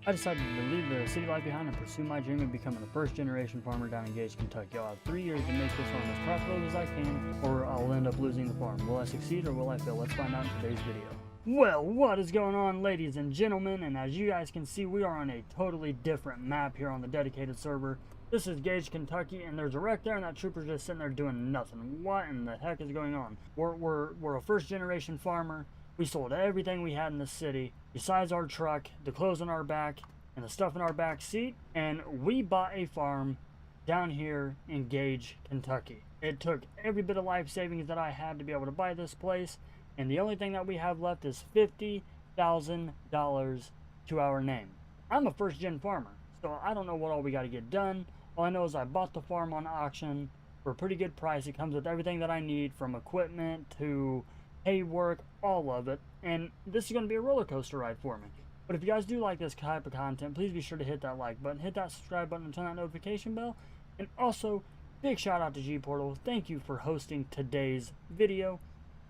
I decided to leave the city life behind and pursue my dream of becoming a first-generation farmer down in Gage, Kentucky. I'll have 3 years to make this farm as profitable as I can, or I'll end up losing the farm. Will I succeed or will I fail? Let's find out in today's video. Well, what is going on, ladies and gentlemen? And as you guys can see, we are on a totally different map here on the dedicated server. This is Gage, Kentucky, and there's a wreck there, and that trooper's just sitting there doing nothing. What in the heck is going on? We're a first-generation farmer. We sold everything we had in the city, besides our truck, the clothes on our back, and the stuff in our back seat, and we bought a farm down here in Gage, Kentucky. It took every bit of life savings that I had to be able to buy this place, and the only thing that we have left is $50,000 to our name. I'm a first-gen farmer, so I don't know what all we got to get done. All I know is I bought the farm on auction for a pretty good price. It comes with everything that I need, from equipment to hay work, all of it, and this is going to be a roller coaster ride for me. But if you guys do like this type of content, please be sure to hit that like button, hit that subscribe button, and turn that notification bell. And also, big shout out to G-Portal. Thank you for hosting today's video.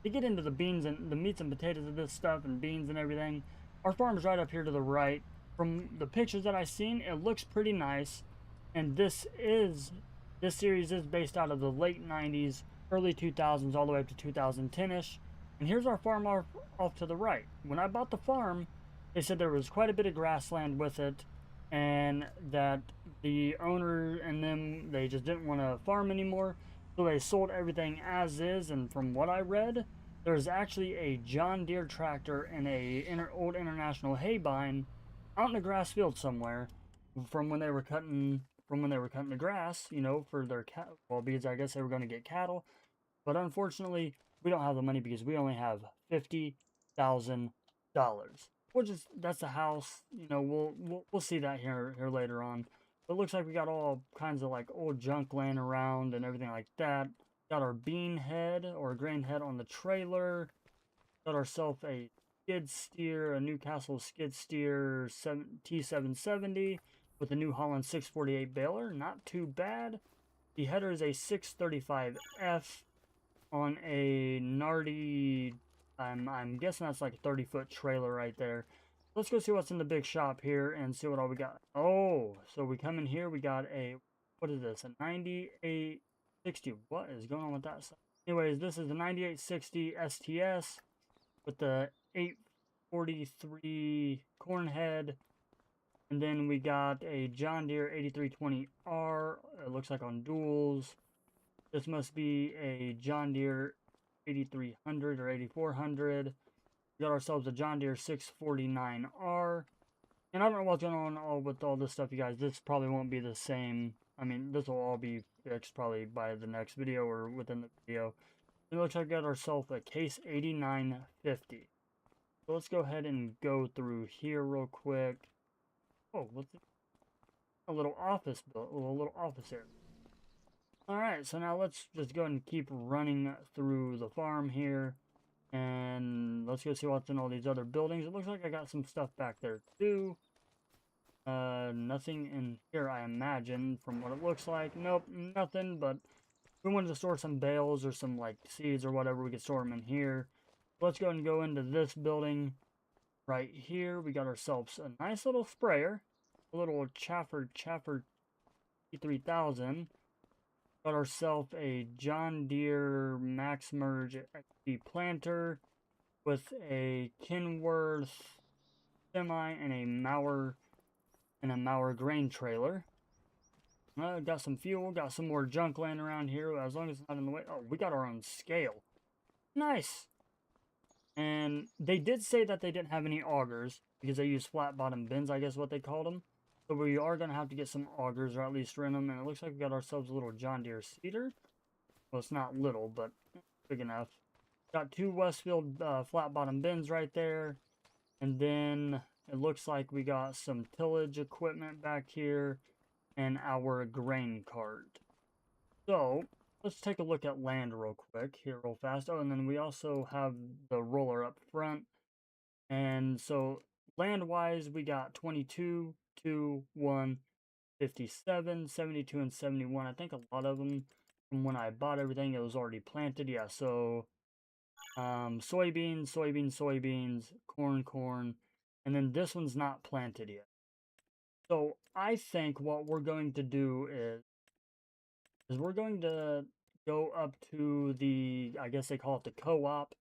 To get into the beans and the meats and potatoes of this stuff and beans and everything, our farm's right up here to the right. From the pictures that I've seen, it looks pretty nice. And this series is based out of the late 90s, early 2000s, all the way up to 2010-ish. And here's our farm off to the right. When I bought the farm, they said there was quite a bit of grassland with it, and that the owner and them, they just didn't want to farm anymore, so they sold everything as is. And from what I read, there's actually a John Deere tractor and a old International hay bine out in the grass field somewhere from when they were cutting the grass, you know, for their cattle. Well, because I guess they were going to get cattle, but unfortunately, we don't have the money because we only have $50,000. That's the house, you know. We'll see that here later on. But it looks like we got all kinds of like old junk laying around and everything like that. Got our bean head or grain head on the trailer. Got ourselves a skid steer, a Newcastle skid steer T770 with a New Holland 648 baler. Not too bad. The header is a 635F on a Nardi. I'm guessing that's like a 30-foot trailer right there. Let's go see what's in the big shop here and see what all we got. Oh, so we come in here, we got a, what is this, a 9860. What is going on with that stuff? Anyways, this is the 9860 STS with the 843 corn head. And then we got a John Deere 8320R. It looks like on duals. This must be a John Deere 8300 or 8400. We got ourselves a John Deere 649R. And I don't know what's going on with all this stuff, you guys. This probably won't be the same. I mean, this will all be fixed probably by the next video or within the video. It looks like we got ourselves a Case 8950. So let's go ahead and go through here real quick. Oh, what's it? A little office built, a little office area. Alright, so now let's just go and keep running through the farm here. And let's go see what's in all these other buildings. It looks like I got some stuff back there too. Nothing in here, I imagine, from what it looks like. Nope, nothing, but if we wanted to store some bales or some like seeds or whatever, we could store them in here. Let's go and go into this building right here. We got ourselves a nice little sprayer. A little Chaffer T3000. Got ourselves a John Deere Max Merge XP planter with a Kenworth semi and a Mauer grain trailer. Got some fuel, got some more junk laying around here, as long as it's not in the way. Oh, we got our own scale. Nice. And they did say that they didn't have any augers because they use flat bottom bins, I guess what they called them. So we are going to have to get some augers, or at least rent them. And it looks like we got ourselves a little John Deere seeder. Well, it's not little, but big enough. Got two Westfield flat bottom bins right there. And then it looks like we got some tillage equipment back here and our grain cart. So let's take a look at land real quick here real fast. Oh, and then we also have the roller up front. And so land-wise, we got 22, 2, 1, 57, 72, and 71. I think a lot of them, from when I bought everything, it was already planted. Yeah, so soybeans, corn, and then this one's not planted yet. So I think what we're going to do is we're going to go up to the, I guess they call it the co-op,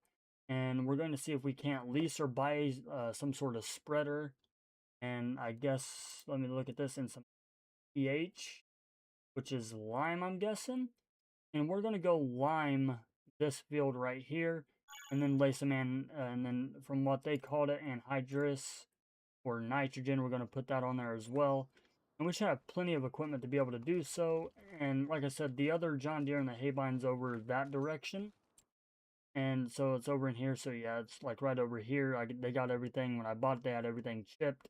and we're going to see if we can't lease or buy some sort of spreader. And I guess, let me look at this, in some pH, which is lime, I'm guessing. And we're going to go lime this field right here, and then lay some and then from what they called it, anhydrous or nitrogen, we're going to put that on there as well. And we should have plenty of equipment to be able to do so. And like I said, the other John Deere and the Haybine's over that direction. And so it's over in here. So yeah, it's like right over here. They got everything. When I bought it, they had everything shipped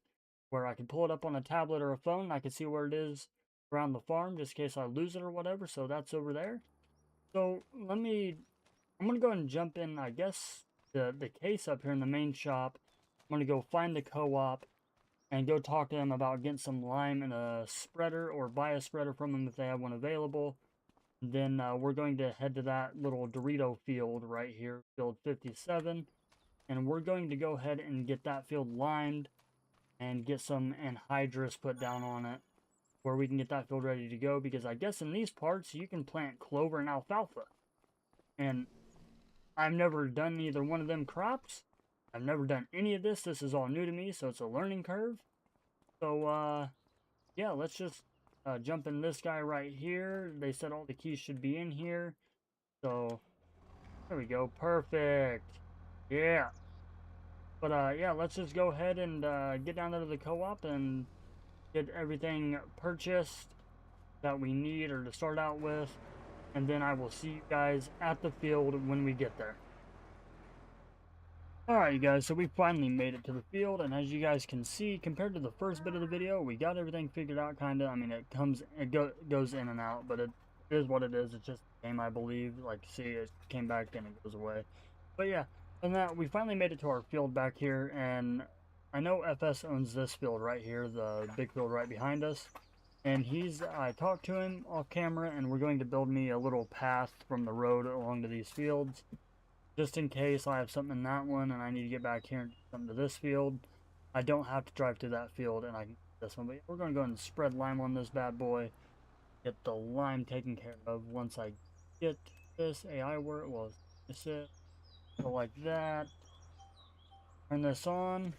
where I could pull it up on a tablet or a phone. I could see where it is around the farm just in case I lose it or whatever. So that's over there. So I'm going to go ahead and jump in, I guess, the case up here in the main shop. I'm going to go find the co-op and go talk to them about getting some lime in a spreader, or buy a spreader from them if they have one available. Then we're going to head to that little Dorito field right here, field 57, and we're going to go ahead and get that field limed and get some anhydrous put down on it, where we can get that field ready to go, because I guess in these parts you can plant clover and alfalfa. And I've never done either one of them crops. I've never done any of this. This is all new to me, so it's a learning curve. So, yeah, let's just jump in this guy right here. They said all the keys should be in here. So, there we go. Perfect. Yeah. But, yeah, let's just go ahead and get down there to the co-op and get everything purchased that we need or to start out with. And then I will see you guys at the field when we get there. Alright, you guys, so we finally made it to the field, and as you guys can see, compared to the first bit of the video, we got everything figured out, kinda. I mean, it goes in and out, but it is what it is. It's just a game, I believe. Like, see, it came back and it goes away. But yeah, and that, we finally made it to our field back here, and I know FS owns this field right here, the big field right behind us. And I talked to him off camera, and we're going to build me a little path from the road along to these fields, just in case I have something in that one and I need to get back here and do something to this field. I don't have to drive to that field and I can get this one. But we're going to go and spread lime on this bad boy. Get the lime taken care of once I get this AI work. Well, that's it. Go like that. Turn this on.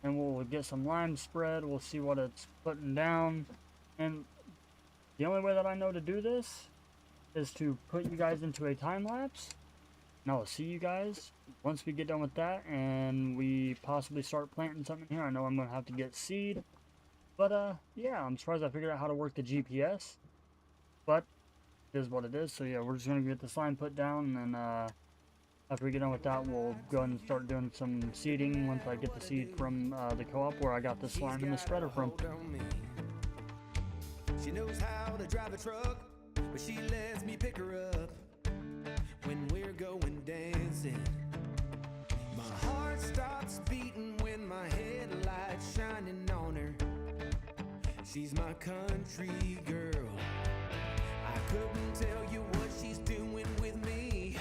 And we'll get some lime spread. We'll see what it's putting down. And the only way that I know to do this is to put you guys into a time lapse. And I'll see you guys once we get done with that and we possibly start planting something here. I know I'm going to have to get seed. But, yeah, I'm surprised I figured out how to work the GPS. But, it is what it is. So, yeah, we're just going to get the slime put down. And then, after we get done with that, we'll go ahead and start doing some seeding once I get the seed from the co-op where I got the slime and the spreader from. She knows how to drive a truck, but she lets me pick her up when we're going dancing. My heart stops beating when my headlights shining on her. She's my country girl. I couldn't tell you what she's doing with me.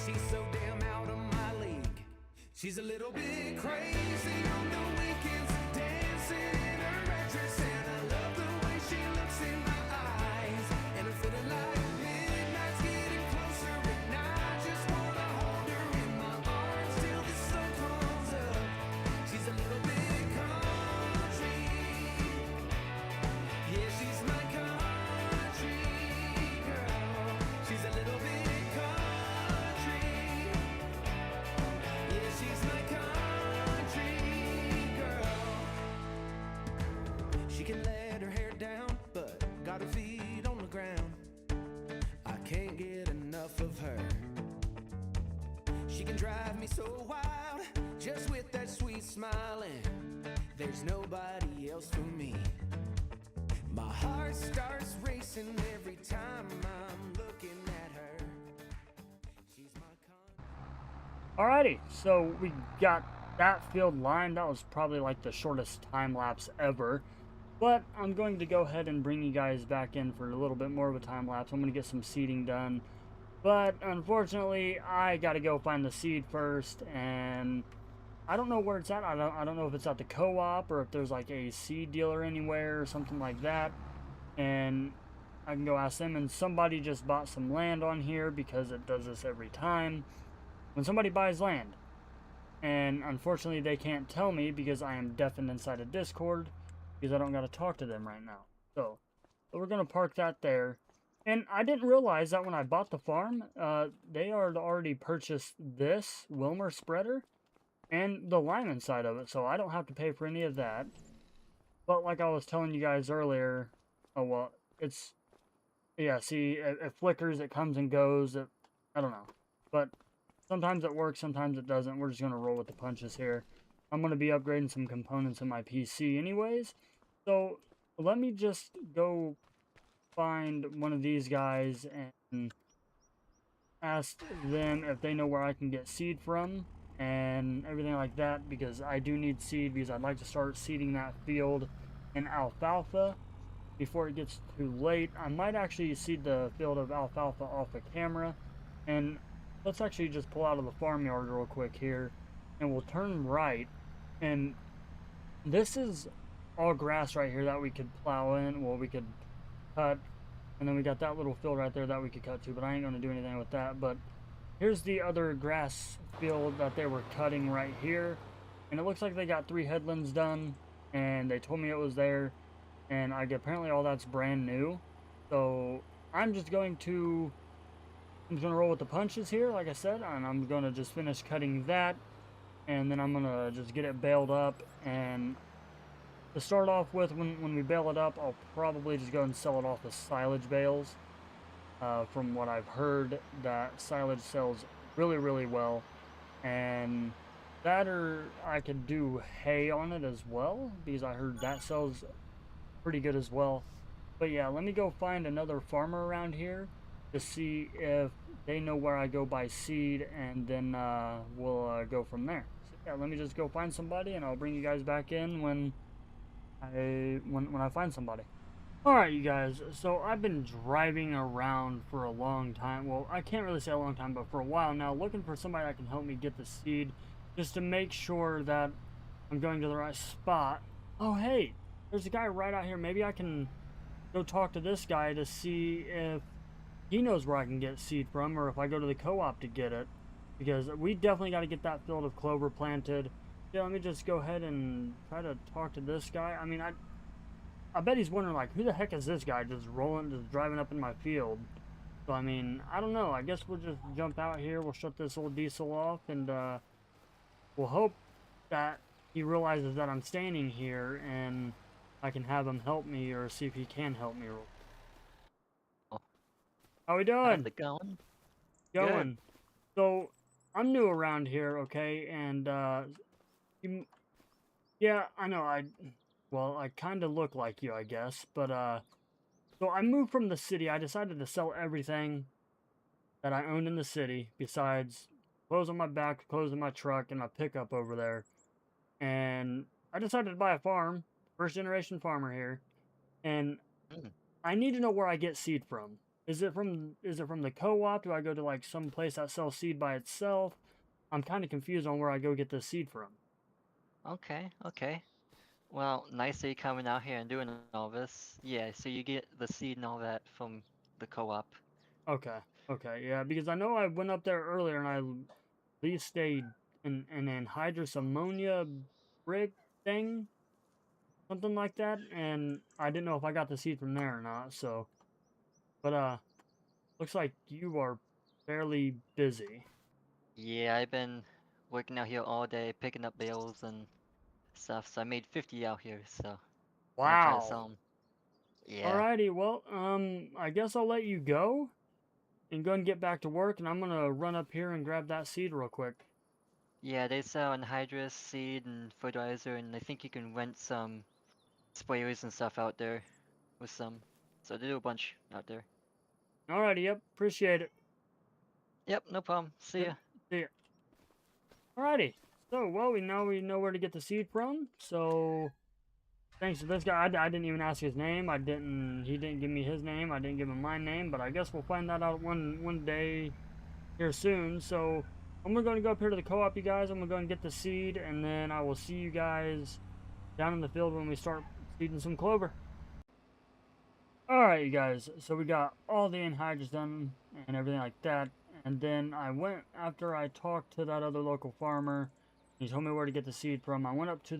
She's so damn out of my league. She's a little bit crazy on the weekends, dancing in her red dress, and I love the way she looks in my eyes. And I'm feeling like midnight's getting closer, and I just wanna hold her in my arms till the sun comes up. She's a little bit country. Yeah, she's my country girl. She's a little bit country. Yeah, she's my country girl. She can let her hair down, but got her feet on the ground. I can't get enough of her. She can drive me so wild, just with that sweet smiling. There's nobody else for me. My heart starts racing every time I'm looking at her. She's my Alrighty, so we got that field lined. That was probably like the shortest time lapse ever. But I'm going to go ahead and bring you guys back in for a little bit more of a time lapse. I'm going to get some seeding done. But unfortunately, I got to go find the seed first. And I don't know where it's at. I don't know if it's at the co-op or if there's like a seed dealer anywhere or something like that. And I can go ask them. And somebody just bought some land on here because it does this every time. When somebody buys land, and unfortunately they can't tell me because I am deafened inside a Discord because I don't got to talk to them right now. So we're going to park that there. And I didn't realize that when I bought the farm, they had already purchased this Wilmer spreader and the lime inside of it, so I don't have to pay for any of that. But like I was telling you guys earlier, oh well, it's, yeah, see, it flickers, it comes and goes, I don't know. But sometimes it works, sometimes it doesn't. We're just going to roll with the punches here. I'm going to be upgrading some components in my PC anyways. So let me just go find one of these guys and ask them if they know where I can get seed from and everything like that, because I do need seed because I'd like to start seeding that field in alfalfa before it gets too late. I might actually seed the field of alfalfa off the camera, and let's actually just pull out of the farmyard real quick here and we'll turn right, and this is all grass right here that we could plow in, well, we could cut, and then we got that little field right there that we could cut to, but I ain't going to do anything with that. But here's the other grass field that they were cutting right here, and it looks like they got 3 headlands done, and they told me it was there, and apparently all that's brand new. So I'm just going to roll with the punches here, like I said, and I'm going to just finish cutting that, and then I'm going to just get it baled up. And to start off with, when we bale it up, I'll probably just go and sell it off as silage bales. From what I've heard, that silage sells really, really well. And that, or I could do hay on it as well, because I heard that sells pretty good as well. But yeah, let me go find another farmer around here to see if they know where I go buy seed, and then we'll go from there. So yeah, let me just go find somebody, and I'll bring you guys back in when I find somebody. Alright, you guys, so I've been driving around for a long time. Well, I can't really say a long time, but for a while now, looking for somebody that can help me get the seed, just to make sure that I'm going to the right spot. Oh, hey, there's a guy right out here. Maybe I can go talk to this guy to see if he knows where I can get seed from, or if I go to the co-op to get it, because we definitely got to get that field of clover planted. Yeah, let me just go ahead and try to talk to this guy. I mean, I bet he's wondering, like, who the heck is this guy just driving up in my field? So, I mean, I don't know. I guess we'll just jump out here. We'll shut this old diesel off, and we'll hope that he realizes that I'm standing here and I can have him help me, or see if he can help me. How we doing? How's it going? Going. So, I'm new around here, okay? And, yeah, I know, well, I kind of look like you, I guess, but, so I moved from the city. I decided to sell everything that I owned in the city, besides clothes on my back, clothes in my truck, and my pickup over there. And I decided to buy a farm, first generation farmer here, and I need to know where I get seed from. Is it from the co-op? Do I go to, like, some place that sells seed by itself? I'm kind of confused on where I go get the seed from. Okay, okay. Well, nice that you're coming out here and doing all this. Yeah, so you get the seed and all that from the co-op. Okay, okay, yeah, because I know I went up there earlier and I leased an anhydrous ammonia brick thing, something like that, and I didn't know if I got the seed from there or not, so. But, looks like you are fairly busy. Yeah, I've been working out here all day, picking up bales and stuff, so I made 50 out here, so I'm gonna try to sell Wow. them. Yeah. Alrighty, well, I guess I'll let you go and go and get back to work, and I'm gonna run up here and grab that seed real quick. Yeah, they sell anhydrous seed and fertilizer, and I think you can rent some sprayers and stuff out there with some. So they do a bunch out there. Alrighty, yep, appreciate it. Yep, no problem. See ya. See ya. Alrighty, so, well, we know where to get the seed from, so thanks to this guy. I didn't even ask his name. He didn't give me his name. I didn't give him my name, but I guess we'll find that out one day here soon. So I'm going to go up here to the co-op, you guys. I'm going to go and get the seed, and then I will see you guys down in the field when we start seeding some clover. Alright, you guys, so we got all the anhydrous done and everything like that, and then I went, after I talked to that other local farmer, he told me where to get the seed from. I went up to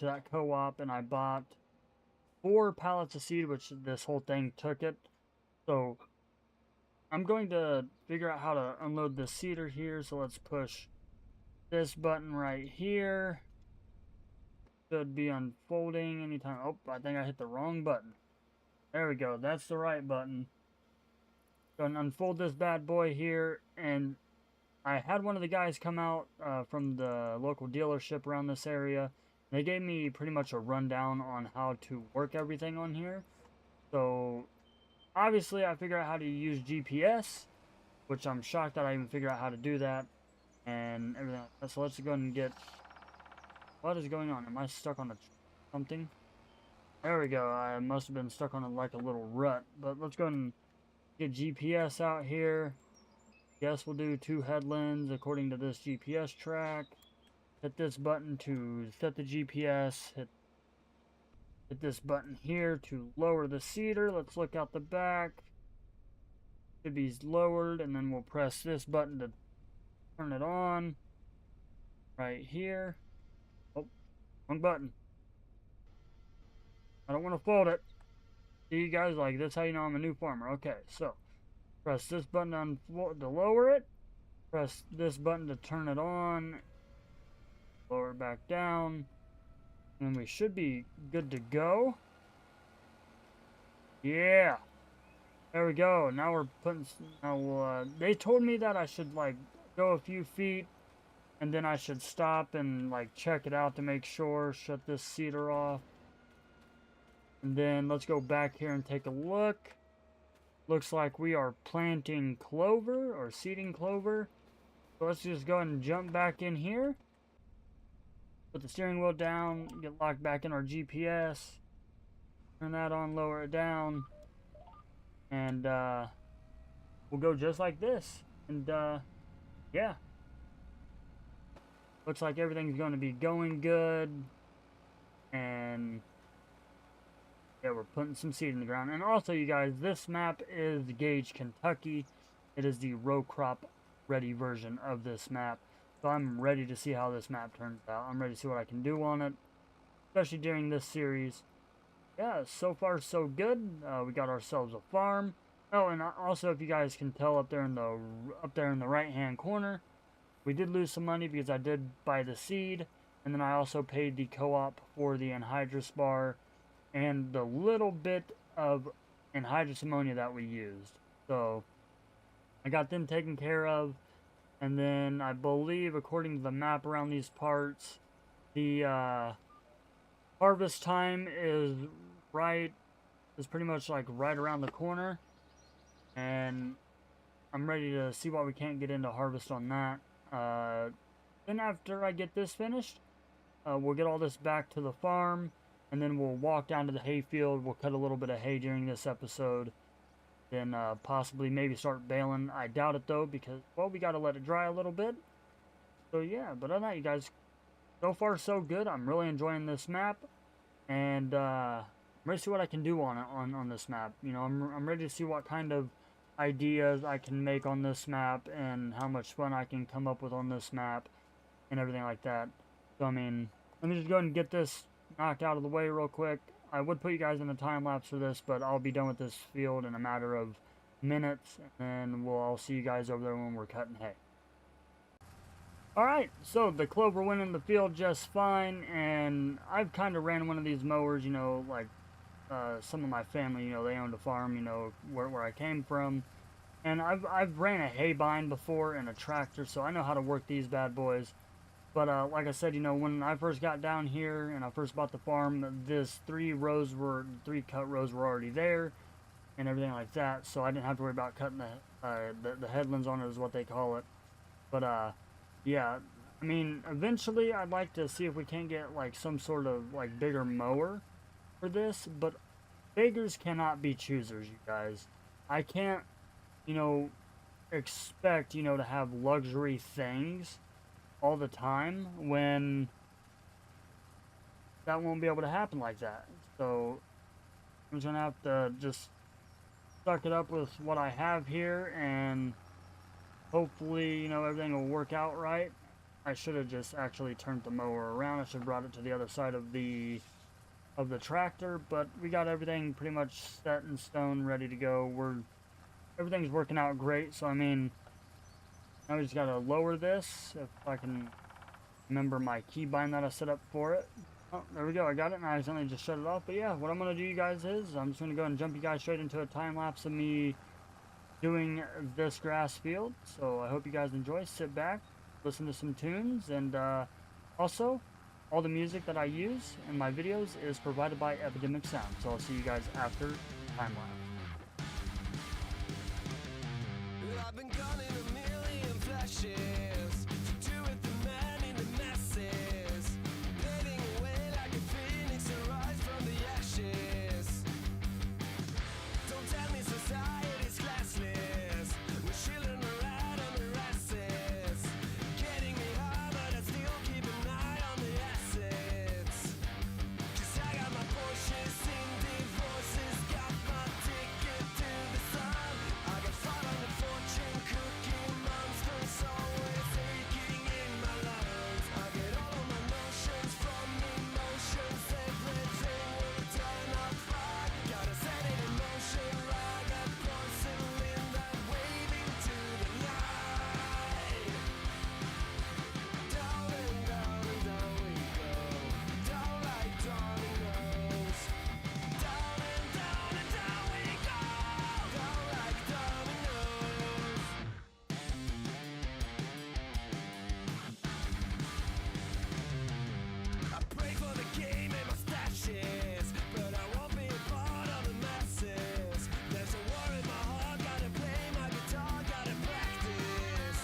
that co-op and I bought 4 pallets of seed, which this whole thing took it. So I'm going to figure out how to unload the seeder here. So let's push this button right here. Should be unfolding anytime. Oh, I think I hit the wrong button. There we go. That's the right button. Gonna unfold this bad boy here, and I had one of the guys come out from the local dealership around this area. They gave me pretty much a rundown on how to work everything on here. So obviously I figured out how to use GPS, which I'm shocked that I even figured out how to do that and everything like that. So let's go ahead and get, what is going on? Am I stuck on something? There we go. I must have been stuck on like a little rut, but let's go ahead and get GPS out here. Guess we'll do 2 headlands according to this GPS track. Hit this button to set the GPS. Hit this button here to lower the seeder. Let's look out the back. Should be lowered, and then we'll press this button to turn it on. Right here. Oh, wrong button. I don't want to fold it. See, you guys, like, that's how you know I'm a new farmer. Okay, so press this button to lower it. Press this button to turn it on. Lower it back down. And we should be good to go. Yeah. There we go. Now we're putting... Now, they told me that I should, like, go a few feet. And then I should stop and, like, check it out to make sure. Shut this seeder off. And then let's go back here and take a look. Looks like we are planting clover or seeding clover. So let's just go ahead and jump back in here. Put the steering wheel down, get locked back in our GPS. Turn that on, lower it down. And we'll go just like this. And yeah. Looks like everything's going to be going good. And yeah, we're putting some seed in the ground. And also, you guys, this map is Gage, Kentucky. It is the row crop ready version of this map. So I'm ready to see how this map turns out. I'm ready to see what I can do on it, especially during this series. Yeah, so far so good. We got ourselves a farm. Oh, and also, if you guys can tell up there in the right-hand corner, we did lose some money because I did buy the seed, and then I also paid the co-op for the anhydrous bar and the little bit of anhydrous ammonia that we used. So I got them taken care of. And then I believe, according to the map around these parts, the harvest time is pretty much like right around the corner. And I'm ready to see what we can't get into harvest on that. Then after I get this finished, we'll get all this back to the farm. And then we'll walk down to the hay field. We'll cut a little bit of hay during this episode. Then possibly maybe start baling. I doubt it though, because, well, we got to let it dry a little bit. So yeah, but other than that, you guys, so far so good. I'm really enjoying this map, and I'm ready to see what I can do on it on this map. You know, I'm ready to see what kind of ideas I can make on this map and how much fun I can come up with on this map and everything like that. So I mean, let me just go ahead and get this knocked out of the way real quick. I would put you guys in a time lapse for this, but I'll be done with this field in a matter of minutes, and I'll see you guys over there when we're cutting hay. Alright, so the clover went in the field just fine, and I've kind of ran one of these mowers, you know, like some of my family, you know, they owned a farm, you know, where I came from, and I've ran a hay bind before and a tractor, so I know how to work these bad boys. But like I said, you know, when I first got down here and I first bought the farm, this 3 cut rows were already there and everything like that. So I didn't have to worry about cutting the headlands on it, is what they call it. But yeah, I mean, eventually I'd like to see if we can get like some sort of like bigger mower for this. But beggars cannot be choosers, you guys. I can't, you know, expect, you know, to have luxury things all the time when that won't be able to happen like that. So I'm just gonna have to just suck it up with what I have here, and hopefully, you know, everything will work out right. I should have just actually turned the mower around. I should have brought it to the other side of the tractor, but we got everything pretty much set in stone, ready to go. Everything's working out great. So I mean, now we just gotta lower this if I can remember my keybind that I set up for it. Oh, there we go. I got it, and I accidentally just shut it off. But yeah, what I'm gonna do, you guys, is I'm just gonna go and jump you guys straight into a time lapse of me doing this grass field. So I hope you guys enjoy. Sit back, listen to some tunes, and also all the music that I use in my videos is provided by Epidemic Sound. So I'll see you guys after time lapse. Well, I've been gone in a million flashes, two with the man in the masses, fading away like a phoenix and rise from the ashes. Don't tell me society's classless, we're chilling around on the asses, getting me high but I still keep an eye on the assets. 'Cause I got my Porsches in divorces, got my ticket to the sun. I got 500 fortune cookie monsters always aching in my lungs. I get all of my notions from emotions, everything will turn up fine. Gotta set it in motion like a porcelain that waving to the light. Down and down and down we go, down like dominoes. Down and down and down we go, down like dominoes. I pray for the game and my stashes, but I won't be a part of the masses. There's a war in my heart, gotta play my guitar, gotta practice.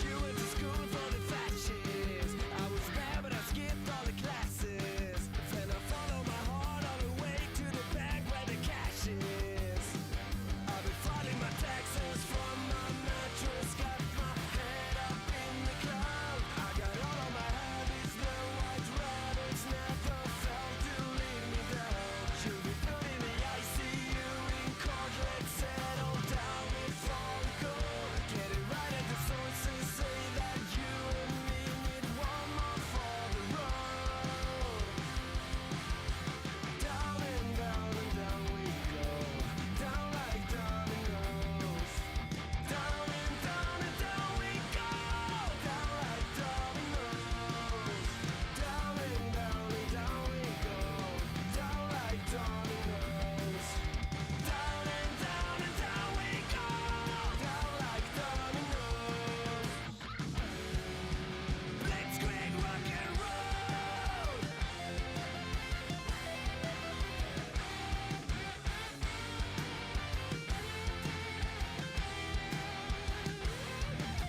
You went to school for the fascists. I was bad, but I skipped all the classes. Then I followed my heart all the way to the bank where the cash is. I've been filing my taxes from my mattress, got my head up in the cloud. I got all of my habits, the white rabbits never felt to lead me down. You'll be put in the ICU in court, let's settle down before we go. Get it right at the sources, say that you and me need one more for the road. Down and down and down we go, down like dominoes. Down and down and down we go, down like dominoes. Down and down and down we go, down like dominoes. Down and down and down we go, down like dominoes. Blitzkrieg rock and roll.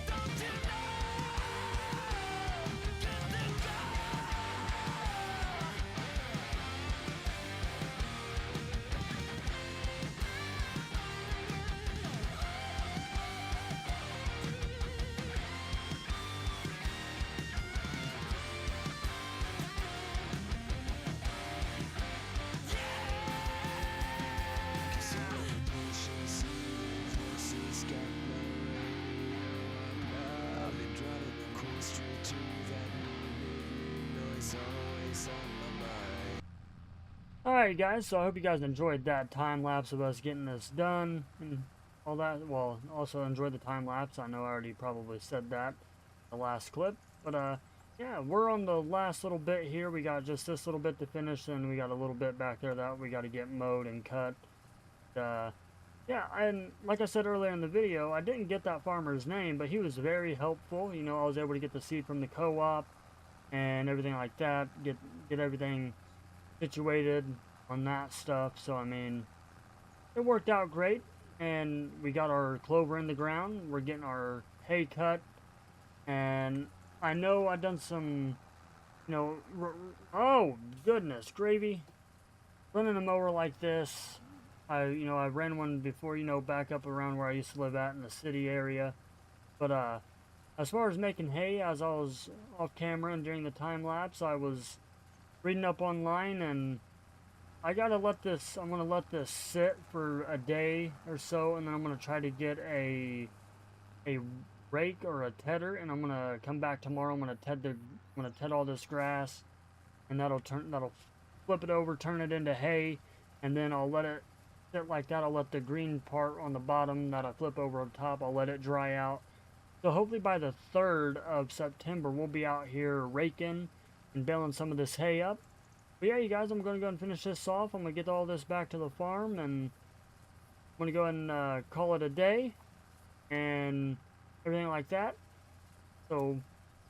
Don't you know? Get the go. Cause all the emotions and voices got my radio on. I've been driving the cool street to that noise always on my mind. Alright guys, so I hope you guys enjoyed that time lapse of us getting this done and all that. Well, also enjoyed the time lapse. I know I already probably said that in the last clip, but yeah, we're on the last little bit here. We got just this little bit to finish, and we got a little bit back there that we got to get mowed and cut. Yeah, and like I said earlier in the video, I didn't get that farmer's name, but he was very helpful. You know, I was able to get the seed from the co-op and everything like that, get everything situated on that stuff. So I mean, it worked out great, and we got our clover in the ground. We're getting our hay cut, and I know I done some, you know, oh goodness gravy, running a mower like this I ran one before, back up around where I used to live at in the city area. But as far as making hay, as I was off camera and during the time lapse, I was reading up online, and I'm gonna let this sit for a day or so, and then I'm gonna try to get a rake or a tedder, and I'm gonna come back tomorrow. I'm gonna ted all this grass, and that'll flip it over, turn it into hay, and then I'll let it sit like that. I'll let the green part on the bottom that I flip over on top, I'll let it dry out. So hopefully by the 3rd of September, we'll be out here raking and baling some of this hay up. But yeah, you guys, I'm going to go and finish this off. I'm going to get all this back to the farm, and I'm going to go ahead and call it a day and everything like that. So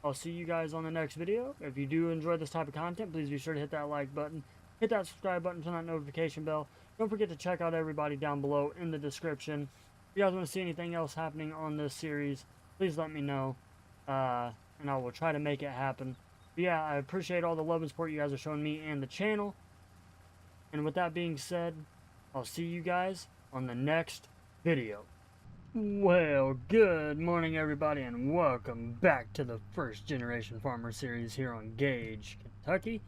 I'll see you guys on the next video. If you do enjoy this type of content, please be sure to hit that like button, hit that subscribe button, turn that notification bell. Don't forget to check out everybody down below in the description. If you guys want to see anything else happening on this series, please let me know, and I will try to make it happen. But yeah, I appreciate all the love and support you guys are showing me and the channel. And with that being said, I'll see you guys on the next video. Well, good morning everybody, and welcome back to the First Generation Farmer series here on Gage, Kentucky.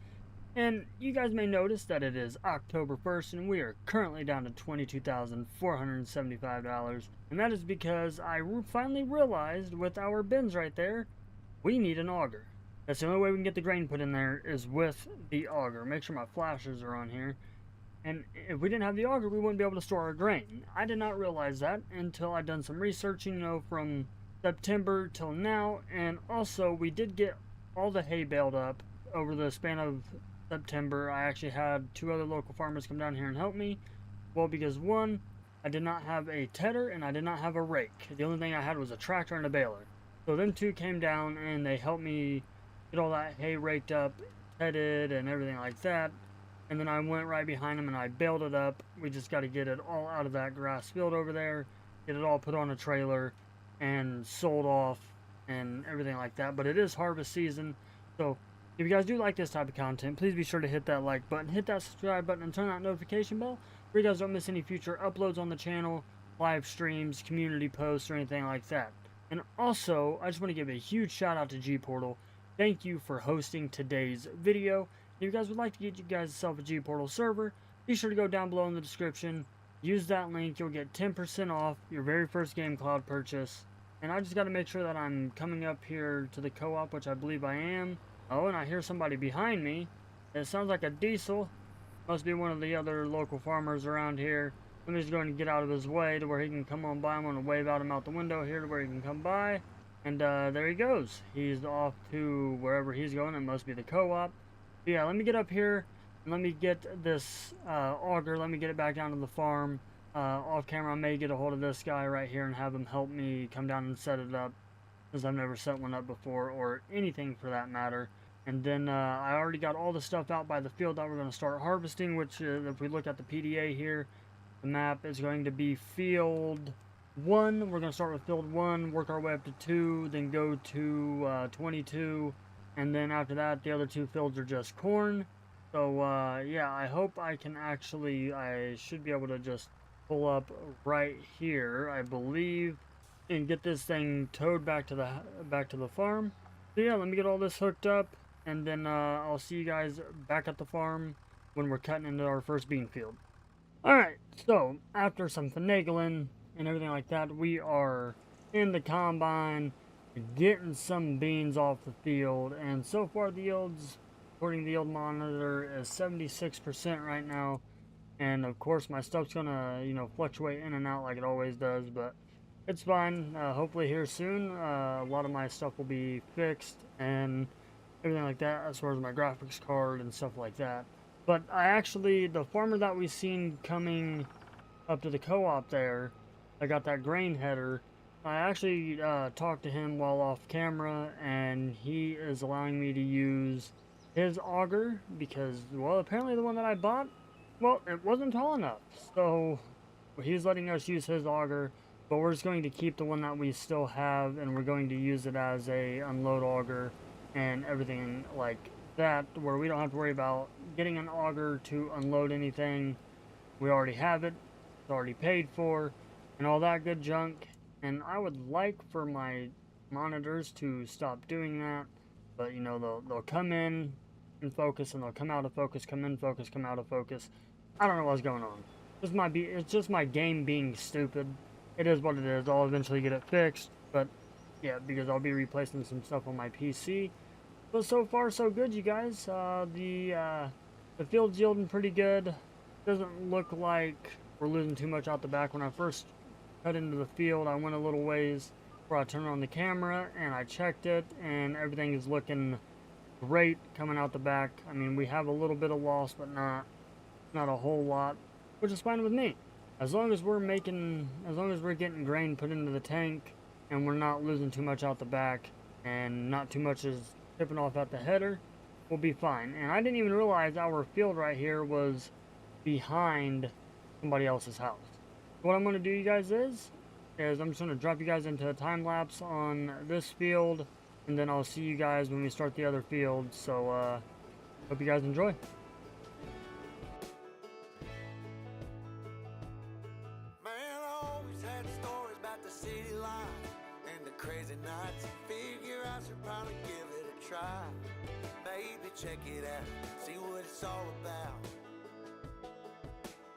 And you guys may notice that it is October 1st, and we are currently down to $22,475. And that is because I finally realized with our bins right there, we need an auger. That's the only way we can get the grain put in there is with the auger. Make sure my flashers are on here. And if we didn't have the auger, we wouldn't be able to store our grain. I did not realize that until I'd done some researching, from September till now. And also, we did get all the hay baled up over the span of September. I actually had 2 other local farmers come down here and help me. Well, because one, I did not have a tedder and I did not have a rake. The only thing I had was a tractor and a baler. So them 2 came down and they helped me get all that hay raked up, tedded, and everything like that. And then I went right behind them and I baled it up. We just got to get it all out of that grass field over there, get it all put on a trailer and sold off and everything like that. But it is harvest season, so if you guys do like this type of content, please be sure to hit that like button, hit that subscribe button, and turn that notification bell so you guys don't miss any future uploads on the channel, live streams, community posts, or anything like that. And also, I just want to give a huge shout out to G-Portal. Thank you for hosting today's video. If you guys would like to get you guys yourself a G-Portal server, be sure to go down below in the description. Use that link. You'll get 10% off your very first Game Cloud purchase. And I just got to make sure that I'm coming up here to the co-op, which I believe I am. Oh, and I hear somebody behind me. It sounds like a diesel. Must be one of the other local farmers around here. Let me just go and get out of his way to where he can come on by. I'm going to wave out him out the window here to where he can come by. And there he goes. He's off to wherever he's going. It must be the co-op. Yeah, let me get up here and let me get this auger. Let me get it back down to the farm. Off camera, I may get a hold of this guy right here and have him help me come down and set it up, because I've never set one up before, or anything for that matter. And then I already got all the stuff out by the field that we're going to start harvesting, which if we look at the PDA here, the map is going to be field 1. We're going to start with field 1, work our way up to 2, then go to 22, and then after that, the other 2 fields are just corn. So yeah, I hope I should be able to just pull up right here, I believe, and get this thing towed back to the farm. So yeah, let me get all this hooked up, and then I'll see you guys back at the farm when we're cutting into our first bean field. Alright, so after some finagling and everything like that, we are in the combine getting some beans off the field, and so far the yields, according to the yield monitor, is 76% right now. And of course my stuff's gonna fluctuate in and out like it always does, but it's fine. Hopefully here soon a lot of my stuff will be fixed and everything like that, as far as my graphics card and stuff like that. But the farmer that we seen coming up to the co-op there, I got that grain header. I actually talked to him while off camera, and he is allowing me to use his auger because, well, apparently the one that I bought, well, it wasn't tall enough. So he's letting us use his auger, but we're just going to keep the one that we still have, and we're going to use it as a unload auger and everything like that, where we don't have to worry about getting an auger to unload anything. We already have it. already paid for, and all that good junk. And I would like for my monitors to stop doing that, but you know, they'll come in focus and they'll come out of focus, come in focus, come out of focus. I don't know what's going on. It's just my game being stupid. It is what it is. I'll eventually get it fixed, but yeah, because I'll be replacing some stuff on my PC. But so far so good, you guys. The field's yielding pretty good. Doesn't look like we're losing too much out the back. When I first cut into the field, I went a little ways before I turned on the camera and I checked it, and everything is looking great coming out the back. I mean, we have a little bit of loss, but not a whole lot, which is fine with me. As long as we're getting grain put into the tank and we're not losing too much out the back and not too much is tipping off at the header, we'll be fine. And I didn't even realize our field right here was behind somebody else's house. What I'm going to do, you guys, is I'm just going to drop you guys into a time lapse on this field, and then I'll see you guys when we start the other field. So hope you guys enjoy. Man, I always had stories about the city life and the crazy nights. Figure I should probably give it a try. Maybe check it out, see what it's all about.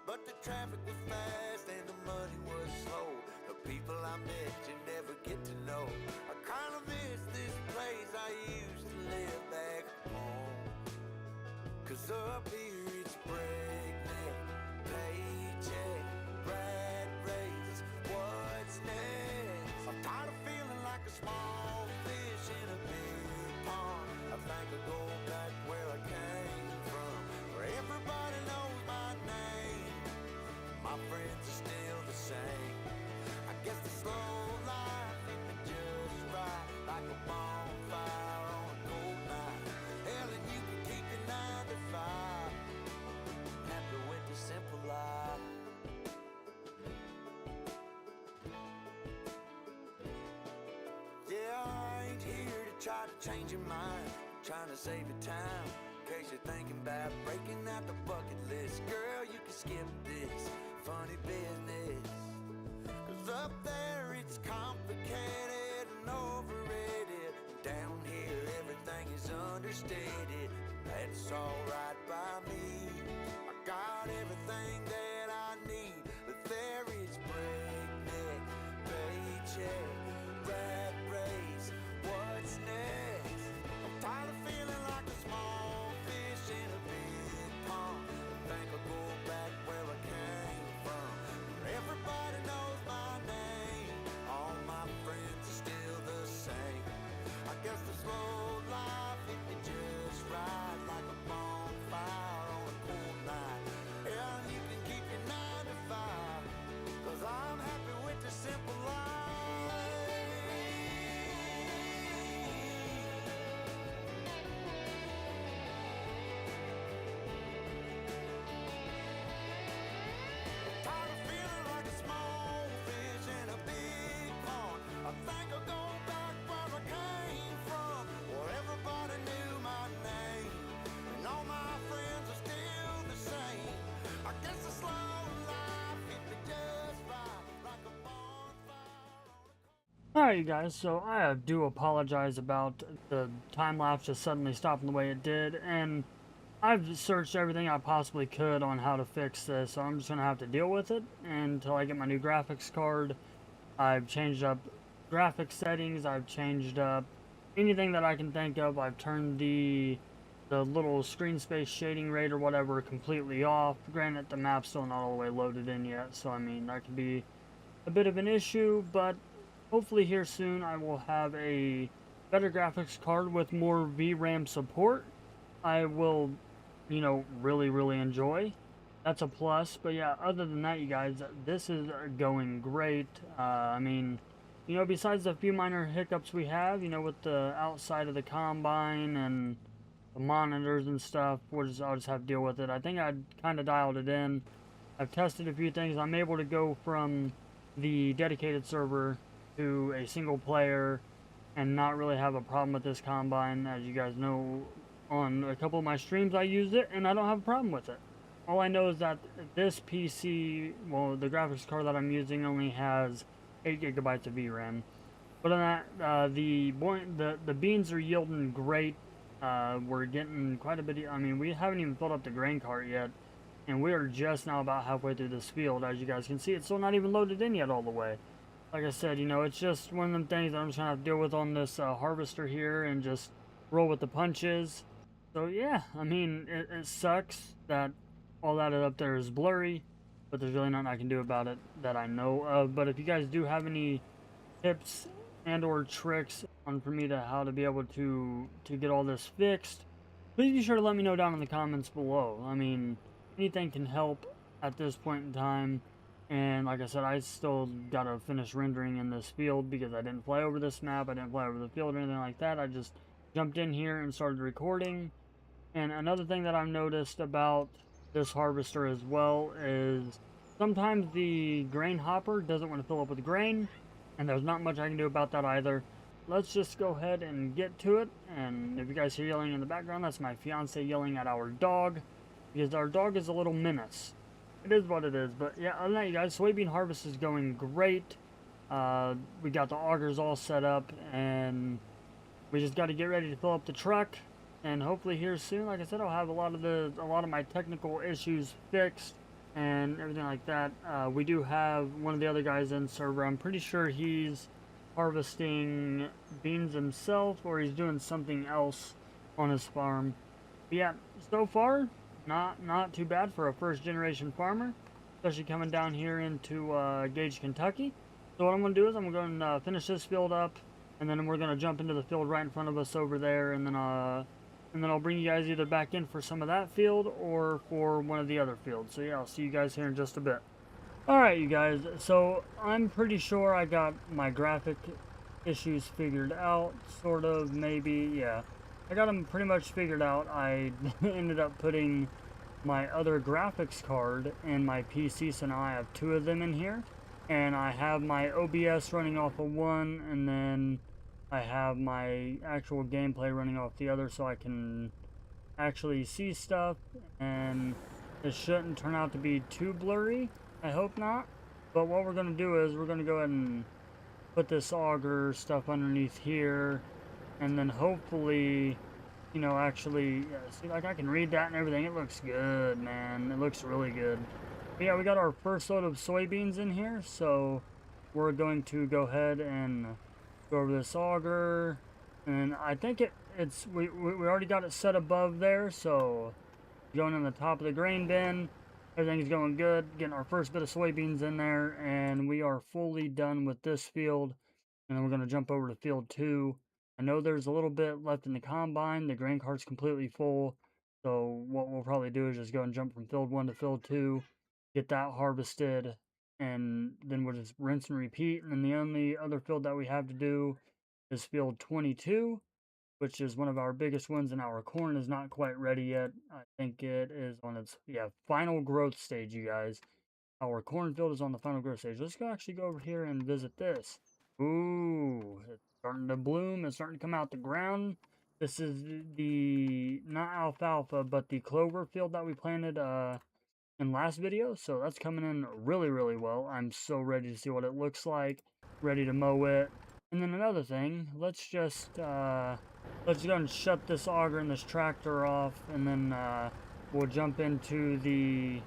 But the traffic was fast and the money was slow. The people I met you never get to know. I kinda miss this place I used to live back home. 'Cause up here it's breakneck, paycheck, rat race, what's next? I'm tired of feeling like a small fish in a big pond. I think I'll go back where I came from, where everybody knows my name. My friends are still the same. I guess the slow life hit me just right, like a bonfire on a cold night. Hell, and you can keep your 9 to 5. Happy with the simple life. Yeah, I ain't here to try to change your mind, trying to save your time. In case you're thinking about breaking out the bucket list, girl, you can skip this funny business. 'Cause up there it's complicated and overrated. Down here everything is understated. That's alright by me. I got everything that I need, but there is breakneck, paycheck, rat race, what's next? I'm tired of feeling like a small fish in a big pond. I think I'll go back where I came from, where everybody knows my name. All my friends are still the same. I guess the slow life hit me just right, like a bonfire on a cool night. Yeah, you can keep your 9 to 5, 'cause I'm happy with the simple life. Tired of feeling like a small fish in a big pond. I think I'll go back where I came from, where everybody knew my name, and all my friends are still the same. I guess the slow life hit me just right, like a bonfire on a Alright, you guys, so I do apologize about the time lapse just suddenly stopping the way it did, and I've searched everything I possibly could on how to fix this, so I'm just going to have to deal with it until I get my new graphics card. I've changed up graphics settings, I've changed up anything that I can think of. I've turned the little screen space shading rate or whatever completely off. Granted, the map's still not all the way loaded in yet, so I mean, that could be a bit of an issue, but hopefully here soon I will have a better graphics card with more VRAM support. I will, you know, really enjoy. That's a plus. But yeah, other than that, you guys, this is going great. I mean, you know, besides the few minor hiccups we have, you know, with the outside of the combine and the monitors and stuff, I'll just have to deal with it. I think I kind of dialed it in. I've tested a few things. I'm able to go from the dedicated server to a single player and not really have a problem with this combine. As you guys know, on a couple of my streams I used it and I don't have a problem with it. All I know is that this PC, well, the graphics card that I'm using only has 8 gigabytes of VRAM. But on that, the beans are yielding great. We're getting quite a bit. I mean, we haven't even filled up the grain cart yet, and we are just now about halfway through this field. As you guys can see, it's still not even loaded in yet all the way. Like I said, you know, it's just one of them things that I'm just gonna have to deal with on this harvester here, and just roll with the punches. So yeah, I mean, it sucks that all that up there is blurry, but there's really nothing I can do about it that I know of. But if you guys do have any tips and or tricks on for me to how to be able to get all this fixed, please be sure to let me know down in the comments below. I mean, anything can help at this point in time. And like I said, I still gotta finish rendering in this field because I didn't fly over this map, I didn't fly over the field or anything like that. I just jumped in here and started recording. And another thing that I've noticed about this harvester as well is sometimes the grain hopper doesn't want to fill up with grain, and there's not much I can do about that either. Let's just go ahead and get to it. And if you guys hear yelling in the background, that's my fiance yelling at our dog, because our dog is a little menace. It is what it is. But yeah, other than that, you guys, soybean harvest is going great. We got the augers all set up, and we just got to get ready to fill up the truck. And hopefully here soon, like I said, I'll have a lot of my technical issues fixed and everything like that. We do have one of the other guys in server. I'm pretty sure he's harvesting beans himself, or he's doing something else on his farm. But yeah, so far, not too bad for a first generation farmer, especially coming down here into Gage, Kentucky. So what I'm going to do is I'm going to finish this field up, and then we're going to jump into the field right in front of us over there, and then I'll bring you guys either back in for some of that field or for one of the other fields. So yeah, I'll see you guys here in just a bit. Alright, you guys, so I'm pretty sure I got my graphic issues figured out, sort of, maybe, yeah. I got them pretty much figured out. I ended up putting my other graphics card in my PC, so now I have 2 of them in here. And I have my OBS running off of one, and then I have my actual gameplay running off the other, so I can actually see stuff, and it shouldn't turn out to be too blurry. I hope not. But what we're going to do is we're going to go ahead and put this auger stuff underneath here, and then hopefully, you know, actually, yeah, see, like I can read that and everything. It looks good, man. It looks really good. But yeah, we got our first load of soybeans in here, so we're going to go ahead and go over this auger, and I think we already got it set above there, so going in the top of the grain bin, everything's going good, getting our first bit of soybeans in there, and we are fully done with this field. And then we're going to jump over to field 2. I know there's a little bit left in the combine. The grain cart's completely full, so what we'll probably do is just go and jump from field 1 to field 2, get that harvested, and then we'll just rinse and repeat. And then the only other field that we have to do is field 22, which is one of our biggest ones, and our corn is not quite ready yet. I think it is on its final growth stage, you guys. Our cornfield is on the final growth stage. Let's actually go over here and visit this. Ooh, it's starting to bloom. It's starting to come out the ground. This is the, not alfalfa, but the clover field that we planted in last video. So that's coming in really, really well. I'm so ready to see what it looks like. Ready to mow it. And then another thing, let's go and shut this auger and this tractor off, and then we'll jump into the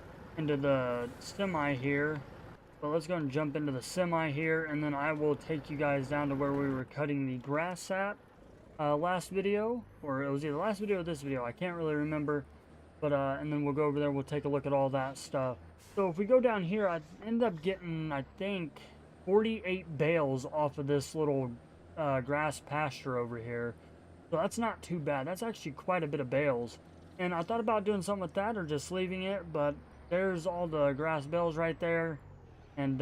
semi here. But let's go and jump into the semi here, and then I will take you guys down to where we were cutting the grass at last video, or it was either last video or this video, I can't really remember. But and then we'll go over there, we'll take a look at all that stuff. So if we go down here, I ended up getting, I think, 48 bales off of this little grass pasture over here. So that's not too bad. That's actually quite a bit of bales. And I thought about doing something with that or just leaving it, but there's all the grass bales right there. And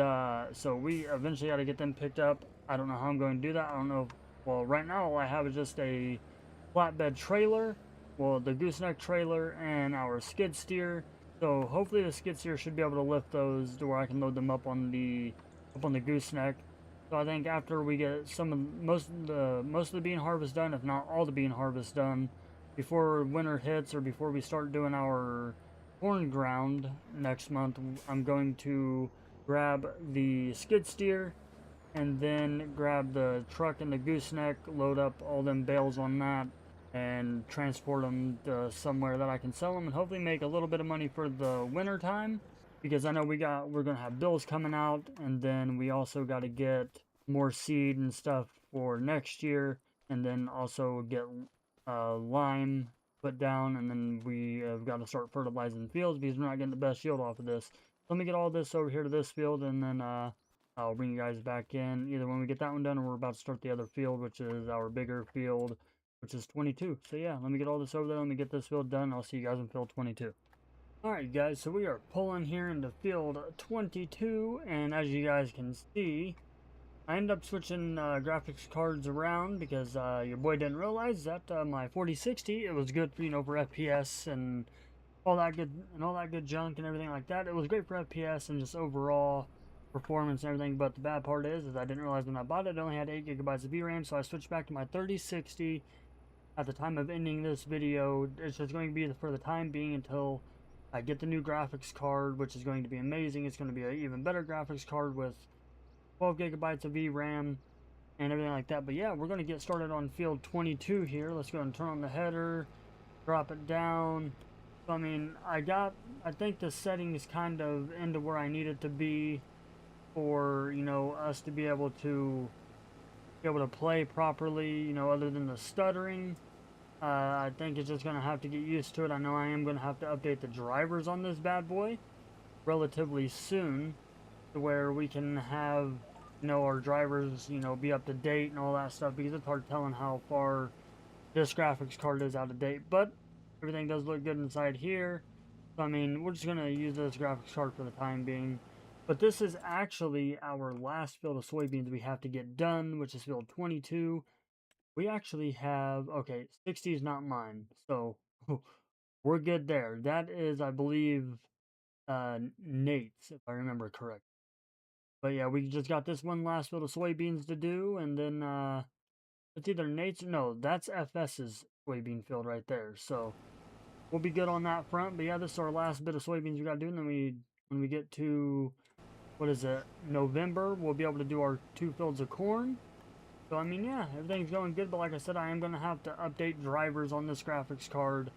so we eventually got to get them picked up. I don't know how I'm going to do that. I don't know. Well, right now all I have is just a flatbed trailer. Well, the gooseneck trailer and our skid steer. So hopefully the skid steer should be able to lift those to where I can load them up on the gooseneck. So I think after we get most of the bean harvest done, if not all the bean harvest done, before winter hits or before we start doing our corn ground next month, I'm going to grab the skid steer and then grab the truck and the gooseneck, load up all them bales on that, and transport them to somewhere that I can sell them and hopefully make a little bit of money for the winter time, because I know we're gonna have bills coming out, and then we also got to get more seed and stuff for next year, and then also get lime put down, and then we have got to start fertilizing fields because we're not getting the best yield off of this. Let me get all this over here to this field, and then I'll bring you guys back in either when we get that one done or we're about to start the other field, which is our bigger field, which is 22. So yeah, let me get all this over there. Let me get this field done. I'll see you guys in field 22. Alright guys, so we are pulling here into field 22, and as you guys can see, I ended up switching graphics cards around because your boy didn't realize that my 4060, it was good for, for FPS and all that good junk and everything like that. It was great for FPS and just overall performance and everything, but the bad part is I didn't realize when I bought it, it only had 8 gigabytes of VRAM, so I switched back to my 3060. At the time of ending this video, it's just going to be for the time being until I get the new graphics card, which is going to be amazing. It's going to be an even better graphics card with 12 gigabytes of VRAM and everything like that. But yeah, we're going to get started on field 22 here. Let's go and turn on the header, drop it down. So, I mean, I think the settings kind of into where I need it to be for, us to be able to play properly, other than the stuttering. I think it's just going to have to get used to it. I know I am going to have to update the drivers on this bad boy relatively soon to where we can have, our drivers, be up to date and all that stuff, because it's hard telling how far this graphics card is out of date. But everything does look good inside here. So, I mean, we're just going to use this graphics card for the time being. But this is actually our last field of soybeans we have to get done, which is field 22. We actually have, okay, 60 is not mine, so we're good there. That is, I believe, Nate's, if I remember correct. But yeah, we just got this one last field of soybeans to do, and then it's either Nate's, no, that's FS's soybean field right there. So we'll be good on that front. But yeah, this is our last bit of soybeans we got to do, and then when we get to, what is it, November, we'll be able to do our 2 fields of corn. So, I mean, yeah, everything's going good, but like I said, I am going to have to update drivers on this graphics card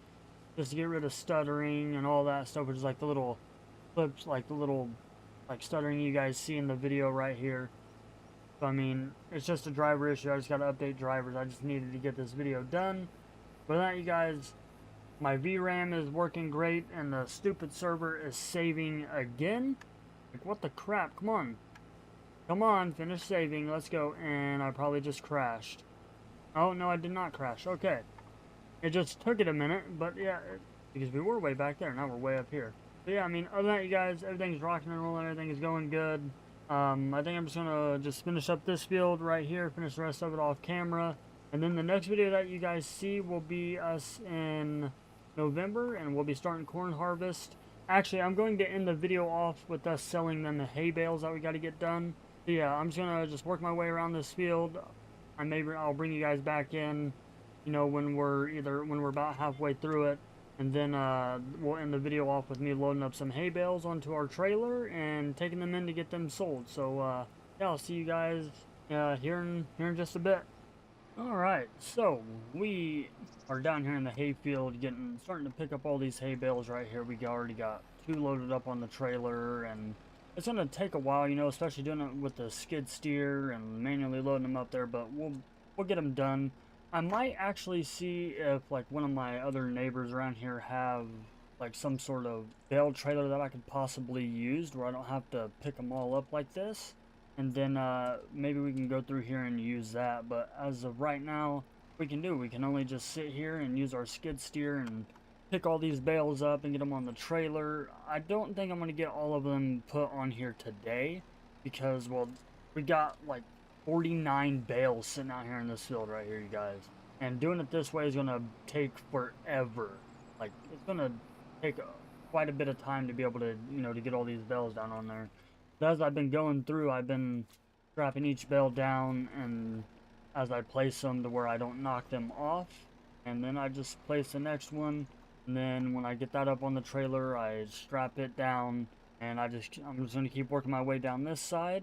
just to get rid of stuttering and all that stuff, which is like the little clips, like the little, like, stuttering you guys see in the video right here. So, I mean, it's just a driver issue. I just got to update drivers. I just needed to get this video done. But that, you guys, my VRAM is working great, and the stupid server is saving again. Like, what the crap? Come on. Come on, finish saving, let's go. And I probably just crashed. Oh, no, I did not crash. Okay. It just took it a minute, but yeah, because we were way back there, now we're way up here. But yeah, I mean, other than that, you guys, everything's rocking and rolling, everything is going good. I think I'm just gonna finish up this field right here, finish the rest of it off camera. And then the next video that you guys see will be us in November, and we'll be starting corn harvest. Actually, I'm going to end the video off with us selling them the hay bales that we got to get done. So yeah, I'm just gonna work my way around this field. I'll bring you guys back in, when we're about halfway through it, and then we'll end the video off with me loading up some hay bales onto our trailer and taking them in to get them sold. So yeah, I'll see you guys here in just a bit. All right, so we are down here in the hay field, starting to pick up all these hay bales right here. We already got 2 loaded up on the trailer, and it's going to take a while, especially doing it with the skid steer and manually loading them up there, but we'll get them done. I might actually see if, like, one of my other neighbors around here have, like, some sort of bale trailer that I could possibly use where I don't have to pick them all up like this. And then maybe we can go through here and use that. But as of right now, we can only just sit here and use our skid steer and pick all these bales up and get them on the trailer. I don't think I'm going to get all of them put on here today because, well, we got like 49 bales sitting out here in this field right here, you guys. And doing it this way is going to take forever. Like, it's going to take quite a bit of time to be able to, to get all these bales down on there. As I've been going through, I've been strapping each bale down, and as I place them to where I don't knock them off, and then I just place the next one, And then when I get that up on the trailer, I strap it down, and I'm just going to keep working my way down this side,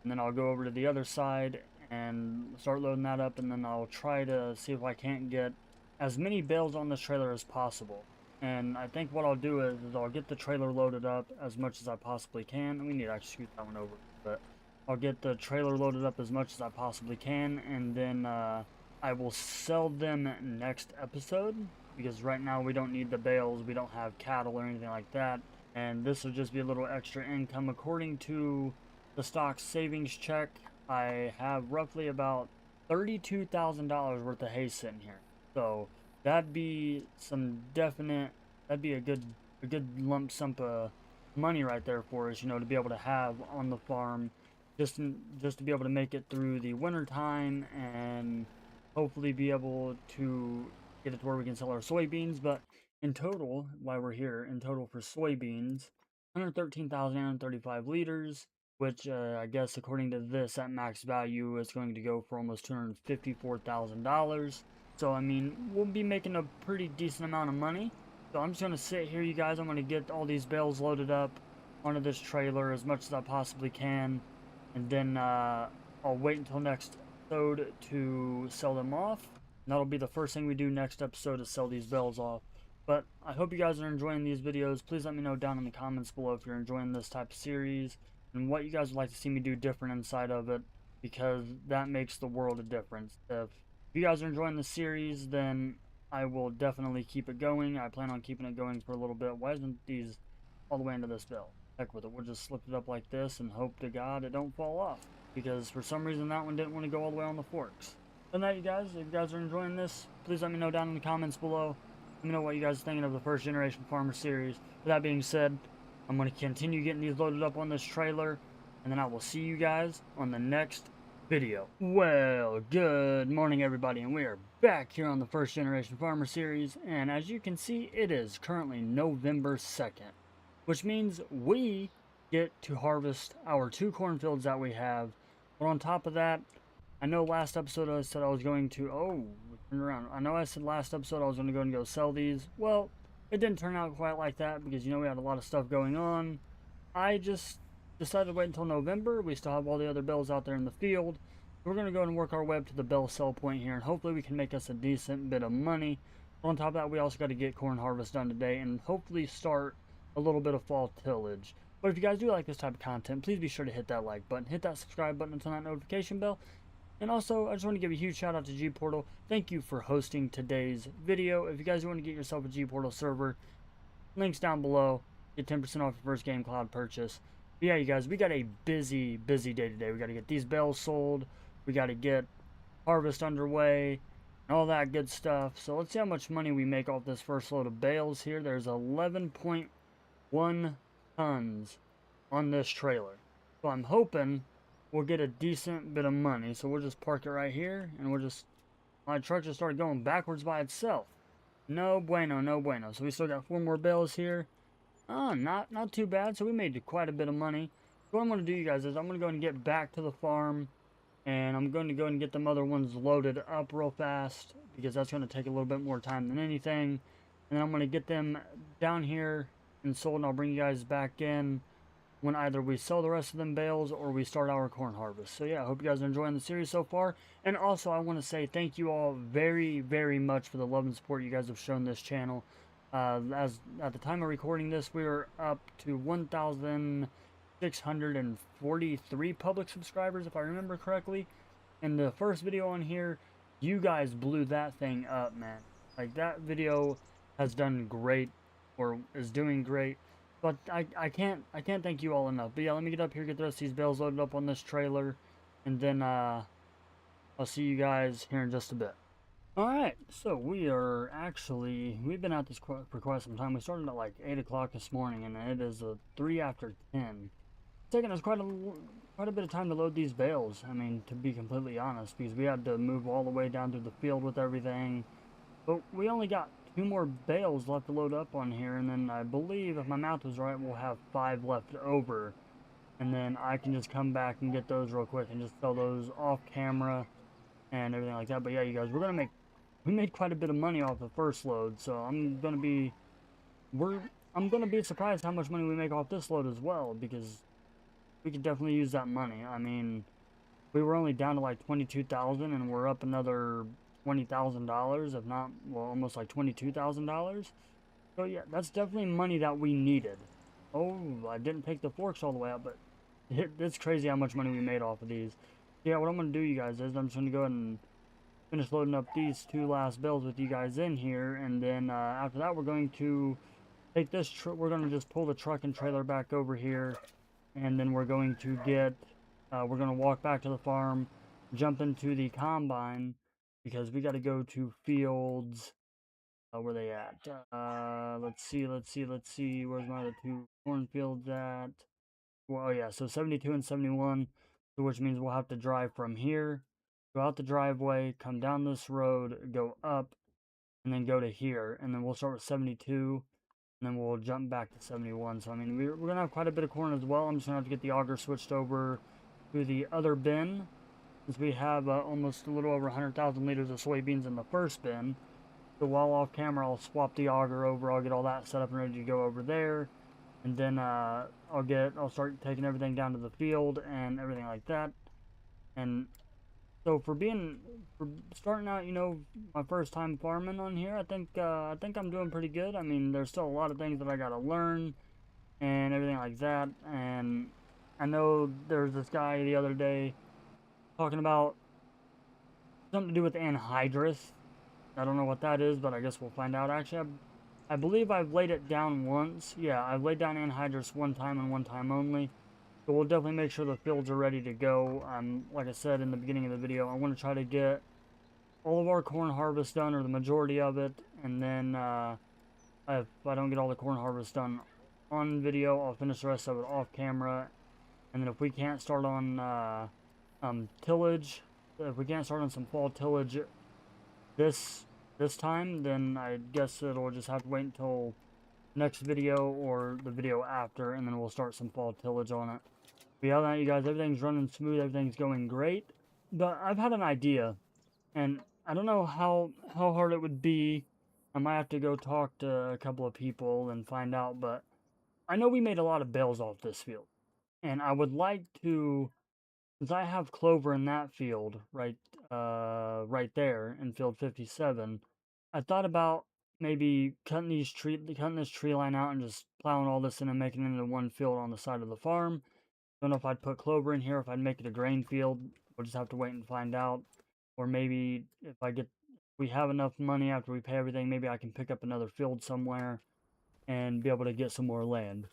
and then I'll go over to the other side and start loading that up, and then I'll try to see if I can't get as many bales on this trailer as possible. And I think what I'll do is I'll get the trailer loaded up as much as I possibly can. We need to actually scoot that one over, but I'll get the trailer loaded up as much as I possibly can, and then I will sell them next episode, because right now we don't need the bales, we don't have cattle or anything like that, and this will just be a little extra income. According to the stock savings check, I have roughly about $32,000 worth of hay sitting here, so that'd be a good lump sum of money right there for us, you know, to be able to have on the farm, just to be able to make it through the winter time, and hopefully be able to get it to where we can sell our soybeans. But in total, while we're here, in total for soybeans, 113,935 liters, which I guess according to this at max value is going to go for almost $254,000. So I mean, we'll be making a pretty decent amount of money. So I'm just going to sit here, you guys. I'm going to get all these bales loaded up onto this trailer as much as I possibly can, and then I'll wait until next episode to sell them off. And that'll be the first thing we do next episode, is sell these bales off. But I hope you guys are enjoying these videos. Please let me know down in the comments below if you're enjoying this type of series and what you guys would like to see me do different inside of it, because that makes the world a difference. If you guys are enjoying the series, then I will definitely keep it going. I plan on keeping it going for a little bit. Why isn't these all the way into this bale? Heck with it. We'll just slip it up like this and hope to God it don't fall off, because for some reason that one didn't want to go all the way on the forks. Other than that, you guys, if you guys are enjoying this, please let me know down in the comments below. Let me know what you guys are thinking of the First Generation Farmer series. With that being said, I'm going to continue getting these loaded up on this trailer, and then I will see you guys on the next video. Well, good morning everybody, and we are back here on the First Generation Farmer series, and as you can see, it is currently November 2nd, which means we get to harvest our 2 cornfields that we have. But on top of that, I know last episode I said I was going to, turn around. I know I said last episode I was going to go and sell these. Well, it didn't turn out quite like that, because, you know, we had a lot of stuff going on. I just decided to wait until November. We still have all the other bales out there in the field. We're going to go and work our way up to the bale sell point here, and hopefully we can make us a decent bit of money. On top of that, we also got to get corn harvest done today, and hopefully start a little bit of fall tillage. But if you guys do like this type of content, please be sure to hit that like button, hit that subscribe button, and turn that notification bell. And also, I just want to give a huge shout out to G-Portal. Thank you for hosting today's video. If you guys want to get yourself a G-Portal server, links down below. Get 10% off your first Game Cloud purchase. But yeah, you guys, we got a busy day today. We got to get these bales sold. We got to get harvest underway and all that good stuff. So let's see how much money we make off this first load of bales here. There's 11.1 tons on this trailer. So I'm hoping we'll get a decent bit of money. So we'll just park it right here, and my truck just started going backwards by itself. No bueno, no bueno. So we still got 4 more bales here. Oh, not too bad. So we made quite a bit of money. So what I'm going to do, you guys, is I'm going to go and get back to the farm, and I'm going to go and get them other ones loaded up real fast, because that's going to take a little bit more time than anything. And then I'm going to get them down here and sold, and I'll bring you guys back in when either we sell the rest of them bales or we start our corn harvest. So yeah, I hope you guys are enjoying the series so far. And also, I want to say thank you all very, very much for the love and support you guys have shown this channel. As at the time of recording this, we are up to 1,643 public subscribers, if I remember correctly. And the first video on here, you guys blew that thing up, man. Like, that video has done great, or is doing great. But I can't thank you all enough. But yeah, let me get up here, get the rest of these bales loaded up on this trailer, and then I'll see you guys here in just a bit. Alright, so we've been at this for quite some time. We started at like 8 o'clock this morning, and it is 3 after 10. It's taken us quite a bit of time to load these bales, I mean, to be completely honest, because we had to move all the way down through the field with everything. But we only got 2 more bales left to load up on here, and then I believe, if my math was right, we'll have 5 left over. And then I can just come back and get those real quick and just sell those off camera and everything like that. But yeah, you guys, we made quite a bit of money off the first load, so I'm going to be I'm gonna be surprised how much money we make off this load as well, because we could definitely use that money. I mean, we were only down to like 22,000, and we're up another $20,000, if not, well, almost like $22,000. So yeah, that's definitely money that we needed. Oh, I didn't take the forks all the way up, but it's crazy how much money we made off of these. Yeah, what I'm gonna do, you guys, is I'm just gonna go ahead and finish loading up these two last bales with you guys in here, and then after that, we're going to take this. We're gonna just pull the truck and trailer back over here, and then we're going to get. We're gonna walk back to the farm, jump into the combine, because we got to go to fields. Where they at? Let's see. Where's my other two cornfields at? Well, oh yeah, so 72 and 71, so which means we'll have to drive from here, go out the driveway, come down this road, go up, and then go to here, and then we'll start with 72, and then we'll jump back to 71. So I mean, we're gonna have quite a bit of corn as well. I'm just gonna have to get the auger switched over to the other bin, since we have almost a little over 100,000 liters of soybeans in the first bin. So while off camera, I'll swap the auger over. I'll get all that set up and ready to go over there, and then I'll start taking everything down to the field and everything like that. And so for starting out, you know, my first time farming on here, I think I'm doing pretty good. I mean, there's still a lot of things that I gotta learn and everything like that. And I know there's this guy the other day talking about something to do with anhydrous. I don't know what that is, but I guess we'll find out. Actually, I believe I've laid it down once. Yeah, I've laid down anhydrous one time and one time only. So we'll definitely make sure the fields are ready to go. Like I said in the beginning of the video, I want to try to get all of our corn harvest done, or the majority of it, and then if I don't get all the corn harvest done on video, I'll finish the rest of it off camera. And then if we can't start on tillage, if we can't start on some fall tillage this time, then I guess it'll just have to wait until next video or the video after, and then we'll start some fall tillage on it. But yeah, that, you guys, everything's running smooth, everything's going great. But I've had an idea, and I don't know how hard it would be. I might have to go talk to a couple of people and find out, but I know we made a lot of bales off this field, and I would like to, since I have clover in that field right there in field 57, I thought about maybe cutting this tree line out and just plowing all this in and making it into one field on the side of the farm. Don't know if I'd put clover in here, if I'd make it a grain field. We'll just have to wait and find out. Or maybe if we have enough money after we pay everything, maybe I can pick up another field somewhere and be able to get some more land.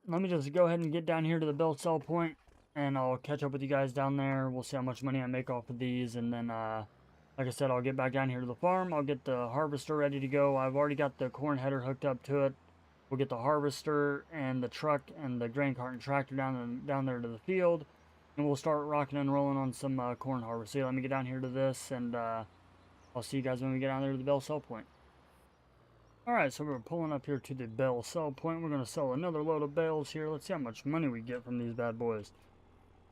Let me just go ahead and get down here to the bale sell point, and I'll catch up with you guys down there. We'll see how much money I make off of these, and then like I said, I'll get back down here to the farm. I'll get the harvester ready to go. I've already got the corn header hooked up to it. We'll get the harvester and the truck and the grain cart and tractor down there to the field, and we'll start rocking and rolling on some corn harvest. So yeah, let me get down here to this, and I'll see you guys when we get down there to the bale sell point. Alright, so we're pulling up here to the bale sell point. We're going to sell another load of bales here. Let's see how much money we get from these bad boys.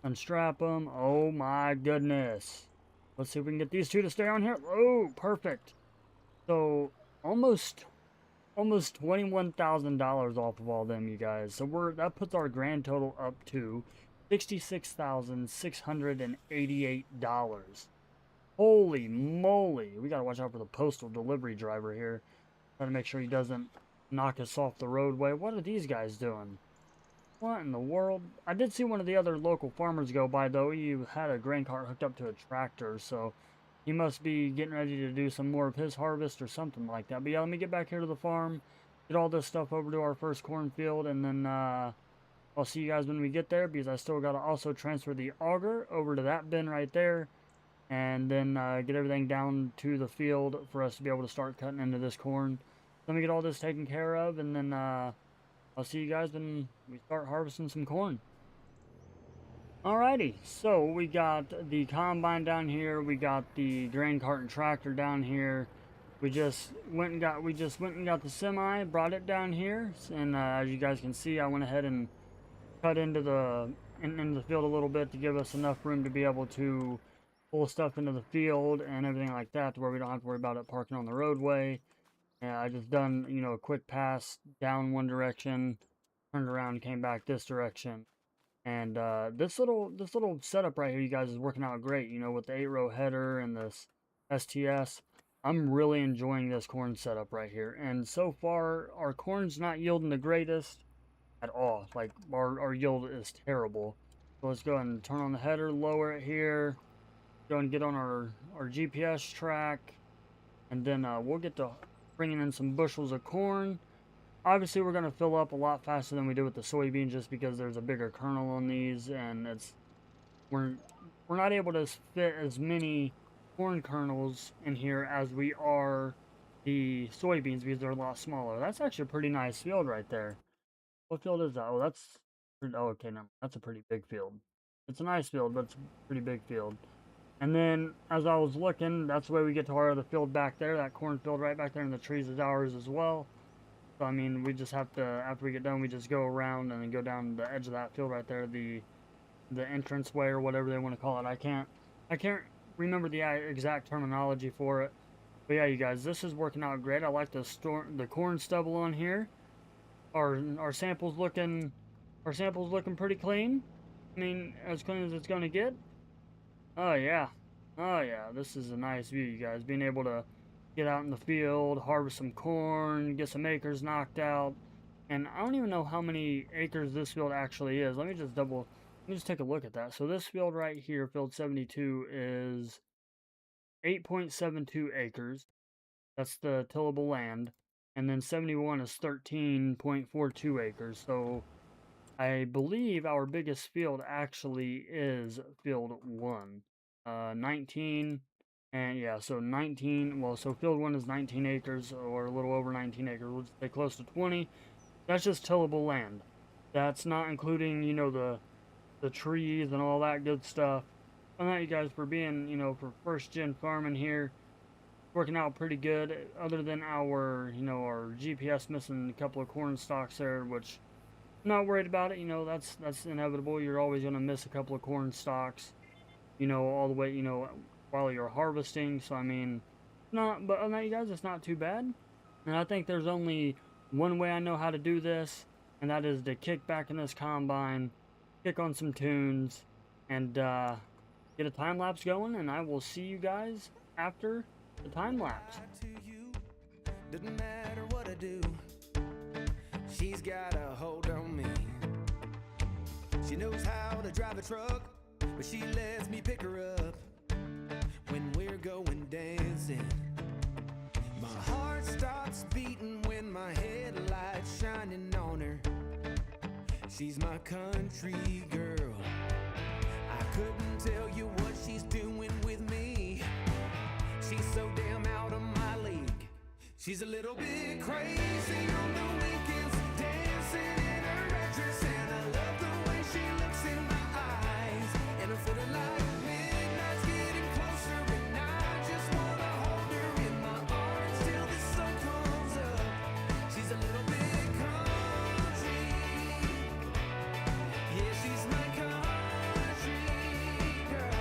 Unstrap them. Oh my goodness. Let's see if we can get these two to stay on here. Oh, perfect. So, almost $21,000 off of all them, you guys. So that puts our grand total up to $66,688. Holy moly. We gotta watch out for the postal delivery driver here. Try to make sure he doesn't knock us off the roadway. What are these guys doing? What in the world? I did see one of the other local farmers go by, though. He had a grain cart hooked up to a tractor, so he must be getting ready to do some more of his harvest or something like that. But yeah, let me get back here to the farm, get all this stuff over to our first cornfield, and then I'll see you guys when we get there, because I still got to also transfer the auger over to that bin right there, and then get everything down to the field for us to be able to start cutting into this corn. Let me get all this taken care of, and then I'll see you guys when we start harvesting some corn. Alrighty, so we got the combine down here, we got the grain cart and tractor down here. We just went and got the semi, brought it down here, and as you guys can see, I went ahead and cut into the field a little bit to give us enough room to be able to pull stuff into the field and everything like that, to where we don't have to worry about it parking on the roadway. Yeah, I just done, you know, a quick pass down one direction, turned around, came back this direction. And this little setup right here, you guys, is working out great. You know, with the 8-row header and this STS, I'm really enjoying this corn setup right here. And so far, our corn's not yielding the greatest at all. Like our yield is terrible. So let's go ahead and turn on the header, lower it here, go and get on our GPS track, and then we'll get to bringing in some bushels of corn. Obviously, we're going to fill up a lot faster than we do with the soybean just because there's a bigger kernel on these, and we're not able to fit as many corn kernels in here as we are the soybeans because they're a lot smaller. That's actually a pretty nice field right there. What field is that? Oh, oh, okay, no, that's a pretty big field. It's a nice field, but it's a pretty big field. And then, as I was looking, that's the way we get to our other field back there. That cornfield right back there in the trees is ours as well. So, I mean, we just have to, after we get done, we just go around and then go down the edge of that field right there, the entrance way or whatever they want to call it. I can't remember the exact terminology for it. But yeah, you guys, this is working out great. I like the corn stubble on here. Our sample's looking pretty clean. I mean, as clean as it's gonna get. Oh yeah. Oh yeah, this is a nice view, you guys. Being able to get out in the field, harvest some corn, get some acres knocked out. And I don't even know how many acres this field actually is. Let me just take a look at that. So this field right here, field 72, is 8.72 acres. That's the tillable land. And then 71 is 13.42 acres. So I believe our biggest field actually is field 1. 19, and yeah, so 19, well, so field 1 is 19 acres, or a little over 19 acres. We'll just say close to 20. That's just tillable land. That's not including, you know, the trees and all that good stuff. And that, you guys, for being, you know, for first gen farming here, working out pretty good, other than our, you know, our GPS missing a couple of corn stalks there, which I'm not worried about it. You know, that's inevitable. You're always going to miss a couple of corn stalks, you know, all the way, you know, while you're harvesting. So I mean, but other than that, you guys, it's not too bad. And I think there's only one way I know how to do this, and that is to kick back in this combine, kick on some tunes, and get a time lapse going. And I will see you guys after the time lapse. Doesn't matter what I do, she's got a hold on me. She knows how to drive a truck, but she lets me pick her up when we're going dancing. My heart stops beating when my headlights shining on her. She's my country girl. I couldn't tell you what she's doing with me. She's so damn out of my league. She's a little bit crazy on the weekends, dancing in her red dress, and I love the way she looks in my eyes. And I'm feeling like midnight's getting closer, and I just wanna hold her in my arms till the sun comes up. She's a little bit country. Yeah, she's my country girl.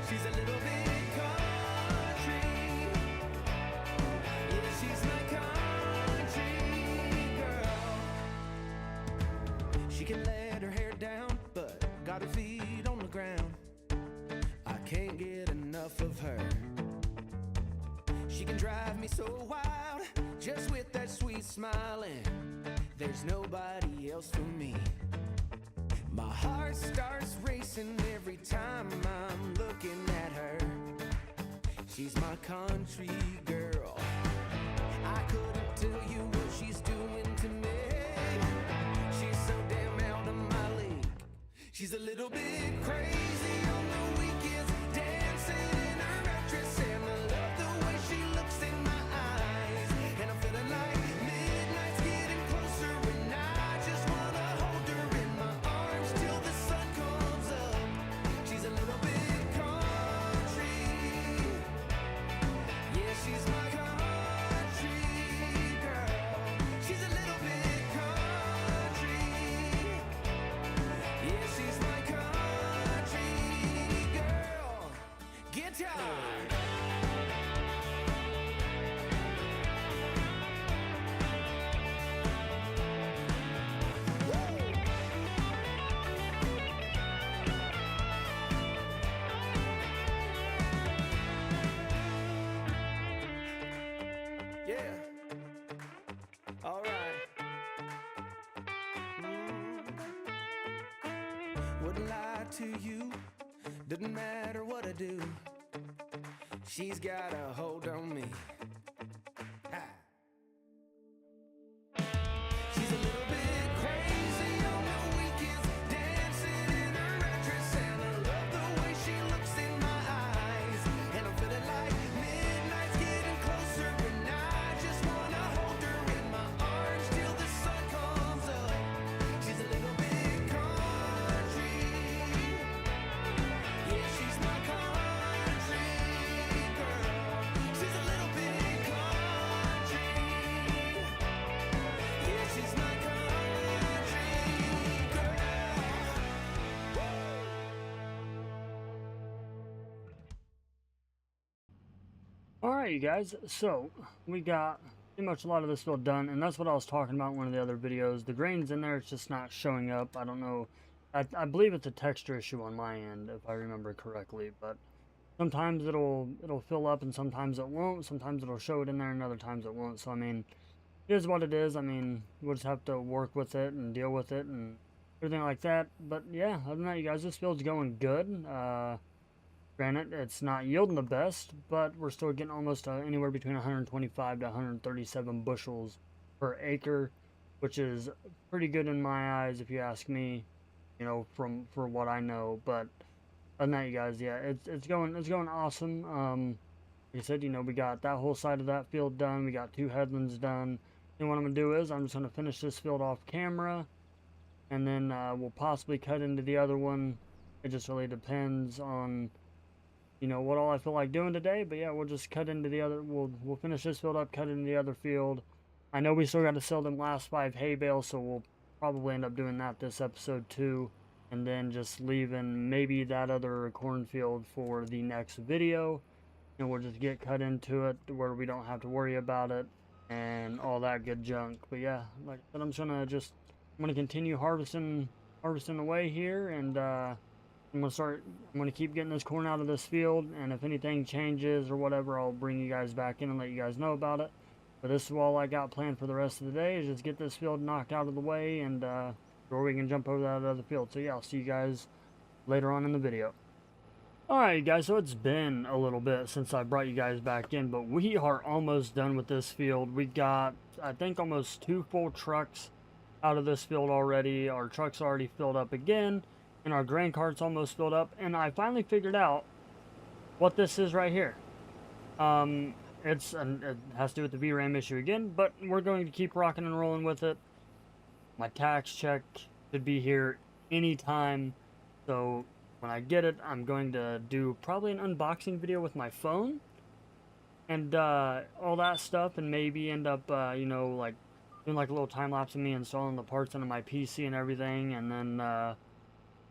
She's a little bit country. Yeah, she's my country girl. She can let her hair down, but got her feet on the ground. I can't get enough of her. She can drive me so wild, just with that sweet smile, and there's nobody else for me. My heart starts racing every time I'm looking at her. She's my country girl. I couldn't tell you what she's doing to me. She's so damn out of my league. She's a little bit crazy on the weekends, dancing in her red dress, and I love the way she looks in my eyes. And I'm feeling like midnight's getting closer, and I just wanna hold her in my arms till the sun comes up. She's a little bit country. Yeah, she's my country girl. She's a little bit country. Yeah, she's my wouldn't lie to you. Doesn't matter what I do, she's got a hold on me. Ha. She's a little bit crazy on the weekends, dancing in her red dress, and I love the way she looks in my eyes. And I'm feeling like midnight's getting closer, and I just wanna hold her in my arms till the sun comes up. She's a little bit country, yeah, she's my country girl. She's a little bit country, yeah, she's my country girl. Alright, you guys, so we got pretty much a lot of this field done, and that's what I was talking about in one of the other videos. The grain's in there, it's just not showing up. I don't know. I believe it's a texture issue on my end, if I remember correctly, but sometimes it'll fill up and sometimes it won't. Sometimes it'll show it in there and other times it won't. So, I mean, it is what it is. I mean, we'll just have to work with it and deal with it and everything like that. But, yeah, other than that, you guys, this field's going good. Granted, it's not yielding the best, but we're still getting almost anywhere between 125 to 137 bushels per acre, which is pretty good in my eyes, if you ask me. You know, for what I know. But other than that, you guys, yeah, it's going awesome. Like I said, you know, we got that whole side of that field done. We got 2 headlands done. And what I'm gonna do is I'm just gonna finish this field off camera, and then we'll possibly cut into the other one. It just really depends on, you know, what all I feel like doing today. But yeah, we'll just cut into the other. We'll finish this field up, cut into the other field. I know we still got to sell them last 5 hay bales, so we'll probably end up doing that this episode too, and then just leaving maybe that other cornfield for the next video, and we'll just get cut into it where we don't have to worry about it and all that good junk. But yeah, like I said, I'm gonna continue harvesting away here, and I'm gonna keep getting this corn out of this field, and if anything changes or whatever, I'll bring you guys back in and let you guys know about it. But this is all I got planned for the rest of the day, is just get this field knocked out of the way, and or we can jump over that other field. So yeah, I'll see you guys later on in the video. Alright guys, so it's been a little bit since I brought you guys back in, but we are almost done with this field. We got, I think, almost 2 full trucks out of this field already. Our truck's already filled up again, and our grain cart's almost filled up, and I finally figured out what this is right here. It has to do with the VRAM issue again, but we're going to keep rocking and rolling with it. My tax check should be here anytime, so when I get it, I'm going to do probably an unboxing video with my phone and all that stuff, and maybe end up, you know, like doing like a little time lapse of me installing the parts into my PC and everything, and then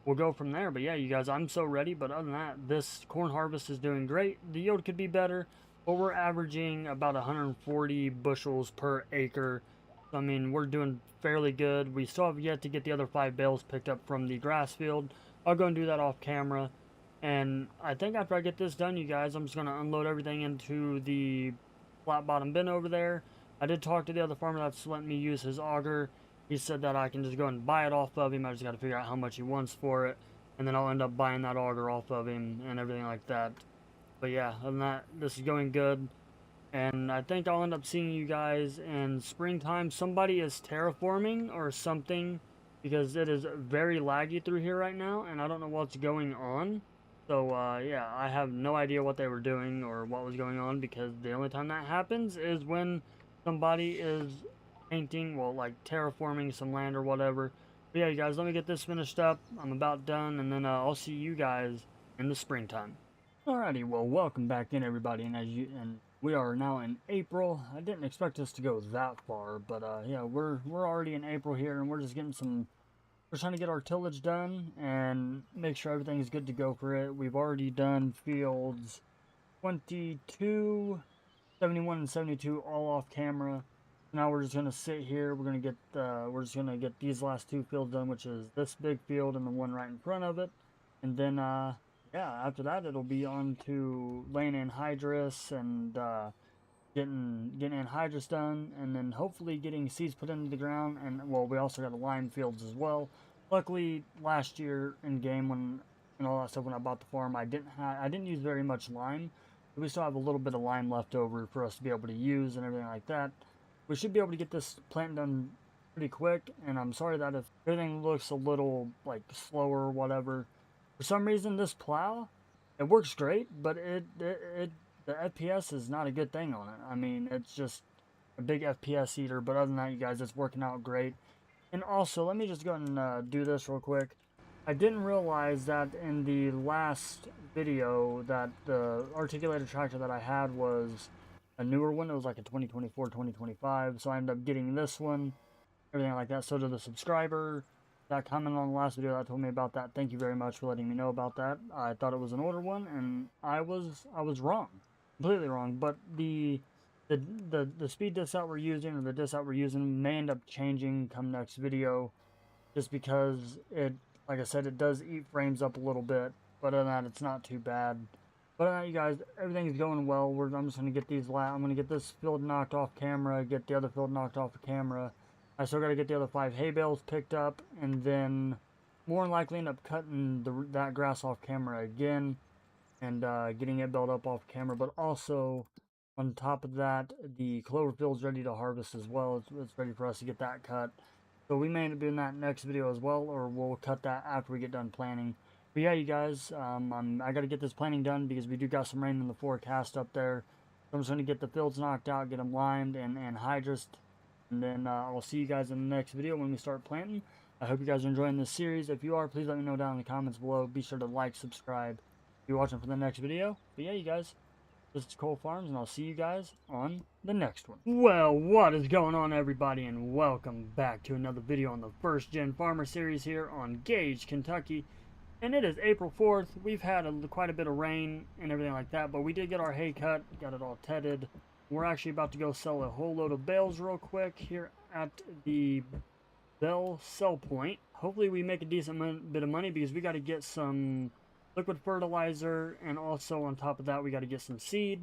we'll go from there. But yeah, you guys, I'm so ready. But other than that, this corn harvest is doing great. The yield could be better, but we're averaging about 140 bushels per acre. So, I mean, we're doing fairly good. We still have yet to get the other 5 bales picked up from the grass field. I'll go and do that off camera. And I think after I get this done, you guys, I'm just going to unload everything into the flat bottom bin over there. I did talk to the other farmer that's letting me use his auger. He said that I can just go and buy it off of him. I just got to figure out how much he wants for it, and then I'll end up buying that auger off of him and everything like that. But yeah, other than that, this is going good, and I think I'll end up seeing you guys in springtime. Somebody is terraforming or something, because it is very laggy through here right now, and I don't know what's going on. So yeah, I have no idea what they were doing or what was going on, because the only time that happens is when somebody is painting, well, like terraforming some land or whatever. But yeah, you guys, let me get this finished up. I'm about done, and then I'll see you guys in the springtime. Alrighty, well, welcome back in, everybody, and we are now in April. I didn't expect us to go that far, but yeah, we're already in April here, and we're just getting we're trying to get our tillage done and make sure everything is good to go for it. We've already done fields 22, 71, and 72 all off camera. Now we're just gonna sit here. We're just gonna get these last 2 fields done, which is this big field and the one right in front of it, and then yeah, after that it'll be on to laying anhydrous and getting anhydrous done, and then hopefully getting seeds put into the ground. And well, we also got the lime fields as well. Luckily, last year in game when and all that stuff when I bought the farm, I didn't use very much lime. We still have a little bit of lime left over for us to be able to use and everything like that. We should be able to get this plant done pretty quick, and I'm sorry that if everything looks a little like slower or whatever. For some reason, this plow, it works great, but the FPS is not a good thing on it. I mean, it's just a big FPS eater, but other than that, you guys, it's working out great. And also, let me just go and do this real quick. I didn't realize that in the last video that the articulated tractor that I had was a newer one. It was like a 2024, 2025. So I ended up getting this one, everything like that. So to the subscriber that commented on the last video that told me about that, thank you very much for letting me know about that. I thought it was an older one, and I was wrong, completely wrong. But the speed disc that we're using, or the disc that we're using, may end up changing come next video, just because it, like I said, it does eat frames up a little bit, but other than that, it's not too bad. But other than that, you guys, everything's going well. I'm just going to get I'm going to get this field knocked off camera, get the other field knocked off the camera. I still got to get the other 5 hay bales picked up, and then more than likely end up cutting that grass off camera again, and getting it built up off camera. But also, on top of that, the clover field's ready to harvest as well. It's ready for us to get that cut. So we may end up doing that next video as well, or we'll cut that after we get done planting. But yeah, you guys, I got to get this planting done because we do got some rain in the forecast up there. So I'm just going to get the fields knocked out, get them limed and hydrous. And then I'll see you guys in the next video when we start planting. I hope you guys are enjoying this series. If you are, please let me know down in the comments below. Be sure to like, subscribe if you're watching for the next video. But yeah, you guys, this is Cole Farms, and I'll see you guys on the next one. Well, what is going on, everybody, and welcome back to another video on the First Gen Farmer series here on Gage, Kentucky. And it is April 4th. We've had quite a bit of rain and everything like that, but we did get our hay cut, got it all tedded. We're actually about to go sell a whole load of bales real quick here at the bale sell point. Hopefully we make a decent bit of money because we got to get some liquid fertilizer, and also on top of that we got to get some seed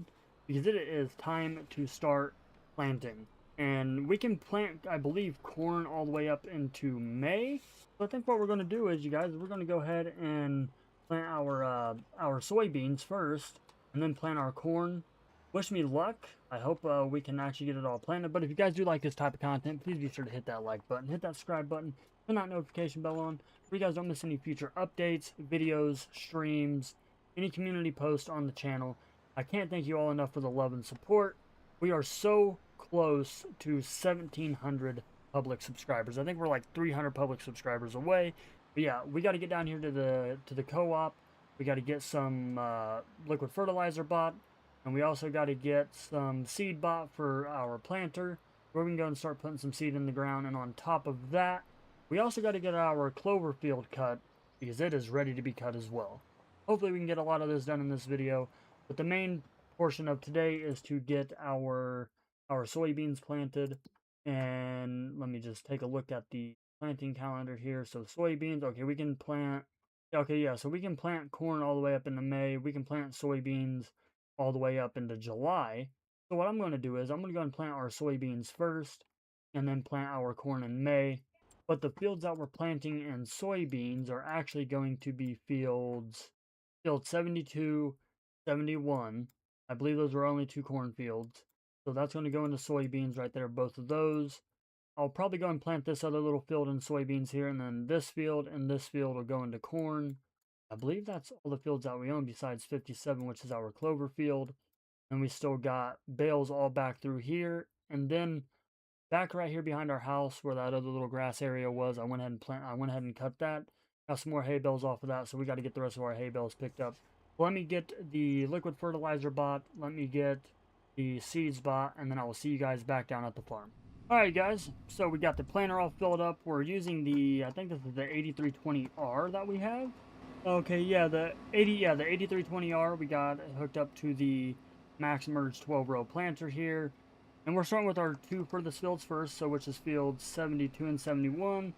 because it is time to start planting. And we can plant, I believe, corn all the way up into May. So I think what we're going to do is, you guys, we're going to go ahead and plant our soybeans first, and then plant our corn. Wish me luck. I hope we can actually get it all planted. But if you guys do like this type of content, please be sure to hit that like button, hit that subscribe button, turn that notification bell on, so you guys don't miss any future updates, videos, streams, any community posts on the channel. I can't thank you all enough for the love and support. We are so close to 1,700 public subscribers. I think we're like 300 public subscribers away. But yeah, we got to get down here to the co-op. We got to get some liquid fertilizer bought, and we also got to get some seed bought for our planter, where we can go and start putting some seed in the ground. And on top of that, we also got to get our clover field cut because it is ready to be cut as well. Hopefully we can get a lot of this done in this video, but the main portion of today is to get our soybeans planted. And let me just take a look at the planting calendar here. So soybeans, okay, we can plant, okay, yeah, so we can plant corn all the way up into May. We can plant soybeans all the way up into July. So what I'm going to do is I'm going to go and plant our soybeans first, and then plant our corn in May. But the fields that we're planting in soybeans are actually going to be field 72, 71. I believe those were only 2 cornfields. So that's going to go into soybeans right there, both of those. I'll probably go and plant this other little field in soybeans here, and then this field and this field will go into corn. I believe that's all the fields that we own besides 57, which is our clover field. And we still got bales all back through here. And then back right here behind our house where that other little grass area was, I went ahead and cut that. Got some more hay bales off of that, so we got to get the rest of our hay bales picked up. Let me get the liquid fertilizer bought. Let me get the seeds bought, and then I will see you guys back down at the farm. Alright guys, so we got the planter all filled up. We're using the, I think this is the 8320R that we have. Okay, yeah, the 8320R we got hooked up to the Max Merge 12-row planter here. And we're starting with our 2 furthest fields first, so which is fields 72 and 71.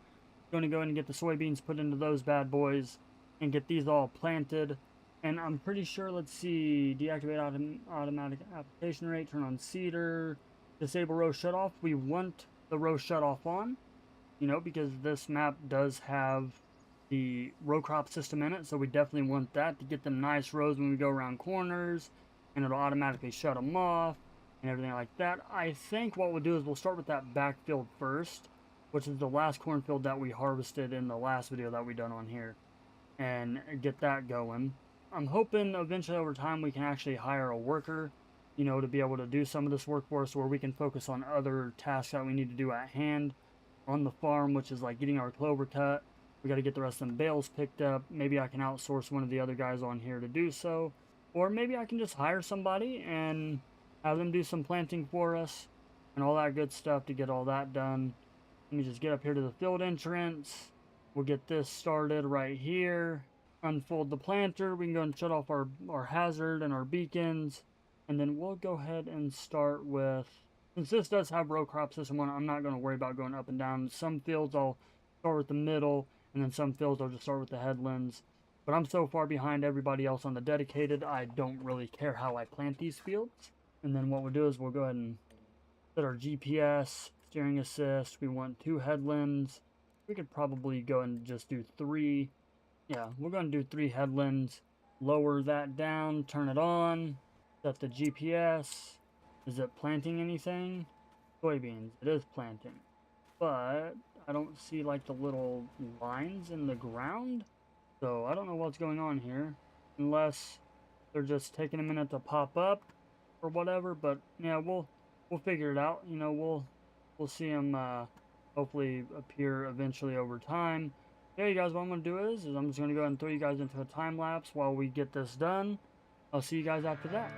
Going to go ahead and get the soybeans put into those bad boys and get these all planted. And I'm pretty sure, let's see, deactivate automatic application rate, turn on seeder, disable row shutoff. We want the row shutoff on. you know, because this map does have the row crop system in it, so we definitely want that to get them nice rows when we go around corners, and it'll automatically shut them off and everything like that. I think what we'll do is we'll start with that backfield first, which is the last cornfield that we harvested in the last video that we done on here, and get that going. I'm hoping eventually over time we can actually hire a worker, you know, to be able to do some of this work for us, where we can focus on other tasks that we need to do at hand on the farm, which is like getting our clover cut. We got to get the rest of them bales picked up. Maybe I can outsource one of the other guys on here to do so. Or maybe I can just hire somebody and have them do some planting for us and all that good stuff to get all that done. Let me just get up here to the field entrance. We'll get this started right here. Unfold the planter. We can go and shut off our hazard and our beacons. And then we'll go ahead and start with, since this does have row crop system on it, I'm not going to worry about going up and down. Some fields I'll start with the middle, and then some fields I'll just start with the headlands. But I'm so far behind everybody else on the dedicated, I don't really care how I plant these fields. And then what we'll do is we'll go ahead and set our GPS, steering assist. We want 2 headlands. We could probably go and just do 3. Yeah, we're going to do 3 headlands. Lower that down, turn it on, set the GPS. Is it planting anything? Soybeans, it is planting. But I don't see like the little lines in the ground. So I don't know what's going on here. Unless they're just taking a minute to pop up or whatever. But yeah, we'll figure it out. You know, we'll see them hopefully appear eventually over time. Yeah, you guys, what I'm going to do is I'm just going to go ahead and throw you guys into a time lapse while we get this done. I'll see you guys after that.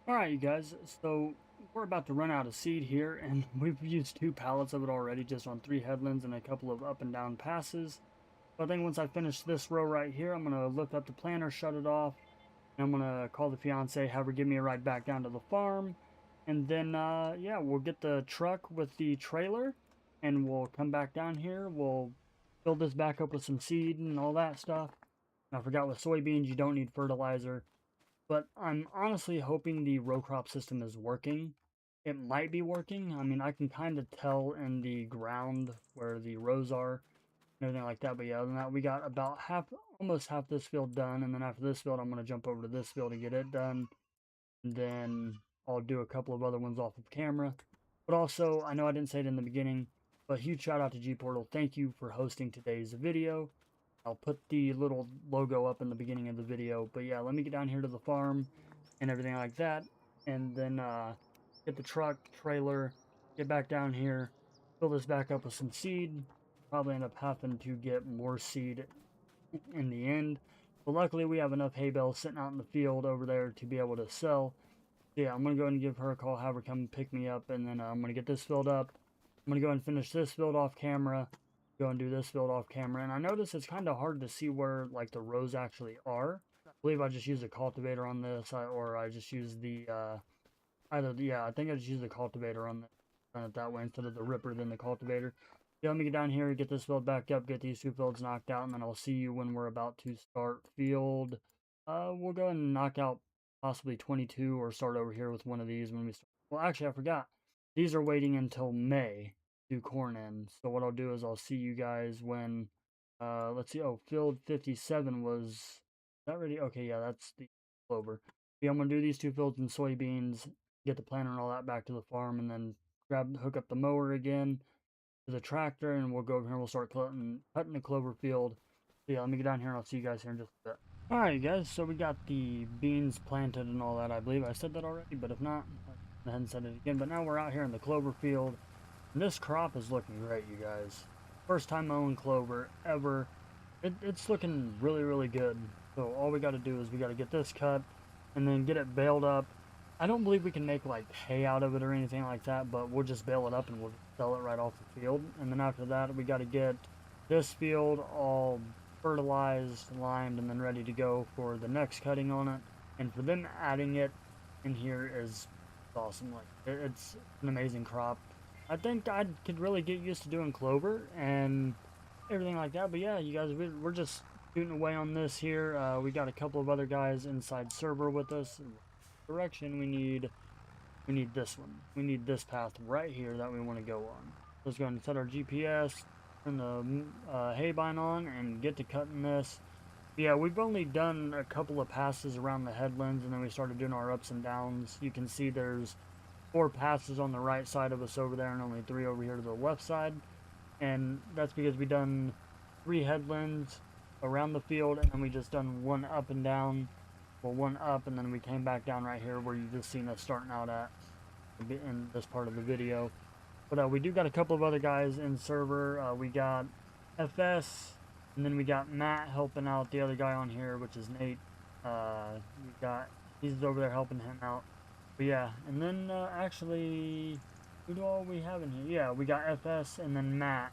Alright, you guys, so we're about to run out of seed here, and we've used 2 pallets of it already just on 3 headlands and a couple of up and down passes. So I think once I finish this row right here, I'm going to lift up the planter, shut it off, and I'm going to call the fiance, have her give me a ride back down to the farm, and then, yeah, we'll get the truck with the trailer, and we'll come back down here, we'll fill this back up with some seed and all that stuff. And I forgot with soybeans, you don't need fertilizer. But I'm honestly hoping the row crop system is working. It might be working. I mean, I can kind of tell in the ground where the rows are and everything like that. But yeah, other than that, we got about almost half this field done. And then after this field, I'm going to jump over to this field to get it done. And then I'll do a couple of other ones off of camera. But also, I know I didn't say it in the beginning, but huge shout out to G Portal. Thank you for hosting today's video. I'll put the little logo up in the beginning of the video. But yeah, let me get down here to the farm and everything like that. And then get the truck, trailer, get back down here, fill this back up with some seed. Probably end up having to get more seed in the end. But luckily we have enough hay bales sitting out in the field over there to be able to sell. So yeah, I'm going to go ahead and give her a call, have her come pick me up, and then I'm going to get this filled up. I'm going to go ahead and finish this field off camera, go and do this field off camera. And I notice it's kind of hard to see where like the rows actually are. I believe I just used a cultivator on this, or I just used the, yeah, I think I just used the cultivator on this, done it that way instead of the ripper than the cultivator. Yeah, let me get down here, get this field back up, get these 2 fields knocked out, and then I'll see you when we're about to start field. We'll go ahead and knock out possibly 22 or start over here with one of these when we start. Well, actually, I forgot. These are waiting until May to do corn in. So what I'll do is I'll see you guys when, let's see. Oh, field 57 was that ready? Okay, yeah, that's the clover. Yeah, I'm gonna do these 2 fields in soybeans, get the planter and all that back to the farm, and then hook up the mower again to the tractor, and we'll go over here and we'll start cutting the clover field. So yeah, let me get down here and I'll see you guys here in just a bit. Alright, guys, so we got the beans planted and all that. I believe I said that already, but if not, I hadn't said it again. But now we're out here in the clover field, and this crop is looking great, you guys. First time mowing clover ever. It's looking really, really good. So all we got to do is we got to get this cut and then get it baled up. I don't believe we can make like hay out of it or anything like that, but we'll just bale it up and we'll sell it right off the field. And then after that, we got to get this field all fertilized, limed, and then ready to go for the next cutting on it. And for them adding it in here is awesome. Like it's an amazing crop. I think I could really get used to doing clover and everything like that. But yeah, you guys, we're just shooting away on this here. We got a couple of other guys inside server with us. Direction we need this one. We need this path right here that we want to go on. Let's go ahead and set our GPS, turn the hay bind on, and get to cutting this. Yeah, we've only done a couple of passes around the headlands, and then we started doing our ups and downs. You can see there's 4 passes on the right side of us over there, and only 3 over here to the left side. And that's because we done 3 headlands around the field, and then we just done 1 up and down. Well, 1 up, and then we came back down right here where you just seen us starting out at in this part of the video. But we do got a couple of other guys in server. We got FS, and then we got Matt helping out the other guy on here, which is Nate. He's over there helping him out. But yeah, and then actually, who do all we have in here? Yeah, we got FS and then Matt,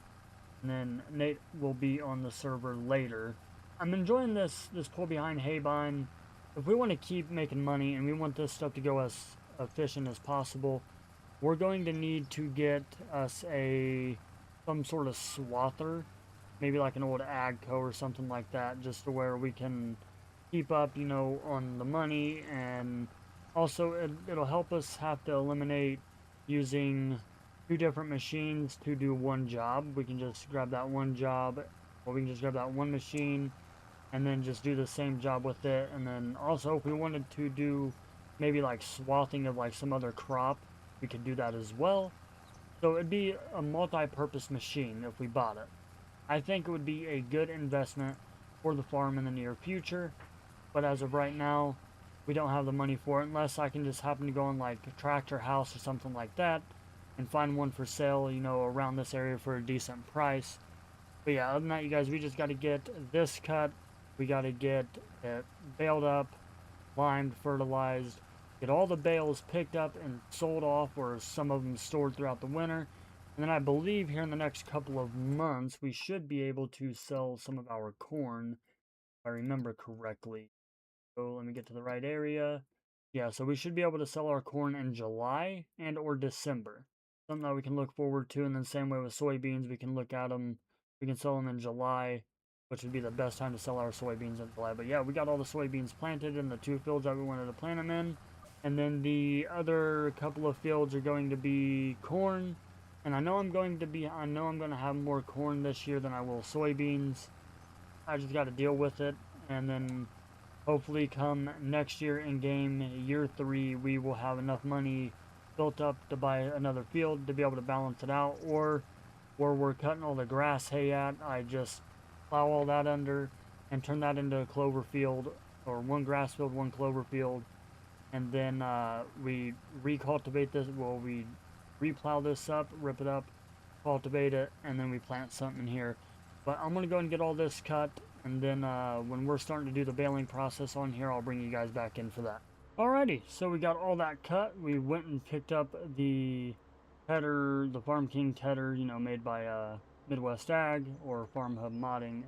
and then Nate will be on the server later. I'm enjoying this pull behind hay bind. If we want to keep making money and we want this stuff to go as efficient as possible, we're going to need to get us some sort of swather, maybe like an old Agco or something like that, just to where we can keep up, you know, on the money. And also it'll help us have to eliminate using 2 different machines to do 1 job. We can just grab that 1 job, or we can just grab that 1 machine and then just do the same job with it. And then also if we wanted to do maybe like swathing of like some other crop, we could do that as well. So it'd be a multi-purpose machine if we bought it. I think it would be a good investment for the farm in the near future, but as of right now, we don't have the money for it, unless I can just happen to go on like a Tractor House or something like that and find one for sale, you know, around this area for a decent price. But yeah, other than that, you guys, we just got to get this cut. We got to get it baled up, limed, fertilized, get all the bales picked up and sold off, or some of them stored throughout the winter. And then I believe here in the next couple of months, we should be able to sell some of our corn, if I remember correctly. So let me get to the right area. Yeah, so we should be able to sell our corn in July and or December. Something that we can look forward to. And then same way with soybeans, we can look at them. We can sell them in July, which would be the best time to sell our soybeans in July. But yeah, we got all the soybeans planted in the 2 fields that we wanted to plant them in. And then the other couple of fields are going to be corn. And I know I'm going to have more corn this year than I will soybeans. I just got to deal with it. And then hopefully come next year in game year 3, we will have enough money built up to buy another field to be able to balance it out. Or where we're cutting all the grass hay at, I just plow all that under and turn that into a clover field, or one grass field, one clover field. And then we recultivate this. Well, we replow this up, rip it up, cultivate it, and then we plant something here. But I'm gonna go and get all this cut, and then when we're starting to do the baling process on here, I'll bring you guys back in for that. Alrighty, so we got all that cut. We went and picked up the header, the Farm King header, you know, made by Midwest Ag or Farm Hub Modding.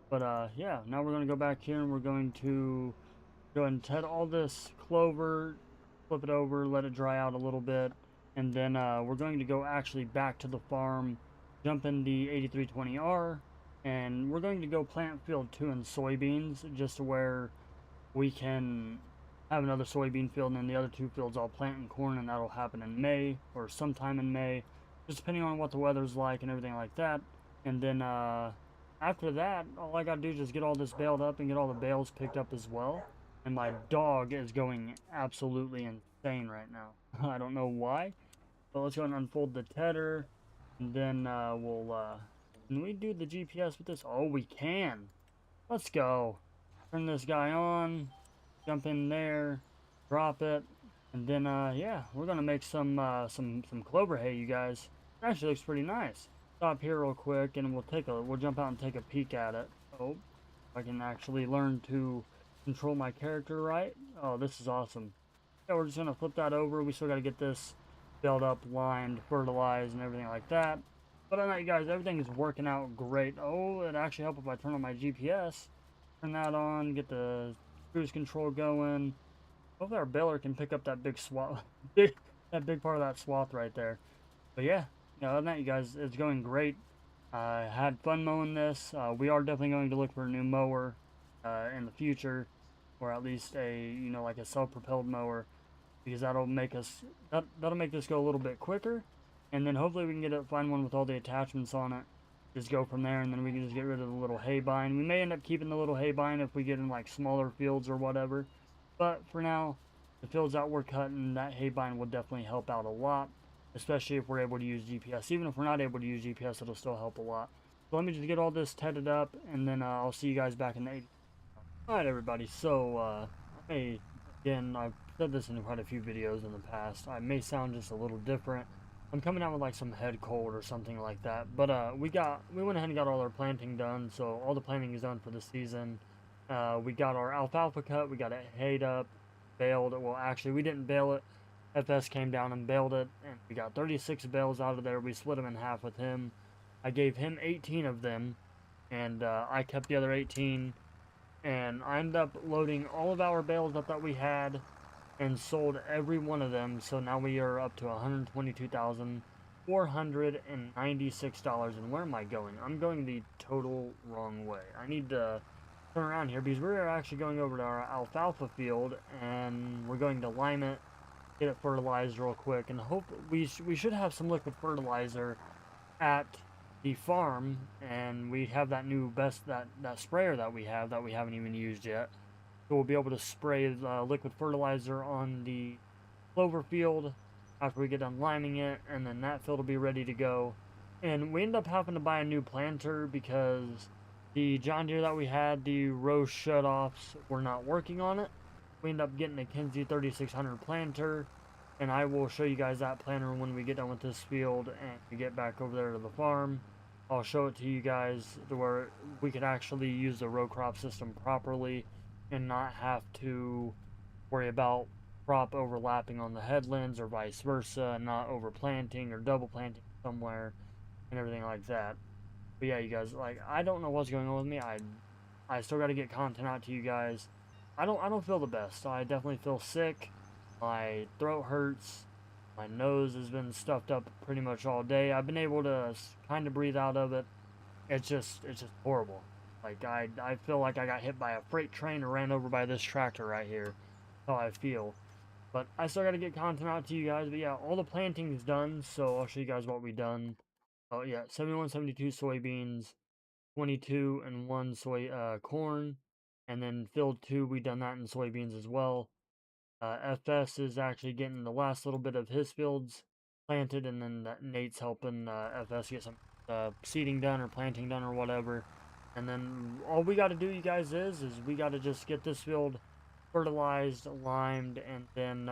But yeah, now we're gonna go back here and we're going to go ahead and ted all this clover, flip it over, let it dry out a little bit, and then we're going to go actually back to the farm, jump in the 8320R, and we're going to go plant field 2 in soybeans, just to where we can have another soybean field, and then the other 2 fields I'll plant in corn, and that'll happen in May, or sometime in May, just depending on what the weather's like and everything like that. And then after that, all I gotta do is just get all this baled up and get all the bales picked up as well. And my dog is going absolutely insane right now. I don't know why. But let's go and unfold the tedder. And then can we do the GPS with this? Oh, we can. Let's go. Turn this guy on. Jump in there. Drop it. And then, yeah, we're going to make some clover hay, you guys. It actually looks pretty nice. Stop here real quick and we'll jump out and take a peek at it. Oh, if I can actually learn to control my character right. Oh, this is awesome. Yeah, we're just gonna flip that over. We still gotta get this built up, lined, fertilized, and everything like that. But on that, you guys, everything is working out great. Oh, it actually helped if I turn on my GPS. Turn that on, get the cruise control going. Hopefully our baler can pick up that big swath, that big part of that swath right there. But yeah, other than that, you guys, it's going great. I had fun mowing this. We are definitely going to look for a new mower in the future, or at least a like a self-propelled mower, because that'll make this go a little bit quicker, and then hopefully we can find one with all the attachments on it. Just go from there, and then we can just get rid of the little hay bind. We may end up keeping the little hay bind if we get in like smaller fields or whatever, but for now, the fields that we're cutting, that hay bind will definitely help out a lot, especially if we're able to use GPS. Even if we're not able to use GPS, it'll still help a lot. So let me just get all this tedded up, and then I'll see you guys back in the 80. Alright everybody, so again, I've said this in quite a few videos in the past, I may sound just a little different. I'm coming out with like some head cold or something like that, but we went ahead and got all our planting done, so all the planting is done for the season. We got our alfalfa cut, we got it hayed up, baled. Well, actually we didn't bale it, FS came down and baled it, and we got 36 bales out of there. We split them in half with him. I gave him 18 of them, and I kept the other 18. And I ended up loading all of our bales that we had and sold every one of them. So now we are up to $122,496. And where am I going? I'm going the total wrong way. I need to turn around here because we're actually going over to our alfalfa field and we're going to lime it, get it fertilized real quick, and hope we should have some liquid fertilizer at the farm, and we have that new that sprayer that we haven't even used yet, so we'll be able to spray the liquid fertilizer on the clover field after we get done liming it, and then that field will be ready to go. And we end up having to buy a new planter because the John Deere that we had, the row shutoffs were not working on it. We end up getting a Kinsey 3600 planter, and I will show you guys that planter when we get done with this field and we get back over there to the farm. I'll show it to you guys to where we could actually use the row crop system properly and not have to worry about crop overlapping on the headlands or vice versa, not overplanting or double planting somewhere and everything like that. But yeah, you guys, like, I don't know what's going on with me. I still got to get content out to you guys. I don't feel the best. I definitely feel sick. My throat hurts. My nose has been stuffed up pretty much all day. I've been able to kind of breathe out of it. It's just horrible. Like, I feel like I got hit by a freight train or ran over by this tractor right here. That's how I feel. But I still got to get content out to you guys. But yeah, all the planting is done, so I'll show you guys what we've done. Oh yeah, 71, 72 soybeans, 22 and 1 corn, and then field 2 we done that in soybeans as well. FS is actually getting the last little bit of his fields planted, and then Nate's helping FS get some seeding done or planting done or whatever. And then all we got to do, you guys, is we got to just get this field fertilized, limed, and then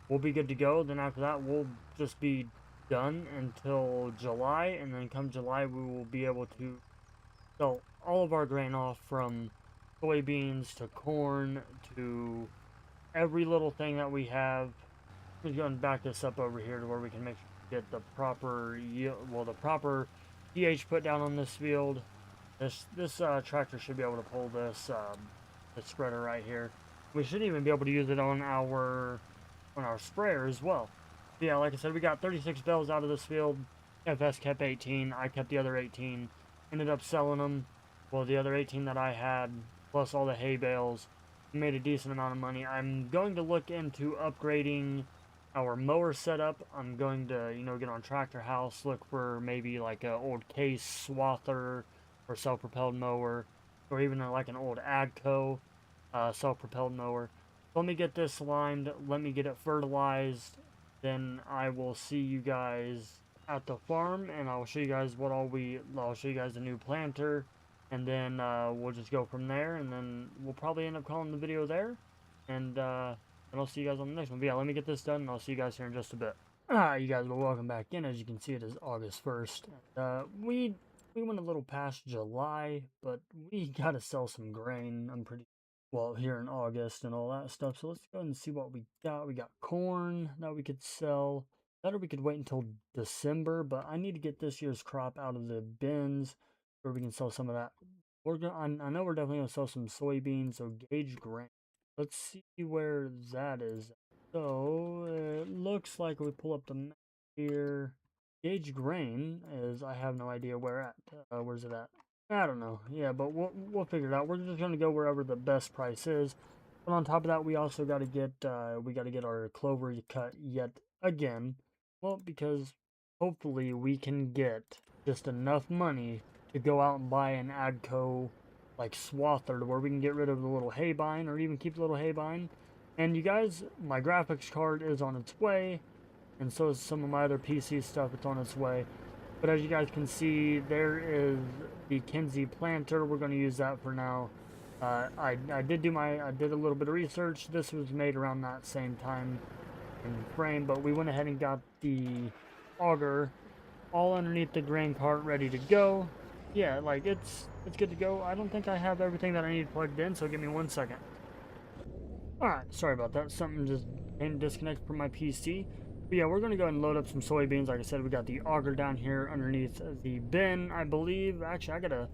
we'll be good to go. Then after that, we'll just be done until July, and then come July, we will be able to sell all of our grain off, from soybeans to corn to every little thing that we have. We're going to back this up over here to where we can make sure we get the proper yield, well, the proper pH put down on this field. This tractor should be able to pull this spreader right here. We should even be able to use it on our sprayer as well. Yeah, like I said, we got 36 bales out of this field. FS kept 18. I kept the other 18. Ended up selling them. Well, the other 18 that I had, plus all the hay bales, made a decent amount of money. I'm going to look into upgrading our mower setup. I'm going to, get on Tractor House, look for maybe like a old case swather or self-propelled mower, or even like an old AGCO self-propelled mower. Let me get this limed. Let me get it fertilized. Then I will see you guys at the farm, and I'll show you guys I'll show you guys the new planter, and then we'll just go from there, and then we'll probably end up calling the video there, and I'll see you guys on the next one. But yeah, let me get this done, and I'll see you guys here in just a bit. Alright, you guys, well, welcome back in. As you can see, it is August 1st. We went a little past July, but we gotta sell some grain. I'm pretty well here in August and all that stuff. So let's go ahead and see what we got. We got corn that we could sell. Better we could wait until December, but I need to get this year's crop out of the bins where we can sell some of that. I know we're definitely gonna sell some soybeans, so gauge grain. Let's see where that is. So it looks like we pull up the map here. Gauge grain is, I have no idea where at. Where's it at? I don't know. Yeah, but we'll figure it out. We're just gonna go wherever the best price is. But on top of that, we also got to get our clover cut yet again. Well, because hopefully we can get just enough money to go out and buy an AGCO like swather to where we can get rid of the little hay bine, or even keep the little hay bine. And you guys, my graphics card is on its way, and so is some of my other PC stuff. It's on its way. But as you guys can see, there is the Kinsey planter. We're going to use that for now. I did a little bit of research. This was made around that same time and frame, but we went ahead and got the auger all underneath the grain cart ready to go. Yeah, like it's good to go. I don't think I have everything that I need plugged in, so give me 1 second. Alright, sorry about that. Something just came disconnected from my PC. But yeah, we're going to go ahead and load up some soybeans. Like I said, we got the auger down here underneath the bin, I believe. Actually, I got to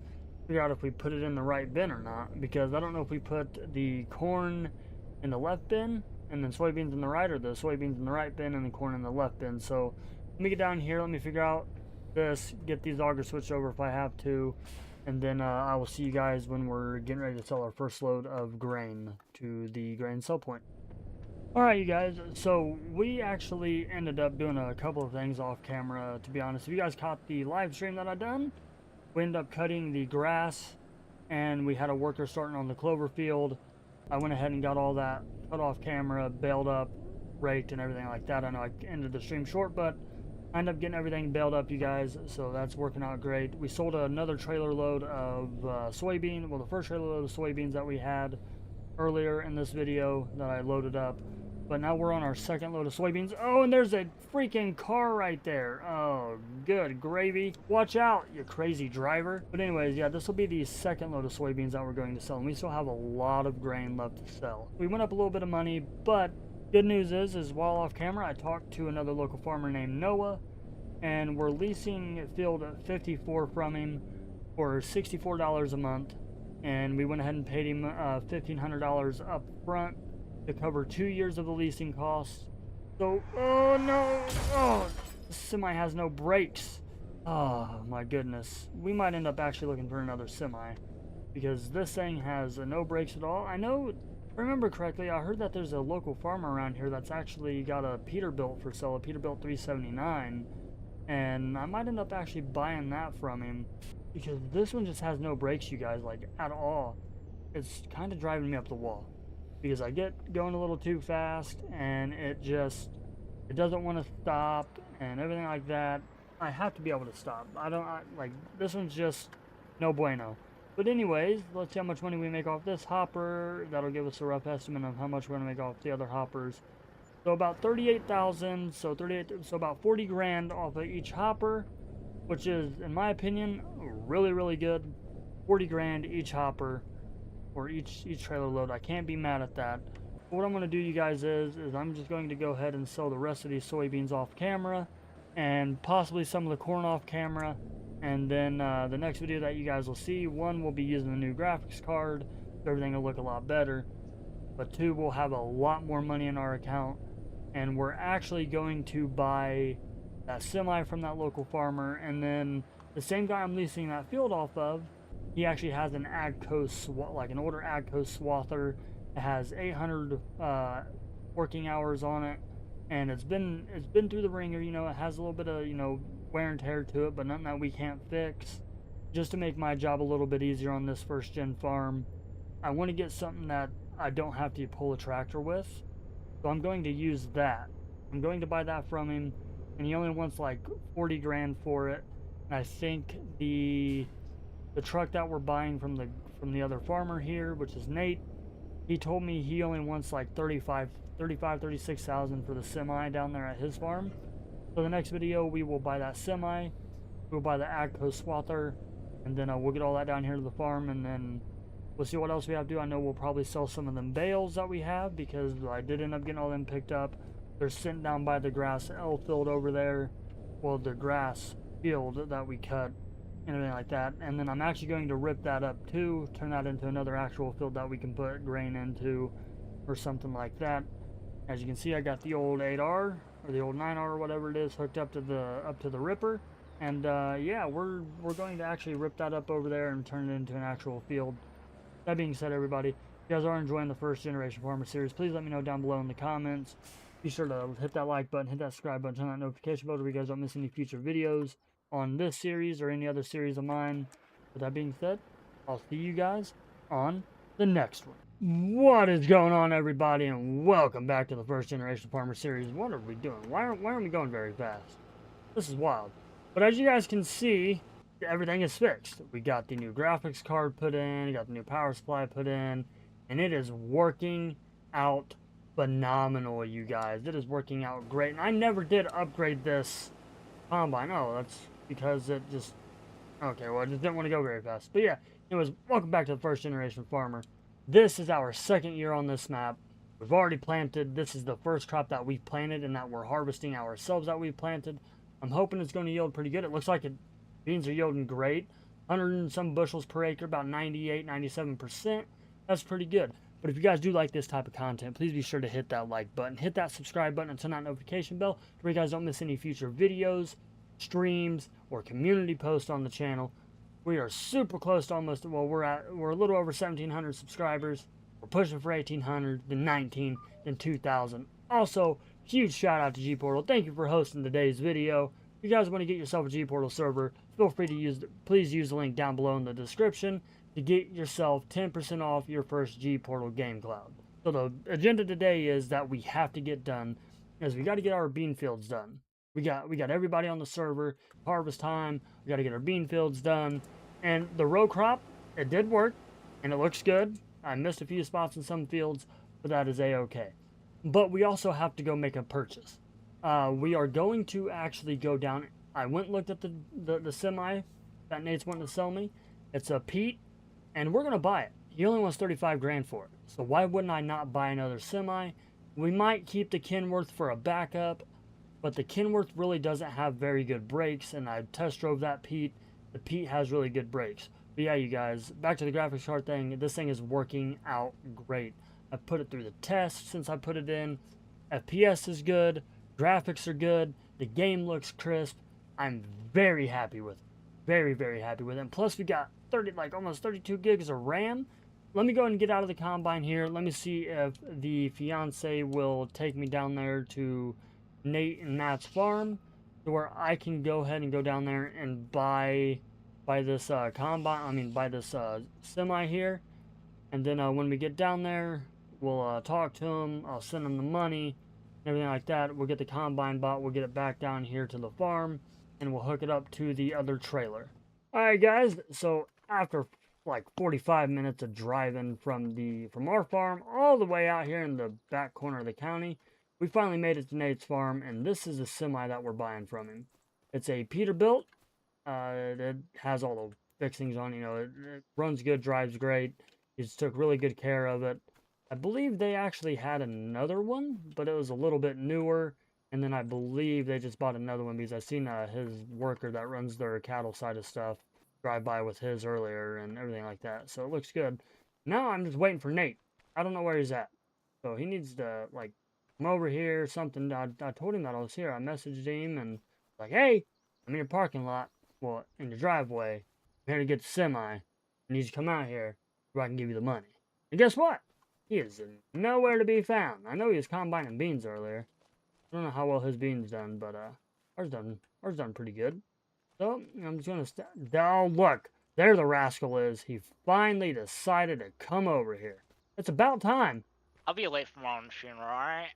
figure out if we put it in the right bin or not, because I don't know if we put the corn in the left bin and then soybeans in the right, or the soybeans in the right bin and the corn in the left bin. So let me get down here, let me figure out this, get these augers switched over if I have to, and then I will see you guys when we're getting ready to sell our first load of grain to the grain sell point. Alright, you guys, so we actually ended up doing a couple of things off camera, to be honest. If you guys caught the live stream that I done, we ended up cutting the grass, and we had a worker starting on the clover field. I went ahead and got all that cut off camera, baled up, raked, and everything like that. I know I ended the stream short, but I ended up getting everything baled up, you guys, so that's working out great. We sold another trailer load of soybean, well, the first trailer load of soybeans that we had earlier in this video that I loaded up. But now we're on our second load of soybeans. Oh, and there's a freaking car right there. Oh, good gravy. Watch out, you crazy driver. But anyways, yeah, this will be the second load of soybeans that we're going to sell. And we still have a lot of grain left to sell. We went up a little bit of money, but Good news is while off camera, I talked to another local farmer named Noah, and we're leasing field 54 from him for $64 a month. And we went ahead and paid him $1,500 up front to cover 2 years of the leasing costs. So, oh no, oh, the semi has no brakes. Oh my goodness, we might end up actually looking for another semi because this thing has no brakes at all. I know, if I remember correctly, I heard that there's a local farmer around here that's actually got a Peterbilt for sale, a Peterbilt 379, and I might end up actually buying that from him because this one just has no brakes, you guys, like at all. It's kind of driving me up the wall because I get going a little too fast and it doesn't want to stop and everything like that. I have to be able to stop. Like, this one's just no bueno. But anyways, let's see how much money we make off this hopper. That'll give us a rough estimate of how much we're gonna make off the other hoppers. So about 38,000, so about 40 grand off of each hopper, which is, in my opinion, really, really good. 40 grand each hopper, or each trailer load. I can't be mad at that. But what I'm gonna do, you guys, is I'm just going to go ahead and sell the rest of these soybeans off camera, and possibly some of the corn off camera, and then the next video that you guys will see, one, will be using the new graphics card, so everything will look a lot better, but two, we'll have a lot more money in our account, and we're actually going to buy that semi from that local farmer, and then the same guy I'm leasing that field off of, he actually has an AGCO, like an older AGCO swather. It has 800 working hours on it, and it's been through the ringer. You know, it has a little bit of, you know, wear and tear to it, but nothing that we can't fix. Just to make my job a little bit easier on this first gen farm, I want to get something that I don't have to pull a tractor with, so I'm going to use that. I'm going to buy that from him, and he only wants like 40 grand for it. And I think the truck that we're buying from the other farmer here, which is Nate, he told me he only wants like 36,000 for the semi down there at his farm. So the next video, we will buy that semi, we'll buy the AGCO swather, and then we'll get all that down here to the farm, and then we'll see what else we have to do. I know we'll probably sell some of them bales that we have, because I did end up getting all them picked up. They're sitting down by the grass L field over there, well, the grass field that we cut and everything like that. And then I'm actually going to rip that up too, turn that into another actual field that we can put grain into or something like that. As you can see, I got the old 8R or the old 9R or whatever it is hooked up to the ripper, and yeah, we're going to actually rip that up over there and turn it into an actual field. That being said, everybody, if you guys are enjoying the first generation farmer series, please let me know down below in the comments. Be sure to hit that like button, hit that subscribe button, turn that notification bell so you guys don't miss any future videos on this series or any other series of mine. With that being said, I'll see you guys on the next one. What is going on, everybody, and welcome back to the first generation farmer series. What are we doing? Why aren't we going very fast? This is wild. But as you guys can see, everything is fixed. We got the new graphics card put in, we got the new power supply put in, and it is working out phenomenal, you guys. It is working out great. And I never did upgrade this combine. Oh, that's because it just, okay, well, I just didn't want to go very fast. But yeah, anyways, welcome back to the first generation farmer. This is our second year on this map. We've already planted. This is the first crop that we've planted and that we're harvesting ourselves that we've planted. I'm hoping it's going to yield pretty good. It looks like beans are yielding great. 100 and some bushels per acre, about 98, 97%. That's pretty good. But if you guys do like this type of content, please be sure to hit that like button, hit that subscribe button, and turn that notification bell so you guys don't miss any future videos, streams, or community posts on the channel. We are super close to almost, well, we're a little over 1,700 subscribers. We're pushing for 1,800, then 19, then 2,000. Also, huge shout out to G-Portal. Thank you for hosting today's video. If you guys want to get yourself a G-Portal server, feel free to please use the link down below in the description to get yourself 10% off your first G-Portal game cloud. So the agenda today is that we have to get done, is we got to get our bean fields done. We got everybody on the server, harvest time, we got to get our bean fields done, and the row crop, it did work, and it looks good. I missed a few spots in some fields, but that is a-okay. But we also have to go make a purchase. We are going to actually go down, I went and looked at the semi that Nate's wanting to sell me. It's a Pete, and we're going to buy it. He only wants 35 grand for it. So why wouldn't I not buy another semi We might keep the Kenworth for a backup, but the Kenworth really doesn't have very good brakes, and I test drove that Pete. The Pete has really good brakes. But yeah, you guys, back to the graphics card thing. This thing is working out great. I've put it through the test since I put it in. FPS is good. Graphics are good. The game looks crisp. I'm very happy with it. Very, very happy with it. And plus, we got almost 32 gigs of RAM. Let me go ahead and get out of the combine here. Let me see if the fiance will take me down there to Nate and Matt's farm, to where I can go ahead and go down there and buy this buy this semi here. And then when we get down there, we'll talk to him. I'll send him the money and everything like that. We'll get the combine bought. We'll get it back down here to the farm, and we'll hook it up to the other trailer. All right, guys. So after like 45 minutes of driving from our farm all the way out here in the back corner of the county, we finally made it to Nate's farm, and this is the semi that we're buying from him. It's a Peterbilt. It has all the fixings on. It runs good, drives great. He's took really good care of it. I believe they actually had another one, but it was a little bit newer. And then I believe they just bought another one because I seen his worker that runs their cattle side of stuff drive by with his earlier and everything like that. So it looks good. Now I'm just waiting for Nate. I don't know where he's at. So he needs to, like, come over here or something. I told him that I was here. I messaged him and like, hey, I'm in your parking lot. Well, in your driveway. I'm here to get the semi. I need you to come out here where I can give you the money. And guess what? He is nowhere to be found. I know he was combining beans earlier. I don't know how well his beans done, but ours done pretty good. So I'm just gonna oh, look, there the rascal is. He finally decided to come over here. It's about time. I'll be late for my own funeral, alright?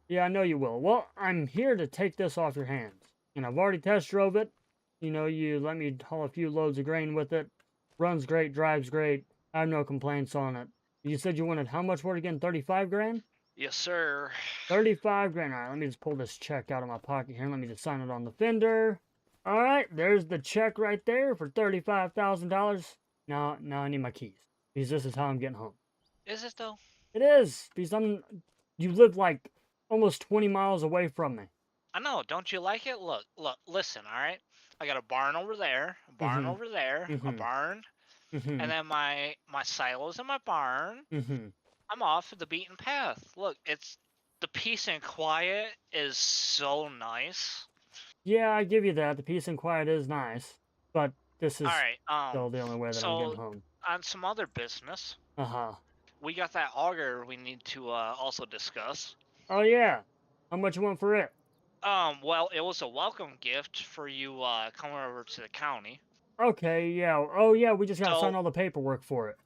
Yeah, I know you will. Well, I'm here to take this off your hands. And I've already test drove it. You let me haul a few loads of grain with it. Runs great, drives great. I have no complaints on it. You said you wanted how much for it again? 35 grand? Yes, sir. 35 grand. All right, let me just pull this check out of my pocket here. Let me just sign it on the fender. All right, there's the check right there for $35,000. Now I need my keys because this is how I'm getting home. Is it, though? It is because you live like almost 20 miles away from me. I know. Don't you like it? Look, listen, alright? I got a barn over there, a barn over there, a barn, and then my silos in my barn. I'm off the beaten path. Look, the peace and quiet is so nice. Yeah, I give you that. The peace and quiet is nice, but this is still the only way that I'm getting home. On some other business, Uh-huh. we got that auger we need to also discuss. Oh, yeah. How much you want for it? Well, it was a welcome gift for you coming over to the county. Okay, yeah. Oh, yeah, we just got to sign all the paperwork for it.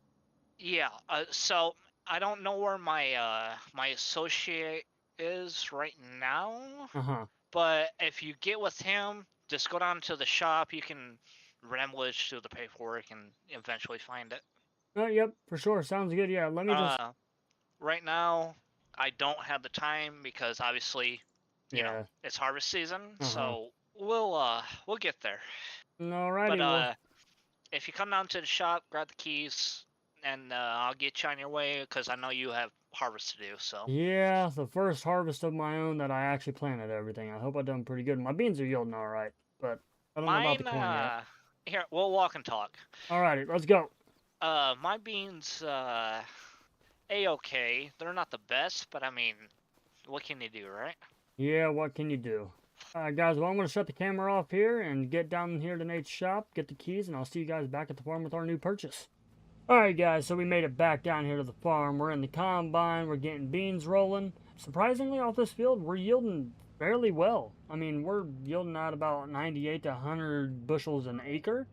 Yeah, so I don't know where my my associate is right now. Uh-huh. But if you get with him, just go down to the shop. You can rummage through the paperwork and eventually find it. Oh, yep, for sure. Sounds good. Yeah, let me just... Right now, I don't have the time because obviously, you know, it's harvest season. So we'll get there. Alrighty. But if you come down to the shop, grab the keys, and I'll get you on your way because I know you have harvest to do. So yeah, the first harvest of my own that I actually planted everything. I hope I done pretty good. My beans are yielding all right, but I don't know about the corn yet. Here, we'll walk and talk. Alrighty, let's go. My beans, A-okay. They're not the best, but I mean, what can you do, right? Yeah, what can you do? Alright, guys, well, I'm going to shut the camera off here and get down here to Nate's shop, get the keys, and I'll see you guys back at the farm with our new purchase. Alright, guys, so we made it back down here to the farm. We're in the combine. We're getting beans rolling. Surprisingly, off this field, we're yielding fairly well. I mean, we're yielding out about 98 to 100 bushels an acre.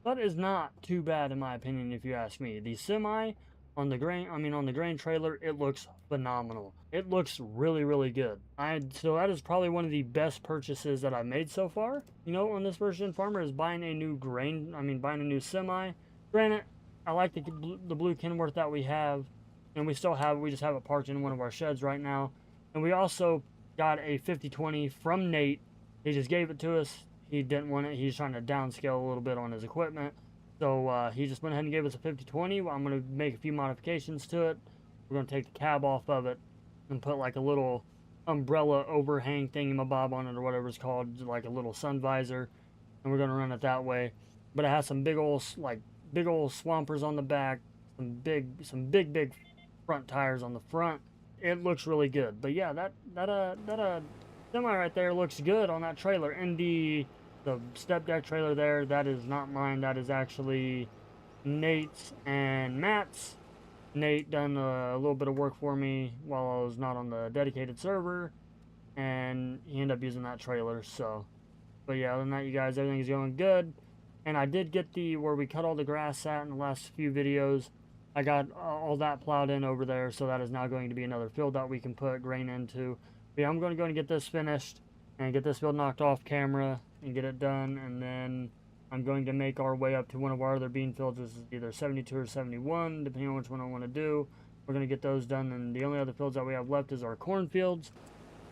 That is not too bad, in my opinion, if you ask me. The semi on the grain trailer, it looks phenomenal. It looks really, really good. So that is probably one of the best purchases that I've made so far. On this Virgin Farmer is buying a new semi. Granted, I like the blue Kenworth that we have, and we just have it parked in one of our sheds right now. And we also got a 5020 from Nate. He just gave it to us. He didn't want it. He's trying to downscale a little bit on his equipment. So he just went ahead and gave us a 5020. I'm going to make a few modifications to it. We're going to take the cab off of it. and put like a little umbrella overhang thingamabob on it, or whatever it's called, like a little sun visor, and we're gonna run it that way. But it has some big old swampers on the back, some big front tires on the front. It looks really good. But yeah, that semi right there looks good on that trailer. And the step deck trailer there, that is not mine. That is actually Nate's and Matt's. Nate done a little bit of work for me while I was not on the dedicated server, and he ended up using that trailer. So, but yeah, other than that, you guys, everything's going good. And I did get the where we cut all the grass at in the last few videos. I got all that plowed in over there, so that is now going to be another field that we can put grain into. But yeah, I'm going to go and get this finished and get this field knocked off camera and get it done, and then I'm going to make our way up to one of our other bean fields. This is either 72 or 71, depending on which one I want to do. We're going to get those done, and the only other fields that we have left is our corn fields.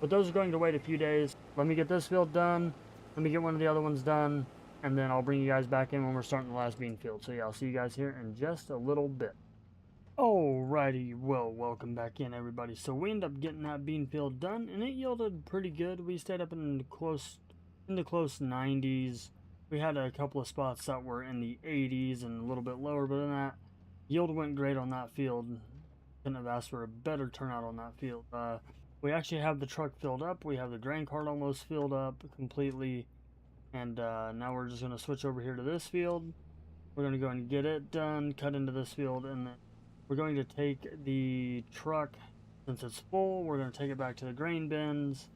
But those are going to wait a few days. Let me get this field done. Let me get one of the other ones done, and then I'll bring you guys back in when we're starting the last bean field. So yeah, I'll see you guys here in just a little bit. Alrighty, well, welcome back in, everybody. So we ended up getting that bean field done, and it yielded pretty good. We stayed up in the close 90s. We had a couple of spots that were in the 80s and a little bit lower, but in that, yield went great on that field. Couldn't have asked for a better turnout on that field. We actually have the truck filled up. We have the grain cart almost filled up completely, and now we're just going to switch over here to this field. We're going to go and get it done, cut into this field, and then we're going to take the truck, since it's full, we're going to take it back to the grain bins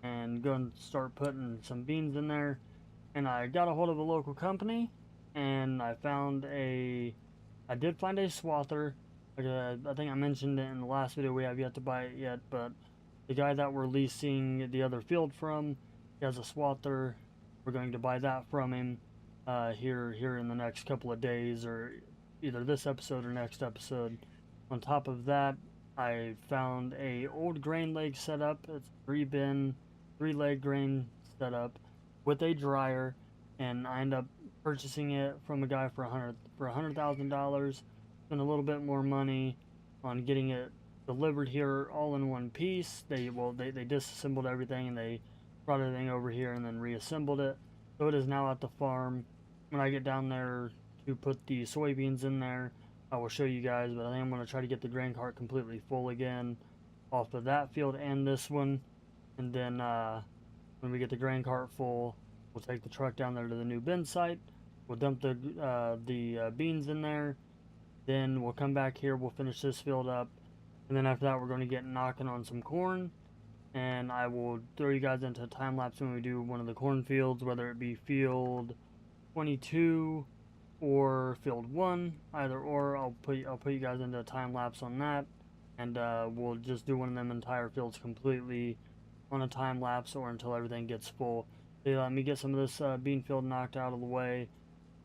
and go and start putting some beans in there. And I got a hold of a local company, and I did find a swather. I think I mentioned it in the last video. We have yet to buy it yet, but the guy that we're leasing the other field from, he has a swather. We're going to buy that from him here in the next couple of days, or either this episode or next episode. On top of that, I found a old grain leg setup. It's 3-leg grain setup with a dryer, and I ended up purchasing it from a guy for $100,000. Spent a little bit more money on getting it delivered here all in one piece. They disassembled everything, and they brought everything over here and then reassembled it. So it is now at the farm. When I get down there to put the soybeans in there, I will show you guys, but I think I'm going to try to get the grain cart completely full again off of that field and this one. And then when we get the grain cart full, we'll take the truck down there to the new bin site. We'll dump the beans in there. Then we'll come back here, we'll finish this field up. And then after that, we're going to get knocking on some corn. And I will throw you guys into a time lapse when we do one of the corn fields, whether it be field 22 or field 1, either or. I'll put you guys into a time lapse on that, and we'll just do one of them entire fields completely on a time lapse, or until everything gets full. They let me get some of this bean field knocked out of the way,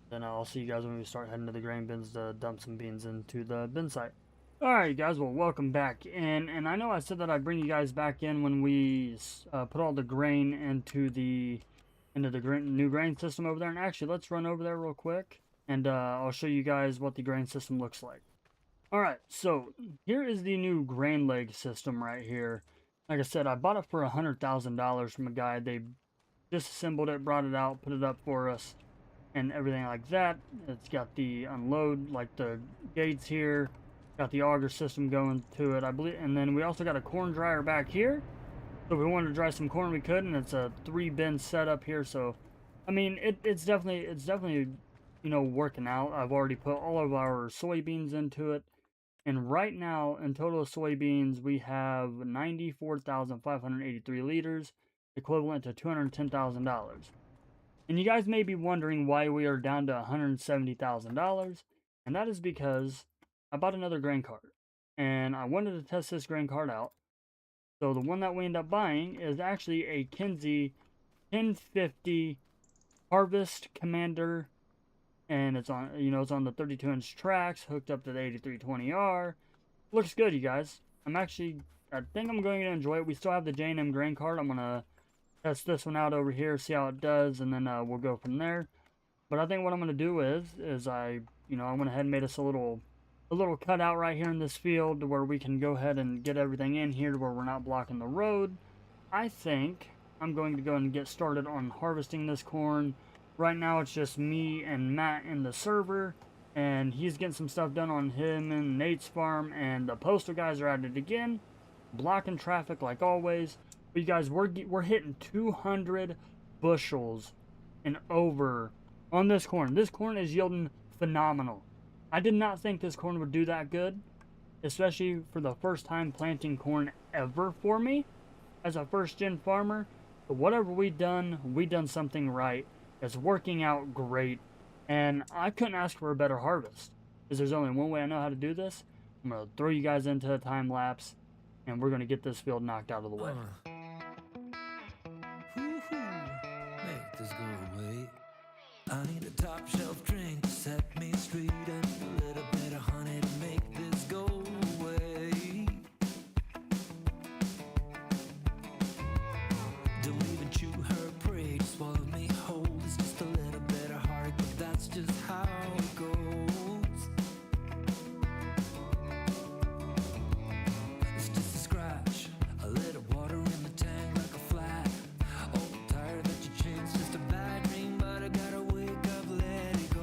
then I'll see you guys when we start heading to the grain bins to dump some beans into the bin site. Alright guys, well, welcome back in, and I know I said that I'd bring you guys back in when we put all the grain into the new grain system over there. And actually, let's run over there real quick, and I'll show you guys what the grain system looks like. Alright, so here is the new grain leg system right here. Like I said, I bought it for $100,000 from a guy. They disassembled it, brought it out, put it up for us, and everything like that. It's got the unload, like the gates here, got the auger system going to it, I believe, and then we also got a corn dryer back here. So if we wanted to dry some corn, we could, and it's a 3-bin setup here. So, I mean, it's definitely, you know, working out. I've already put all of our soybeans into it, and right now, in total soybeans, we have 94,583 liters, equivalent to $210,000. And you guys may be wondering why we are down to $170,000, and that is because I bought another grain cart, and I wanted to test this grain cart out. So the one that we end up buying is actually a Kinsey 1050 Harvest Commander, and it's on, you know, it's on the 32-inch tracks, hooked up to the 8320R. Looks good, you guys. I think I'm going to enjoy it. We still have the J&M grain cart. I'm gonna test this one out over here, see how it does, and then we'll go from there. But I think what I'm gonna do is I went ahead and made us a little a little cutout right here in this field to where we can go ahead and get everything in here to where we're not blocking the road. I think I'm going to go and get started on harvesting this corn. Right now it's just me and Matt in the server, and he's getting some stuff done on him and Nate's farm, and the postal guys are at it again, blocking traffic like always. But you guys, we're hitting 200 bushels and over on this corn. This corn is yielding phenomenal. I did not think this corn would do that good, especially for the first time planting corn ever for me as a first gen farmer. But whatever we done something right. It's working out great, and I couldn't ask for a better harvest. Because there's only one way I know how to do this. I'm gonna throw you guys into a time lapse, and we're gonna get this field knocked out of the way. Make this go away. I need a top shelf drink to set me straight, and a little bit of honey to make this go away. Don't even chew her prey, just swallow me whole. It's just a little bit of heart, but that's just how it goes. It's just a scratch, a little water in the tank like a flat. Oh, tired that you changed, just a bad dream, but I gotta wake up, let it go.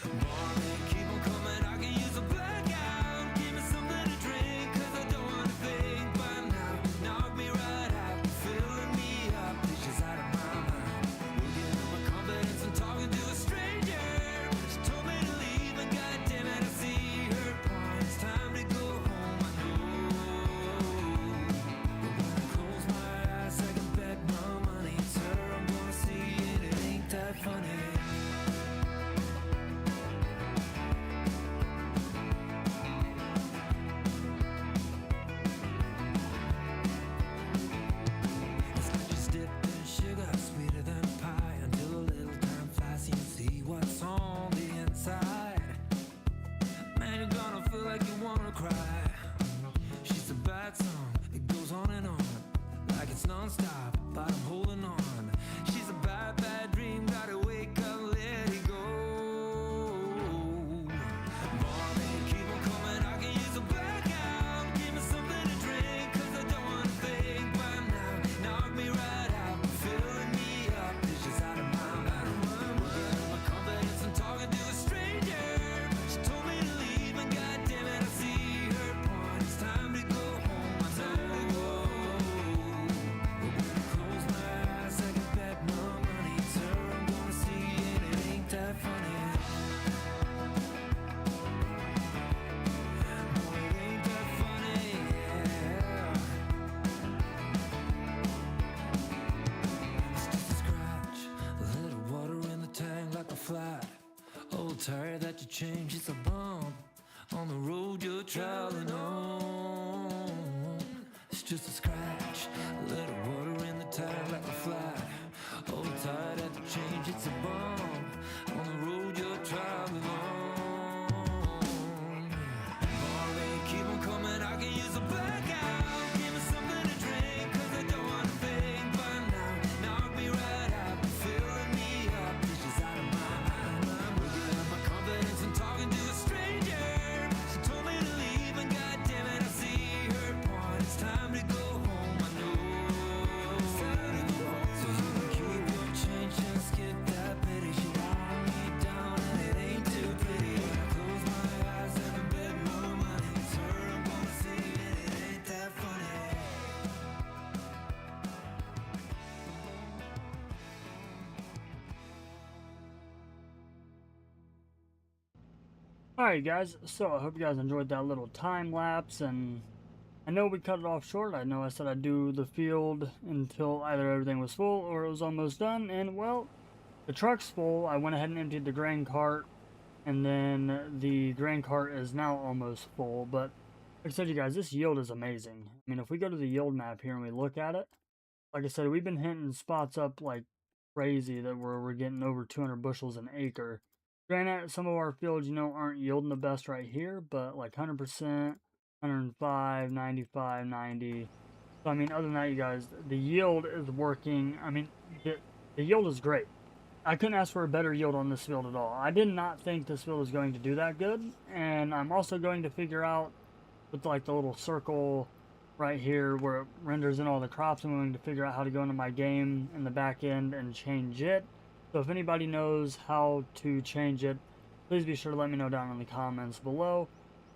Mommy, keep on coming, I can use a blackout. Give me something to drink, cause I don't wanna think by now. Knock me right out, filling me up, it's just out of my mind. Looking at my confidence and talking to a stranger. She told me to leave, and goddamn it, I see her point. It's time to go home, I know. But when I close my eyes, I can bet my money it's her I'm gonna see, and it ain't that funny. It's like just dipped in sugar, sweeter than pie, until a little time flies and you see what's on the inside. Man, you're gonna feel like you wanna cry. She's a bad song, it goes on and on, like it's non-stop, but I'm holding on. She's a bad, bad dream, gotta wake up, let it go. Mommy, keep on coming, I can use a blackout. Give me something to drink, cause I don't wanna think by now. Knock me right out, filling me up, it's just out of my mind. Looking at my confidence and talking to a stranger. She told me to leave, and goddamn it, I see her point. It's time to go home, I know. But when I close my eyes, I can bet my money it's her I'm gonna see, and it ain't that funny. No, it ain't that funny, yeah. It's just a scratch, a little water in the tank like a flat. Old tire that you change, it's a bump on the road you're traveling on. It's just a scratch, a little water in the tank like a flat. Old tire that you change, it's a bump on the road you're traveling on. Mommy, keep on coming, I can use a blackout. Give me something to drink, cause I don't wanna think by now. Knock me right out, filling me up, it's just out of my mind. I'm looking at my confidence and talking to a stranger. She told me to leave, and goddamn it, I see her point. It's time to go home, I know. So you can keep your change, just get that pity. She wore me down, and it ain't too pretty. When I close my eyes, I can bet my money it's her I'm gonna see, and it ain't that funny. Alright guys, so I hope you guys enjoyed that little time lapse, and I know we cut it off short. I know I said I'd do the field until either everything was full or it was almost done, and well, the truck's full. I went ahead and emptied the grain cart, and then the grain cart is now almost full. But like I said, you guys, this yield is amazing. I mean, if we go to the yield map here and we look at it, like I said, we've been hitting spots up like crazy that we're getting over 200 bushels an acre. Granted, some of our fields, you know, aren't yielding the best right here, but like 100%, 105, 95, 90. So, I mean, other than that, you guys, the yield is working. I mean, the yield is great. I couldn't ask for a better yield on this field at all. I did not think this field was going to do that good, and I'm also going to figure out with like the little circle right here where it renders in all the crops. I'm going to figure out how to go into my game in the back end and change it. So if anybody knows how to change it, please be sure to let me know down in the comments below.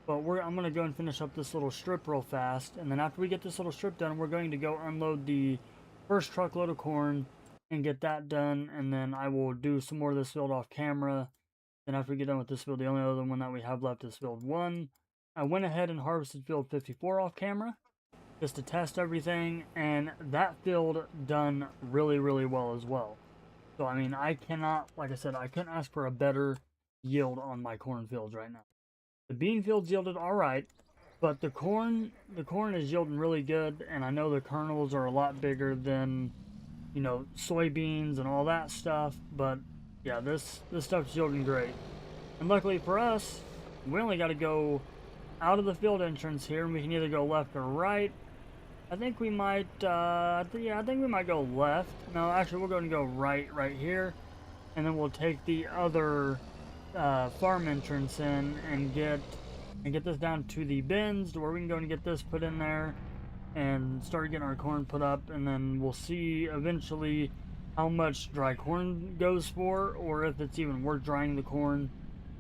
But I'm going to go and finish up this little strip real fast, and then after we get this little strip done, we're going to go unload the first truckload of corn and get that done, and then I will do some more of this field off camera. Then after we get done with this field, the only other one that we have left is field 1. I went ahead and harvested field 54 off camera just to test everything, and that field done really, really well as well. So I mean, I cannot, like I said, I couldn't ask for a better yield on my corn fields right now. The bean fields yielded all right, but the corn is yielding really good, and I know the kernels are a lot bigger than, you know, soybeans and all that stuff, but yeah, this stuff's yielding great. And luckily for us, we only got to go out of the field entrance here, and we can either go left or right. I think we might, yeah, I think we might go left. No, actually, we're going to go right here, and then we'll take the other farm entrance in and get this down to the bins, to where we can go and get this put in there and start getting our corn put up, and then we'll see eventually how much dry corn goes for, or if it's even worth drying the corn.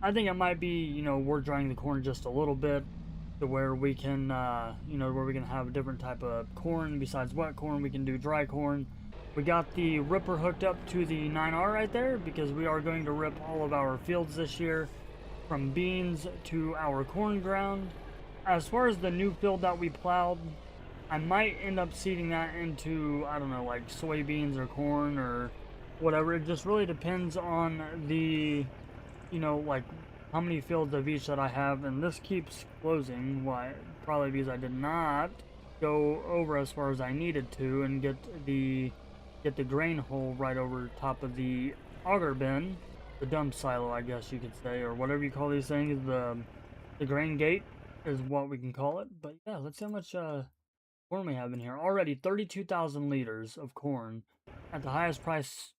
I think it might be, you know, worth drying the corn just a little bit, to where we can, you know, where we can have a different type of corn. Besides wet corn, we can do dry corn. We got the ripper hooked up to the 9R right there, because we are going to rip all of our fields this year, from beans to our corn ground. As far as the new field that we plowed, I might end up seeding that into, I don't know, like soybeans or corn or whatever. It just really depends on the, you know, like how many fields of each that I have. And this keeps closing. Why? Probably because I did not go over as far as I needed to and get the grain hole right over top of the auger bin, the dump silo, I guess you could say, or whatever you call these things. The grain gate is what we can call it. But yeah, let's see how much corn we have in here. Already 32,000 liters of corn at the highest price,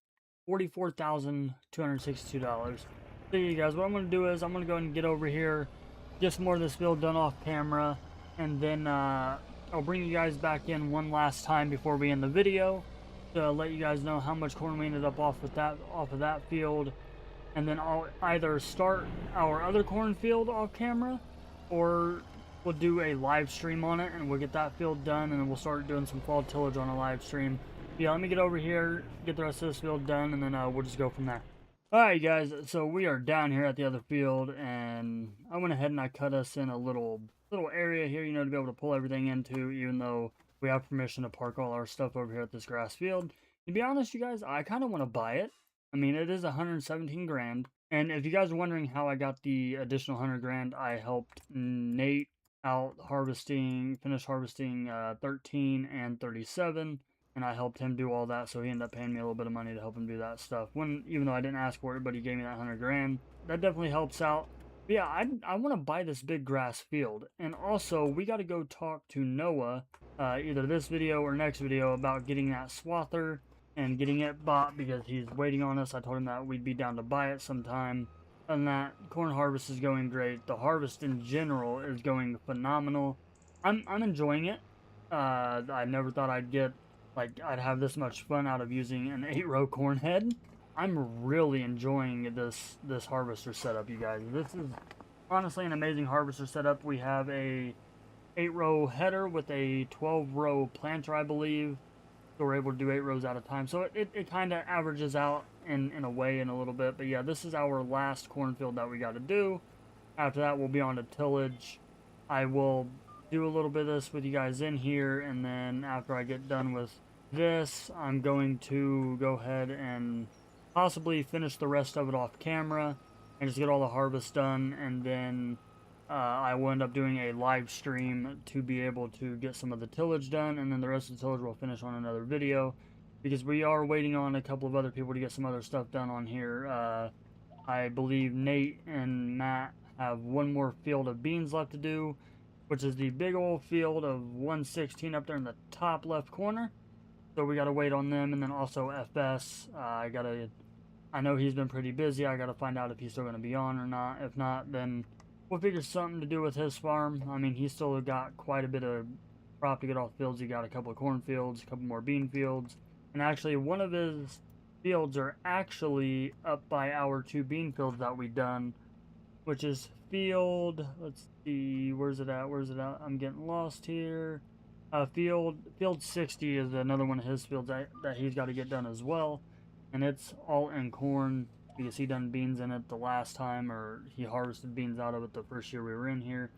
$44,262. So you guys, what I'm going to do is I'm going to go and get over here, get some more of this field done off camera, and then I'll bring you guys back in one last time before we end the video to let you guys know how much corn we ended up off of that field, and then I'll either start our other corn field off camera, or we'll do a live stream on it and we'll get that field done, and then we'll start doing some fall tillage on a live stream. Yeah, let me get over here, get the rest of this field done, and then we'll just go from there. Alright guys, so we are down here at the other field, and I went ahead and I cut us in a little area here, you know, to be able to pull everything into, even though we have permission to park all our stuff over here at this grass field. To be honest, you guys, I kind of want to buy it. I mean, it is 117 grand. And if you guys are wondering how I got the additional 100 grand, I helped Nate out finish harvesting 13 and 37. And I helped him do all that, so he ended up paying me a little bit of money to help him do that stuff. Even though I didn't ask for it, but he gave me that 100 grand. That definitely helps out. But yeah, I want to buy this big grass field. And also, we got to go talk to Noah, either this video or next video, about getting that swather and getting it bought, because he's waiting on us. I told him that we'd be down to buy it sometime. And that corn harvest is going great. The harvest in general is going phenomenal. I'm enjoying it. I never thought I'd have this much fun out of using an 8-row corn head. I'm really enjoying this harvester setup, you guys. This is honestly an amazing harvester setup. We have a 8-row header with a 12-row planter, I believe. So we're able to do 8 rows at a time. So it kind of averages out in a way in a little bit. But yeah, this is our last cornfield that we got to do. After that, we'll be on to tillage. I will do a little bit of this with you guys in here, and then after I get done with this, I'm going to go ahead and possibly finish the rest of it off camera and just get all the harvest done, and then I will end up doing a live stream to be able to get some of the tillage done, and then the rest of the tillage we'll finish on another video, because we are waiting on a couple of other people to get some other stuff done on here. I believe Nate and Matt have one more field of beans left to do, which is the big old field of 116 up there in the top left corner. So we got to wait on them, and then also FS. I got to I know he's been pretty busy. I gotta find out if he's still gonna be on or not. If not, then we'll figure something to do with his farm. I mean, he's still got quite a bit of crop to get off fields. He got a couple of cornfields, a couple more bean fields, and actually one of his fields are actually up by our 2 bean fields that we done, which is field, let's see, where's it at, I'm getting lost here. Field 60 is another one of his fields that he's got to get done as well, and it's all in corn because he done beans in it the last time, or he harvested beans out of it the first year we were in here.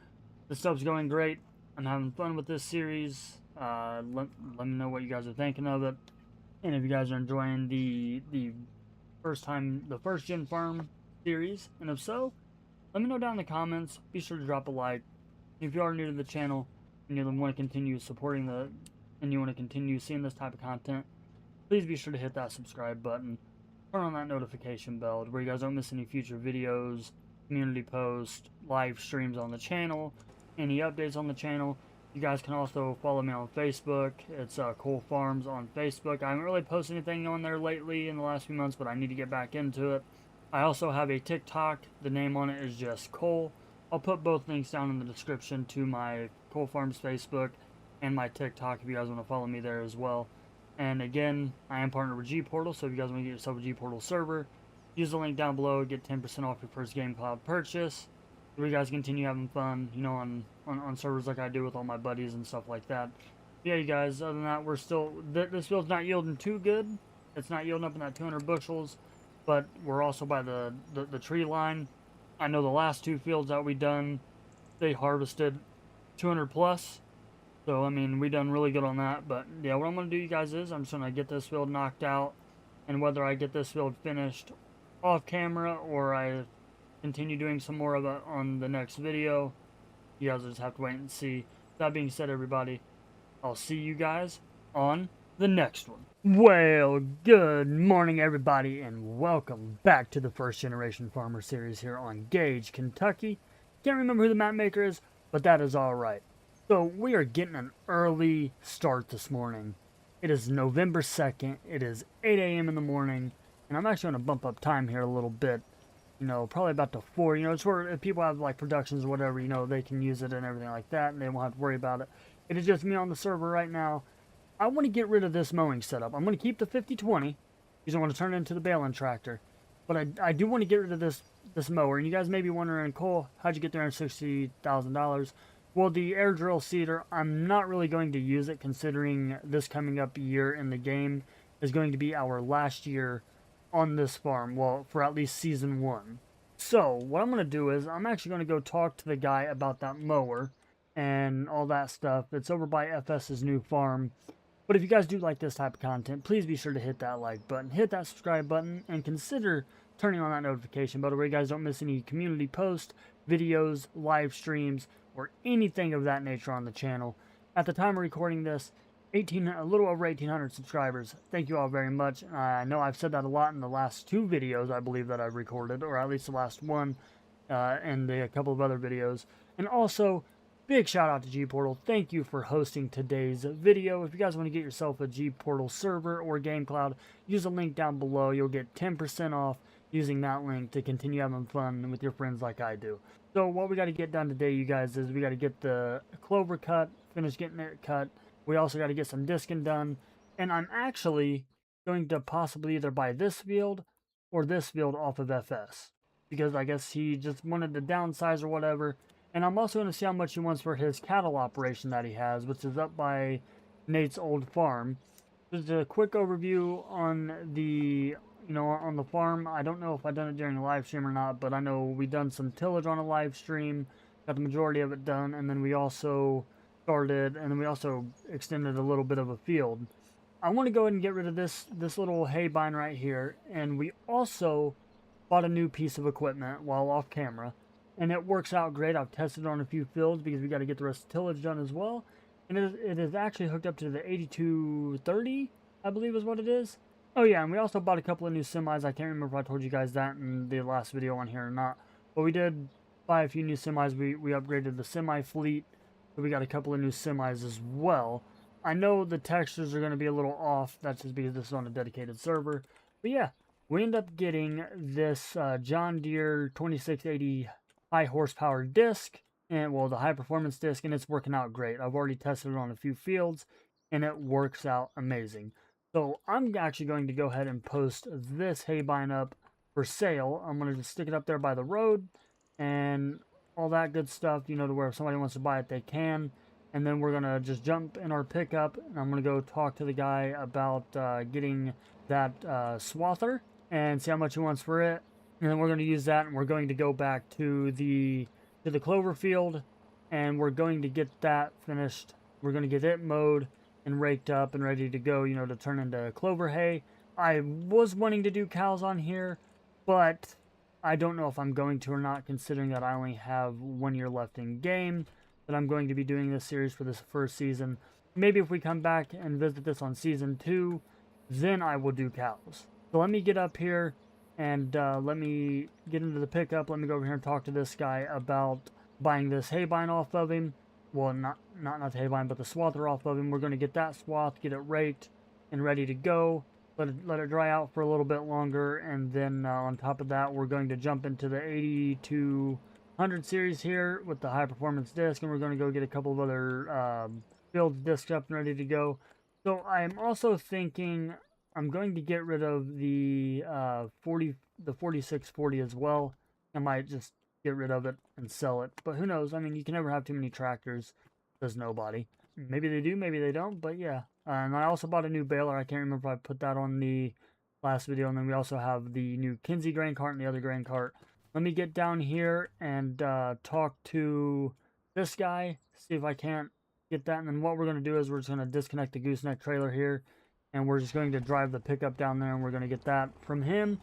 This stuff's going great. I'm having fun with this series. Let me know what you guys are thinking of it, and if you guys are enjoying the first gen farm series, and if so, let me know down in the comments. Be sure to drop a like. If you are new to the channel and you want to continue supporting and you want to continue seeing this type of content, please be sure to hit that subscribe button. Turn on that notification bell where you guys don't miss any future videos, community posts, live streams on the channel, any updates on the channel. You guys can also follow me on Facebook. It's Cole Farms on Facebook. I haven't really posted anything on there lately in the last few months, but I need to get back into it. I also have a TikTok. The name on it is just Cole. I'll put both links down in the description to my Cole Farms Facebook and my TikTok if you guys want to follow me there as well. And again, I am partnered with G-Portal, so if you guys want to get yourself a G-Portal server, use the link down below, get 10% off your first Game Cloud purchase. So you guys continue having fun, you know, on servers like I do with all my buddies and stuff like that. Yeah, you guys, other than that, we're still, this field's not yielding too good. It's not yielding up in that 200 bushels, but we're also by the tree line. I know the last 2 fields that we done, they harvested 200 plus. So, I mean, we done really good on that. But, yeah, what I'm going to do, you guys, is I'm just going to get this field knocked out. And whether I get this field finished off camera or I continue doing some more of it on the next video, you guys will just have to wait and see. That being said, everybody, I'll see you guys on the next one. Well, good morning, everybody, and welcome back to the First Generation Farmer series here on Gage, Kentucky. Can't remember who the map maker is, but that is alright. So, we are getting an early start this morning. It is November 2nd, it is 8 a.m. in the morning, and I'm actually going to bump up time here a little bit. You know, probably about to 4, you know, it's where if people have, like, productions or whatever, you know, they can use it and everything like that, and they won't have to worry about it. It is just me on the server right now. I want to get rid of this mowing setup. I'm going to keep the 50-20, because I want to turn it into the baling tractor. But I do want to get rid of this mower, and you guys may be wondering, Cole, how'd you get $360,000? Well, the air drill seeder, I'm not really going to use it, considering this coming up year in the game is going to be our last year on this farm, well, for at least season 1. So, what I'm going to do is, I'm actually going to go talk to the guy about that mower and all that stuff. It's over by FS's new farm. But if you guys do like this type of content, please be sure to hit that like button, hit that subscribe button, and consider turning on that notification bell where you guys don't miss any community posts, videos, live streams, or anything of that nature on the channel. At the time of recording this, a little over 1,800 subscribers. Thank you all very much. I know I've said that a lot in the last 2 videos, I believe, that I've recorded, or at least the last one, and a couple of other videos. And also, big shout out to G-Portal. Thank you for hosting today's video. If you guys want to get yourself a G-Portal server or Game Cloud, use the link down below. You'll get 10% off using that link to continue having fun with your friends like I do. So what we got to get done today, you guys, is we got to get the clover cut, finish getting it cut. We also got to get some disking done. And I'm actually going to possibly either buy this field or this field off of FS, because I guess he just wanted to downsize or whatever. And I'm also going to see how much he wants for his cattle operation that he has, which is up by Nate's old farm. Just a quick overview on the, on the farm. I don't know if I've done it during a live stream or not, but I know we done some tillage on a live stream, got the majority of it done, and then we also extended a little bit of a field. I want to go ahead and get rid of this little hay bind right here, and we also bought a new piece of equipment while off camera. And it works out great. I've tested it on a few fields because we got to get the rest of the tillage done as well. And it is actually hooked up to the 8230, I believe is what it is. Oh yeah, and we also bought a couple of new semis. I can't remember if I told you guys that in the last video on here or not. But we did buy a few new semis. We upgraded the semi fleet. So we got a couple of new semis as well. I know the textures are going to be a little off. That's just because this is on a dedicated server. But yeah, we end up getting this John Deere 2680 high horsepower disc, and well, the high performance disc, and it's working out great. I've already tested it on a few fields, and it works out amazing. So I'm actually going to go ahead and post this haybine up for sale. I'm going to just stick it up there by the road and all that good stuff, to where if somebody wants to buy it, they can. And then we're going to just jump in our pickup, and I'm going to go talk to the guy about getting that swather and see how much he wants for it. And then we're going to use that, and we're going to go back to the clover field, and we're going to get that finished. We're going to get it mowed and raked up and ready to go, to turn into clover hay. I was wanting to do cows on here, but I don't know if I'm going to or not, considering that I only have 1 year left in game, that I'm going to be doing this series for this first season. Maybe if we come back and visit this on season 2, then I will do cows. So let me get up here and let me get into the pickup. Let me go over here and talk to this guy about buying this haybine off of him. Well, not the haybine, but the swather off of him. We're going to get that swath, get it raked and ready to go. Let it dry out for a little bit longer, and then on top of that, we're going to jump into the 8200 series here with the high performance disc, and we're going to go get a couple of other fields discs up and ready to go. So I'm also thinking I'm going to get rid of the 4640 as well. I might just get rid of it and sell it, but who knows? I mean, you can never have too many tractors. Does nobody. Maybe they do, maybe they don't, but yeah. And I also bought a new baler. I can't remember if I put that on the last video. And then we also have the new Kinsey grain cart and the other grain cart. Let me get down here and talk to this guy, see if I can't get that. And then what we're going to do is we're just going to disconnect the gooseneck trailer here, and we're just going to drive the pickup down there, and we're going to get that from him.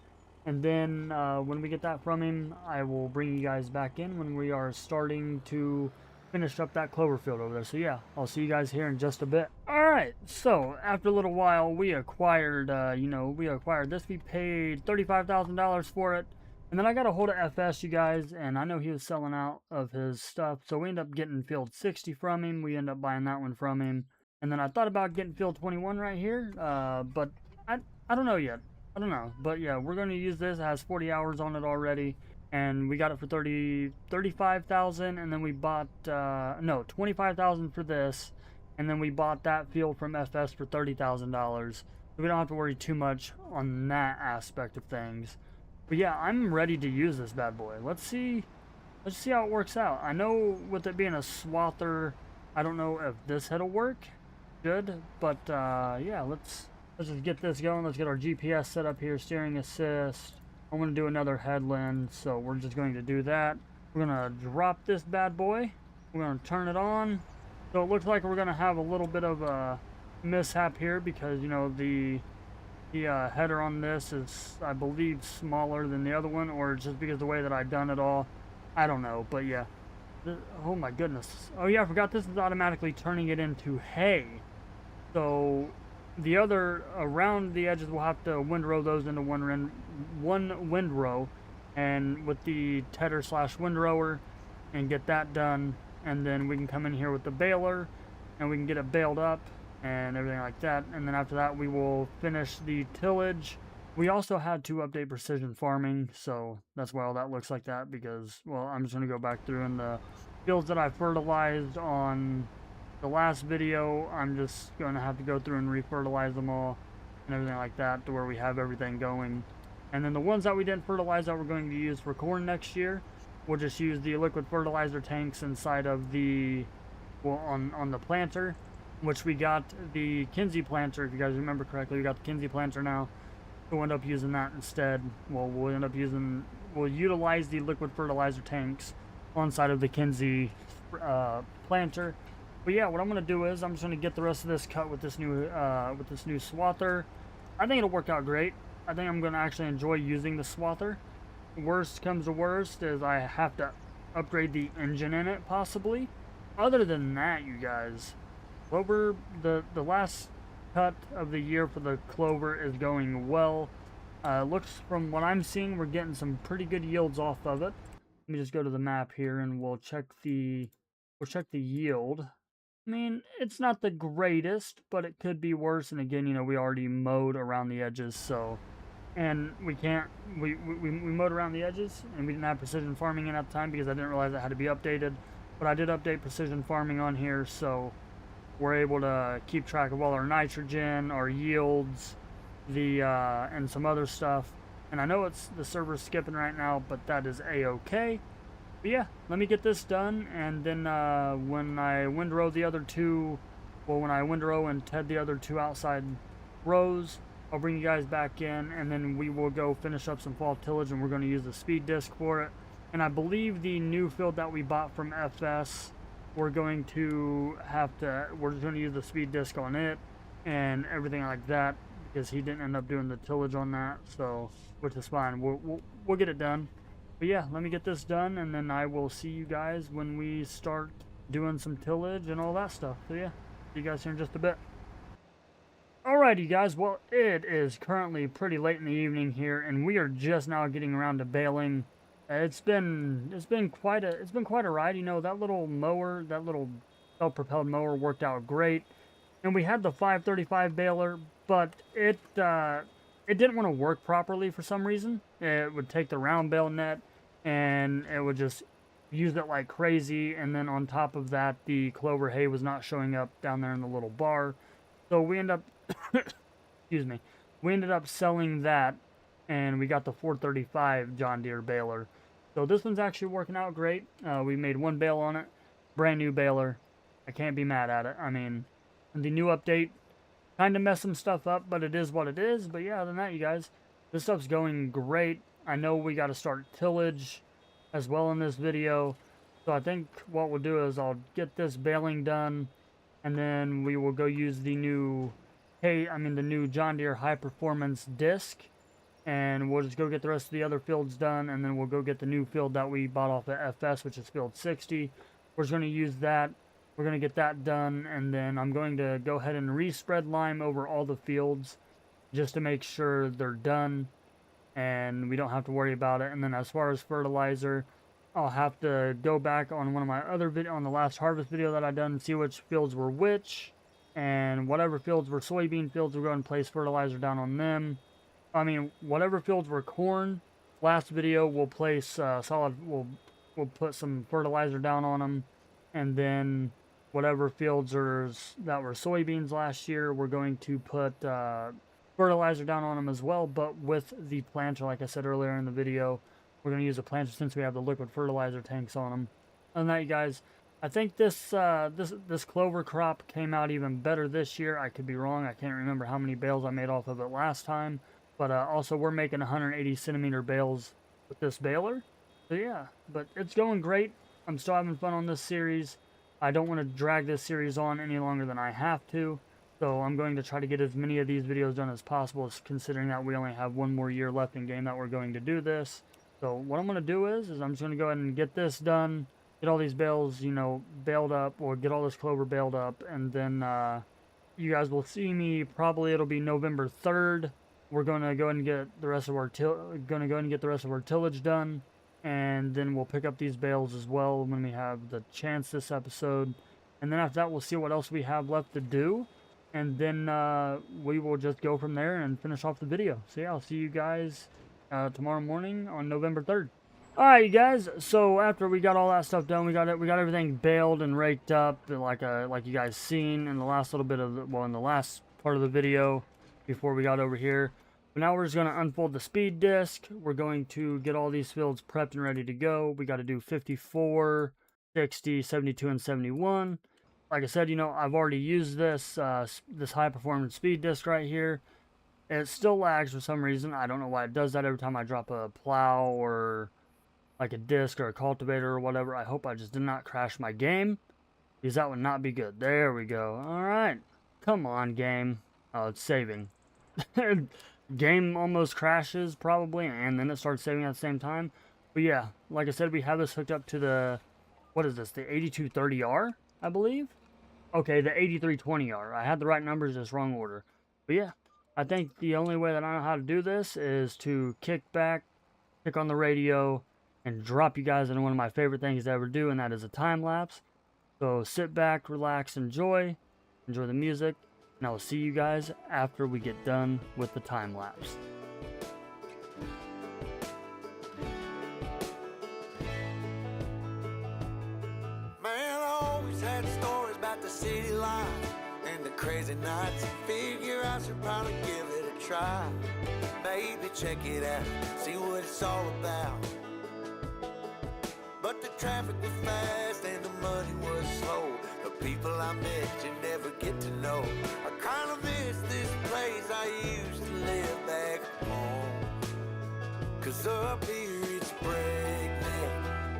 And then when we get that from him, I will bring you guys back in when we are starting to finish up that clover field over there. So yeah, I'll see you guys here in just a bit. Alright, so after a little while, we acquired, this. We paid $35,000 for it. And then I got a hold of FS, you guys, and I know he was selling out of his stuff. So we ended up getting field 60 from him. We ended up buying that one from him. And then I thought about getting field 21 right here, but I don't know yet. I don't know. But yeah, we're going to use this. It has 40 hours on it already. And we got it for $35,000, and then we bought, 25,000 for this, and then we bought that field from FS for $30,000. So we don't have to worry too much on that aspect of things. But yeah, I'm ready to use this bad boy. Let's see how it works out. I know with it being a swather, I don't know if this head'll work good, but yeah, let's just get this going. Let's get our GPS set up here, steering assist. I'm going to do another headland, so we're just going to do that. We're going to drop this bad boy. We're going to turn it on. So it looks like we're going to have a little bit of a mishap here because, the header on this is, I believe, smaller than the other one, or just because of the way that I've done it all. I don't know, but yeah. Oh my goodness. Oh yeah, I forgot this is automatically turning it into hay. So the other, around the edges, we'll have to windrow those into one windrow, and with the tedder / windrower, and get that done. And then we can come in here with the baler, and we can get it baled up and everything like that. And then after that, we will finish the tillage. We also had to update precision farming, so that's why all that looks like that, because, well, I'm just going to go back through in the fields that I fertilized on the last video. I'm just going to have to go through and refertilize them all and everything like that, to where we have everything going. And then the ones that we didn't fertilize that we're going to use for corn next year, we'll just use the liquid fertilizer tanks inside of the, well, on the planter, which we got the Kinsey planter. If you guys remember correctly, we got the Kinsey planter now. We'll end up using that instead. Well, we'll utilize the liquid fertilizer tanks on side of the Kinsey planter. But yeah, what I'm gonna do is I'm just gonna get the rest of this cut with this new swather. I think it'll work out great. I think I'm gonna actually enjoy using the swather. Worst comes to worst is I have to upgrade the engine in it possibly. Other than that, you guys, clover, the last cut of the year for the clover is going well. Looks, from what I'm seeing, we're getting some pretty good yields off of it. Let me just go to the map here and we'll check the yield. I mean, it's not the greatest, but it could be worse. And again, we already mowed around the edges, so and we mowed around the edges, and we didn't have precision farming in at the time because I didn't realize it had to be updated. But I did update precision farming on here, so we're able to keep track of all our nitrogen, our yields, and some other stuff. And I know it's the server's skipping right now, but that is a-okay. But yeah, let me get this done, and then when I windrow the other two, well, when I windrow and ted the other two outside rows, I'll bring you guys back in, and then we will go finish up some fall tillage, and we're going to use the speed disc for it. And I believe the new field that we bought from FS, we're just going to use the speed disc on it and everything like that, because he didn't end up doing the tillage on that, so, which is fine. We'll get it done. But yeah, let me get this done, and then I will see you guys when we start doing some tillage and all that stuff. So yeah, see you guys here in just a bit. Alrighty guys, well, it is currently pretty late in the evening here, and we are just now getting around to baling. It's been quite a ride. You know, that little mower, that little self-propelled mower worked out great. And we had the 535 baler, but it didn't want to work properly for some reason. It would take the round bale net, and it would just use it like crazy. And then on top of that, the clover hay was not showing up down there in the little bar. So we ended up, excuse me, we ended up selling that, and we got the 435 John Deere baler. So this one's actually working out great. We made one bale on it, brand new baler. I can't be mad at it. I mean, the new update kind of messed some stuff up, but it is what it is. But yeah, other than that, you guys, this stuff's going great. I know we got to start tillage as well in this video. So I think what we'll do is I'll get this baling done, and then we will go use the new the new John Deere high performance disc, and we'll just go get the rest of the other fields done, and then we'll go get the new field that we bought off of FS, which is field 60. We're just going to use that. We're going to get that done, and then I'm going to go ahead and respread lime over all the fields just to make sure they're done and we don't have to worry about it. And then as far as fertilizer, I'll have to go back on one of my other on the last harvest video that I done and see which fields were which, and whatever fields were soybean fields, we'll go and place fertilizer down on them. I mean, whatever fields were corn, last video we'll place we'll put some fertilizer down on them, and then whatever fields that were soybeans last year, we're going to put fertilizer down on them as well, but with the planter, like I said earlier in the video. We're going to use a planter since we have the liquid fertilizer tanks on them. Other than that, you guys, I think this clover crop came out even better this year. I could be wrong. I can't remember how many bales I made off of it last time. But also, we're making 180 centimeter bales with this baler. So yeah, but it's going great. I'm still having fun on this series. I don't want to drag this series on any longer than I have to. So I'm going to try to get as many of these videos done as possible, considering that we only have one more year left in game that we're going to do this. So what I'm going to do is I'm just going to go ahead and get this done, get all these bales, you know, baled up, or get all this clover baled up, and then you guys will see me, probably it'll be November 3rd. We're going to go ahead and get the rest of our tillage done, and then we'll pick up these bales as well when we have the chance this episode. And then after that, we'll see what else we have left to do, and then we will just go from there and finish off the video. So yeah, I'll see you guys tomorrow morning on November 3rd. Alright, you guys, so after we got all that stuff done, we got everything baled and raked up, like you guys seen in the last little bit of in the last part of the video before we got over here. But now we're just going to unfold the speed disc. We're going to get all these fields prepped and ready to go. We got to do 54, 60, 72, and 71. Like I said, you know, I've already used this high performance speed disc right here. It still lags for some reason. I don't know why it does that every time I drop a plow or like a disc or a cultivator or whatever. I hope I just did not crash my game, because that would not be good. There we go. All right. Come on, game. Oh, it's saving. Game almost crashes probably, and then it starts saving at the same time. But yeah, like I said, we have this hooked up to the, what is this, the 8230R, I believe? Okay, the 8320R. I had the right numbers, just wrong order. But yeah, I think the only way that I know how to do this is to kick back, click on the radio, and drop you guys into one of my favorite things to ever do, and that is a time lapse. So sit back, relax, enjoy the music, and I will see you guys after we get done with the time lapse. sad stories about the city life and the crazy nights. Figure I should probably give it a try. Maybe check it out, see what it's all about. But the traffic was fast and the money was slow. The people I met you never get to know. I kinda miss this place I used to live back home. 'Cause up here it's breakneck,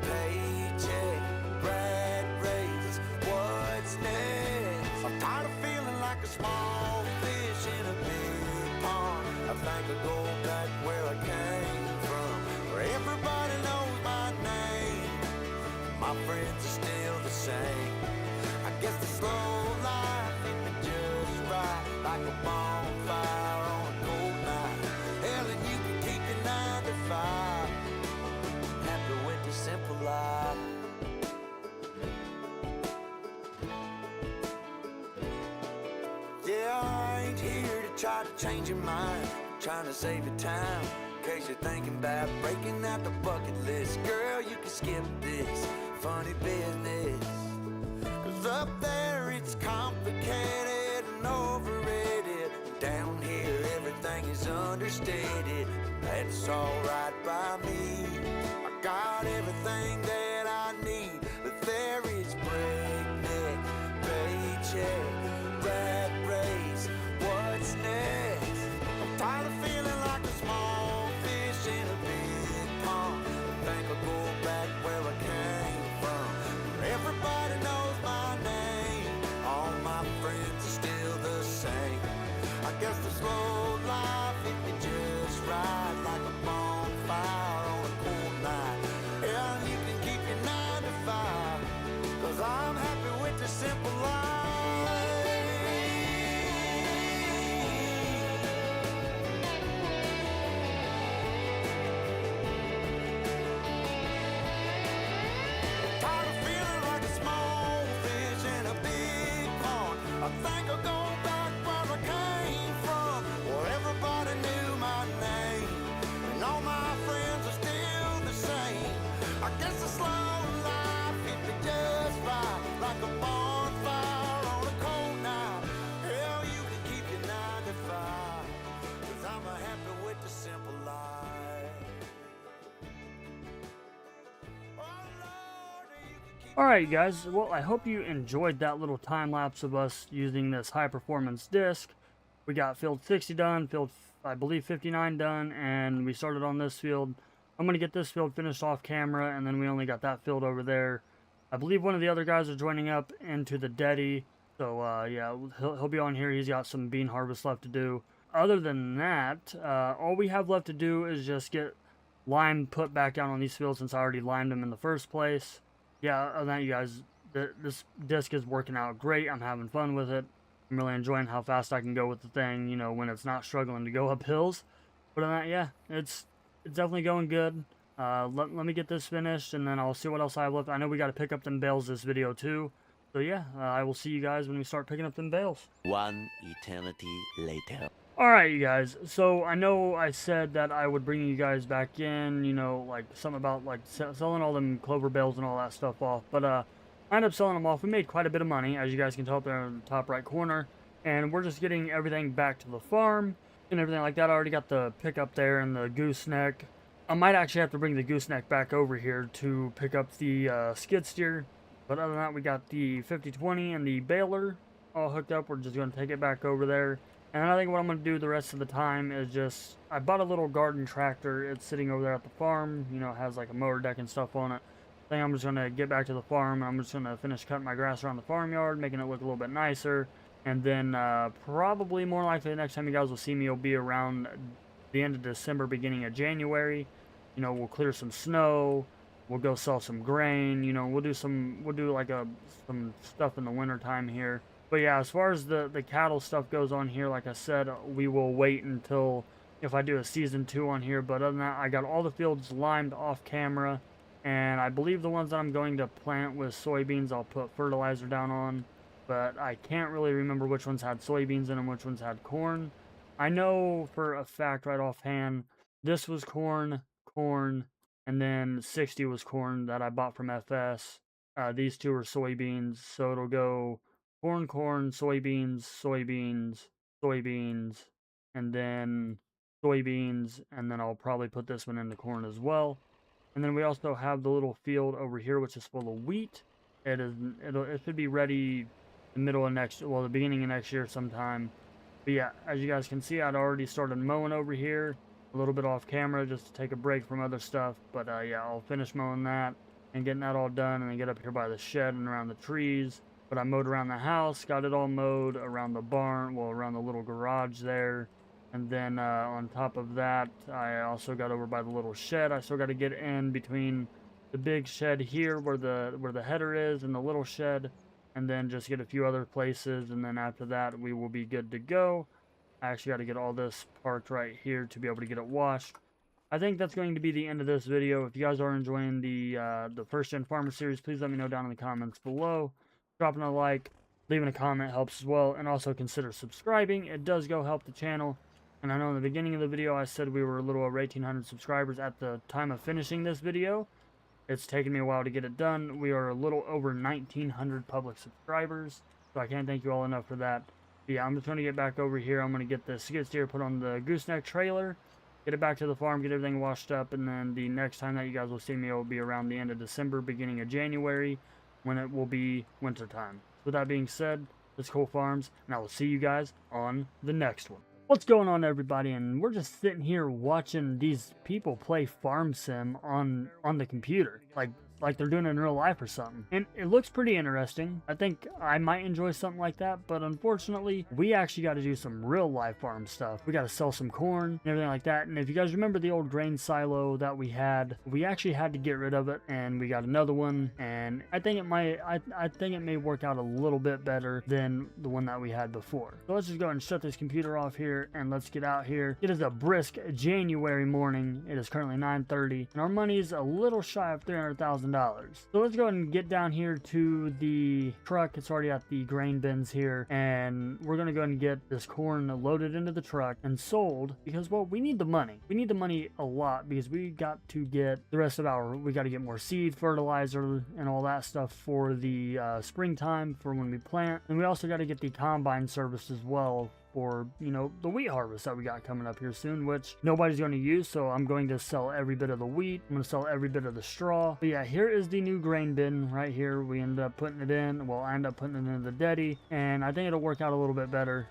paycheck, rat race, what's next? I'm tired of feeling like a small fish in a big pond. I think I'll go back where I came from, where everybody knows my name. My friends are still the same. I guess the slow life hit me just right, like a bonfire on a cold night. Hell, and you can keep your 9 to 5. Happy with the simple life. Yeah, I ain't here to try to change your mind, trying to save your time. In case you're thinking about breaking out the bucket list, girl, you can skip this funny business. 'Cause up there it's complicated and overrated. Down here everything is understated. That's alright by me. I got everything that I need, but there is breakneck, paycheck, rat race, what's next? I'm tired of feeling like a small fish in a big pond. I think I'll go back where I came from, where everybody knows my name. All my friends are still the same. I guess the slow life hit me just right, like a bonfire on a cold night. Yeah, you can keep your 9 to 5, 'cause I'm happy with the simple life. Tired of feeling like a small fish in a big pond. I think I'll go back where I came from, where everybody knew my name, and all my friends are still the same. I guess the slow life hit me just right, like a bonfire on a cold night. Hell, you can keep your 9 to 5, 'cause I'm happy with the simple life. Oh, Lord, you can keep Alright, guys, well, I hope you enjoyed that little time lapse of us using this high performance disc. We got field 60 done, field, I believe, 59 done, and we started on this field. I'm going to get this field finished off camera, and then we only got that field over there. I believe one of the other guys are joining up into the Deddy, so yeah, he'll be on here. He's got some bean harvest left to do. Other than that, all we have left to do is just get lime put back down on these fields, since I already limed them in the first place. Yeah, other than that, you guys, this disc is working out great. I'm having fun with it. I'm really enjoying how fast I can go with the thing, you know, when it's not struggling to go up hills. But other than that, yeah, it's definitely going good. Let me get this finished, and then I'll see what else I have left. I know we got to pick up them bales this video too. So yeah, I will see you guys when we start picking up them bales. One eternity later. Alright, you guys, so I know I said that I would bring you guys back in, you know, like, something about, like, selling all them clover bales and all that stuff off, but, I ended up selling them off. We made quite a bit of money, as you guys can tell up there in the top right corner, and we're just getting everything back to the farm, and everything like that. I already got the pickup there and the gooseneck. I might actually have to bring the gooseneck back over here to pick up the skid steer, but other than that, we got the 5020 and the baler all hooked up. We're just going to take it back over there. And I think what I'm going to do the rest of the time is just, I bought a little garden tractor. It's sitting over there at the farm. You know, it has like a mower deck and stuff on it. I think I'm just going to get back to the farm, and I'm just going to finish cutting my grass around the farmyard, making it look a little bit nicer. And then probably more likely the next time you guys will see me will be around the end of December, beginning of January. You know, we'll clear some snow. We'll go sell some grain. You know, we'll do some stuff in the winter time here. But yeah, as far as the cattle stuff goes on here, like I said, we will wait until if I do a season 2 on here. But other than that, I got all the fields limed off camera, and I believe the ones that I'm going to plant with soybeans, I'll put fertilizer down on. But I can't really remember which ones had soybeans in them, which ones had corn. I know for a fact right offhand, this was corn, and then 60 was corn that I bought from FS. These two are soybeans, so it'll go corn, corn, soybeans, soybeans, soybeans, and then soybeans, and then I'll probably put this one into corn as well. And then we also have the little field over here, which is full of wheat. It should be ready the middle of the beginning of next year sometime. But yeah, as you guys can see, I'd already started mowing over here, a little bit off camera just to take a break from other stuff. But yeah, I'll finish mowing that and getting that all done, and then get up here by the shed and around the trees. But I mowed around the house, got it all mowed around the barn, well, around the little garage there. And then on top of that, I also got over by the little shed. I still got to get in between the big shed here where the header is and the little shed, and then just get a few other places, and then after that we will be good to go. I actually got to get all this parked right here to be able to get it washed. I think that's going to be the end of this video. If you guys are enjoying the first gen farmer series, please let me know down in the comments below. Dropping a like, leaving a comment helps as well, and also consider subscribing. It does go help the channel. And I know in the beginning of the video I said we were a little over 1,800 subscribers at the time of finishing this video. It's taken me a while to get it done. We are a little over 1,900 public subscribers, so I can't thank you all enough for that. But yeah, I'm just going to get back over here. I'm going to get the skid steer put on the gooseneck trailer, get it back to the farm, get everything washed up, and then the next time that you guys will see me will be around the end of December, beginning of January, when it will be winter time. With that being said, it's Cool Farms, and I will see you guys on the next one. What's going on, everybody? And we're just sitting here watching these people play Farm Sim on the computer, like they're doing it in real life or something. And it looks pretty interesting. I think I might enjoy something like that, but unfortunately, we actually got to do some real life farm stuff. We got to sell some corn and everything like that. And if you guys remember the old grain silo that we actually had to get rid of it, and we got another one. And I think it may work out a little bit better than the one that we had before. So let's just go ahead and shut this computer off here, and let's get out here. It is a brisk January morning. It is currently 9:30, and our money's a little shy of $300,000. So let's go ahead and get down here to the truck. It's already at the grain bins here, and we're gonna go ahead and get this corn loaded into the truck and sold, because, well, we need the money. We need the money a lot, because we got to get the rest of we got to get more seed, fertilizer, and all that stuff for the springtime for when we plant. And we also got to get the combine service as well for, you know, the wheat harvest that we got coming up here soon, which nobody's going to use, so I'm going to sell every bit of the wheat. I'm going to sell every bit of the straw. But yeah, here is the new grain bin right here. We end up putting it in. Well, I end up putting it into the Deddy, and I think it'll work out a little bit better.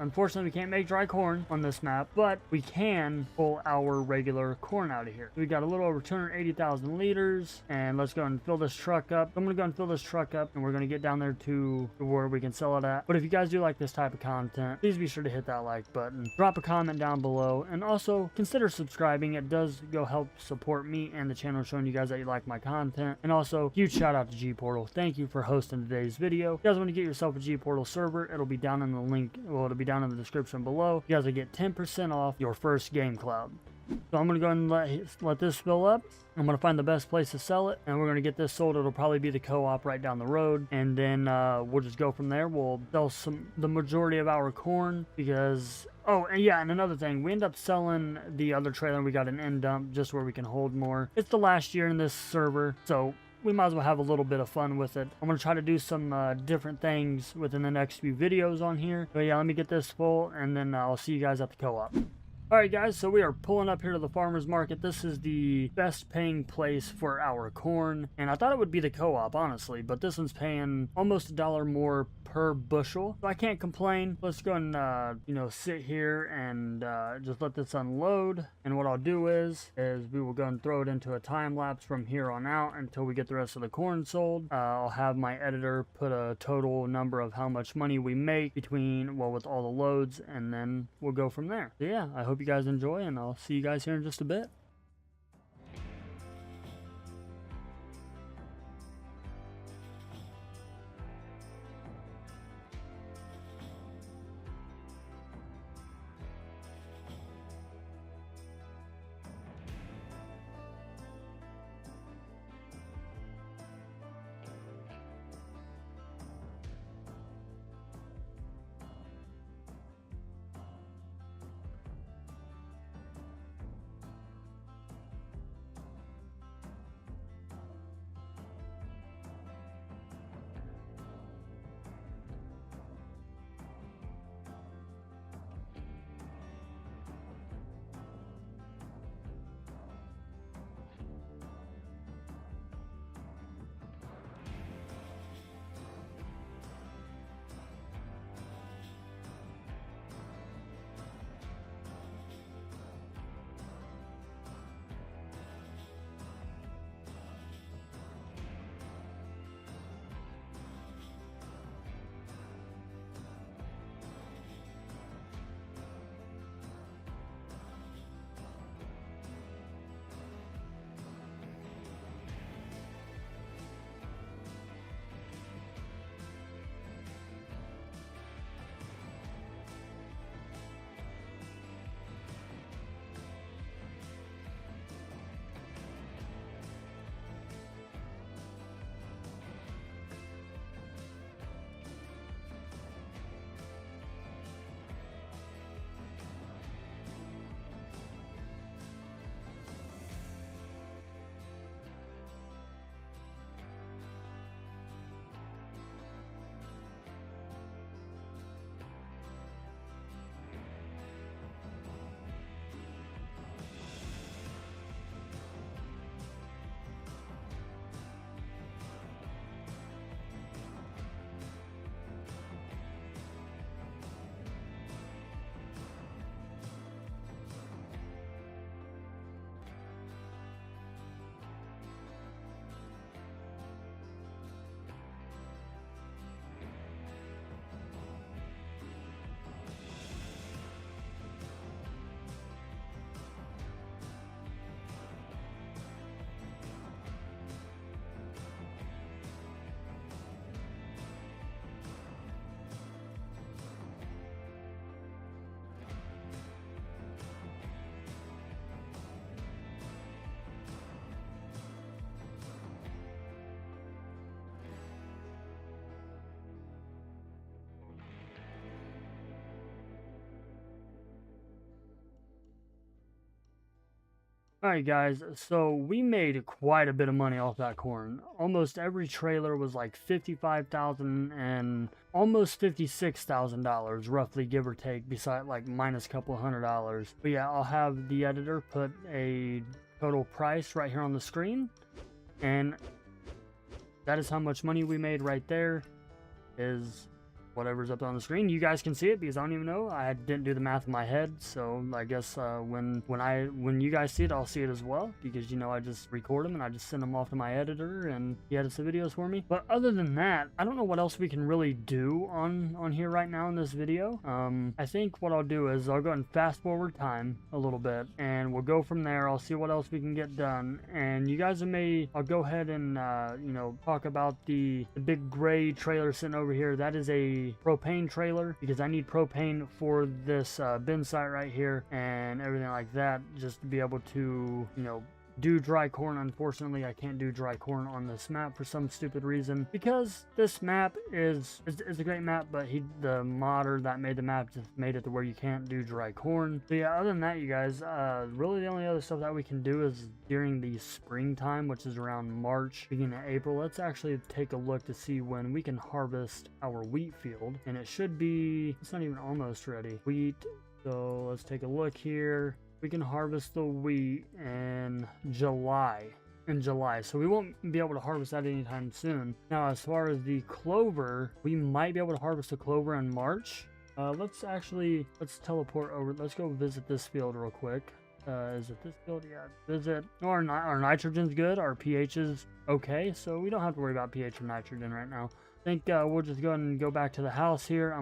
Unfortunately, we can't make dry corn on this map, but we can pull our regular corn out of here. We got a little over 280,000 liters, and let's go and fill this truck up. I'm going to go and fill this truck up, and we're going to get down there to where we can sell it at. But if you guys do like this type of content, please be sure to hit that like button, drop a comment down below, and also consider subscribing. It does go help support me and the channel, showing you guys that you like my content. And also, huge shout out to G-Portal. Thank you for hosting today's video. If you guys want to get yourself a G-Portal server, it'll be down in the link, well, it'll be down in the description below. You guys will get 10% off your first game cloud. So I'm going to go ahead and let this fill up. I'm going to find the best place to sell it, and we're going to get this sold. It'll probably be the co-op right down the road, and then we'll just go from there. We'll sell the majority of our corn, because, oh, and yeah, and another thing, we end up selling the other trailer. We got an end dump just where we can hold more. It's the last year in this server, so we might as well have a little bit of fun with it. I'm going to try to do some different things within the next few videos on here. But yeah, let me get this full, and then I'll see you guys at the co-op. Alright guys, so we are pulling up here to the farmer's market. This is the best paying place for our corn, and I thought it would be the co-op, honestly, but this one's paying almost $1 more per bushel, so I can't complain. Let's go and you know, sit here and just let this unload. And what I'll do is we will go and throw it into a time lapse from here on out until we get the rest of the corn sold. I'll have my editor put a total number of how much money we make between, well, with all the loads, and then we'll go from there. So yeah, I hope you guys enjoy, and I'll see you guys here in just a bit. Alright guys, so we made quite a bit of money off that corn. Almost every trailer was like $55,000 and almost $56,000 roughly, give or take, beside like minus a couple $100. But yeah, I'll have the editor put a total price right here on the screen, and that is how much money we made right there. Is whatever's up on the screen. You guys can see it because I don't even know. I didn't do the math in my head, so I guess when you guys see it, I'll see it as well, because you know I just record them and I just send them off to my editor and he edits the videos for me. But other than that, I don't know what else we can really do on here right now in this video. I think what I'll do is I'll go and fast forward time a little bit and we'll go from there. I'll see what else we can get done, and you guys I'll go ahead and you know, talk about the big gray trailer sitting over here. That is a propane trailer, because I need propane for this bin site right here and everything like that, just to be able to, you know, do dry corn. Unfortunately, I can't do dry corn on this map for some stupid reason, because this map is a great map, but the modder that made the map just made it to where you can't do dry corn. So yeah, other than that, you guys, really the only other stuff that we can do is during the springtime, which is around March, beginning of April. Let's actually take a look to see when we can harvest our wheat field, and it should be, it's not even almost ready. Wheat. So let's take a look here. We can harvest the wheat in July. So we won't be able to harvest that anytime soon. Now, as far as the clover, we might be able to harvest the clover in March. Let's teleport over. Let's go visit this field real quick. Is it this field? Yeah, visit. Our nitrogen's good. Our pH is okay, so we don't have to worry about pH or nitrogen right now. I think we'll just go ahead and go back to the house here. I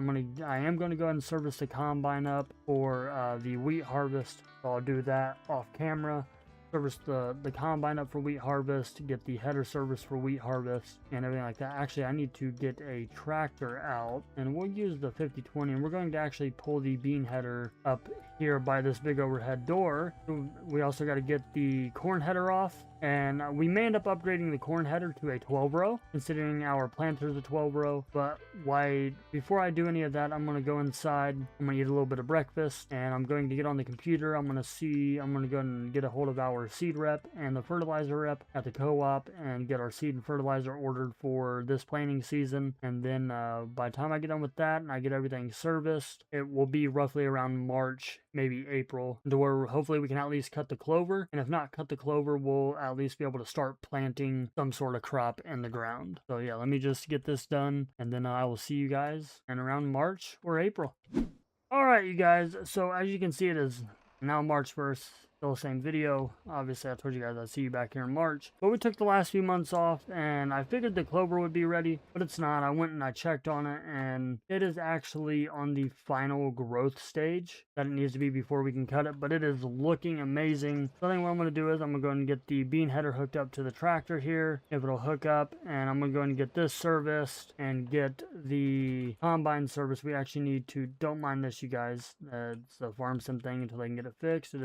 am going to go ahead and service the combine up for the wheat harvest. So I'll do that off camera. Service the combine up for wheat harvest, get the header service for wheat harvest, and everything like that. Actually, I need to get a tractor out, and we'll use the 5020, and we're going to actually pull the bean header up here by this big overhead door. We also got to get the corn header off, and we may end up upgrading the corn header to a 12-row, considering our planter is a 12-row. But before I do any of that, I'm going to go inside. I'm going to eat a little bit of breakfast, and I'm going to get on the computer. I'm going to go and get a hold of our seed rep and the fertilizer rep at the co-op and get our seed and fertilizer ordered for this planting season. And then by the time I get done with that and I get everything serviced, it will be roughly around March, maybe April, to where hopefully we can at least cut the clover. And if not cut the clover, we'll at least be able to start planting some sort of crop in the ground. So yeah, let me just get this done, and then I will see you guys in around March or April. All right, you guys, so as you can see, it is now March 1st. Still the same video. Obviously, I told you guys I'd see you back here in March. But we took the last few months off, and I figured the clover would be ready, but it's not. I went and I checked on it, and it is actually on the final growth stage that it needs to be before we can cut it, but it is looking amazing. So I think what I'm going to do is I'm going to go and get the bean header hooked up to the tractor here, if it'll hook up, and I'm going to go and get this serviced and get the combine service. We actually need to, don't mind this, you guys. It's a farm sim thing until they can get it fixed.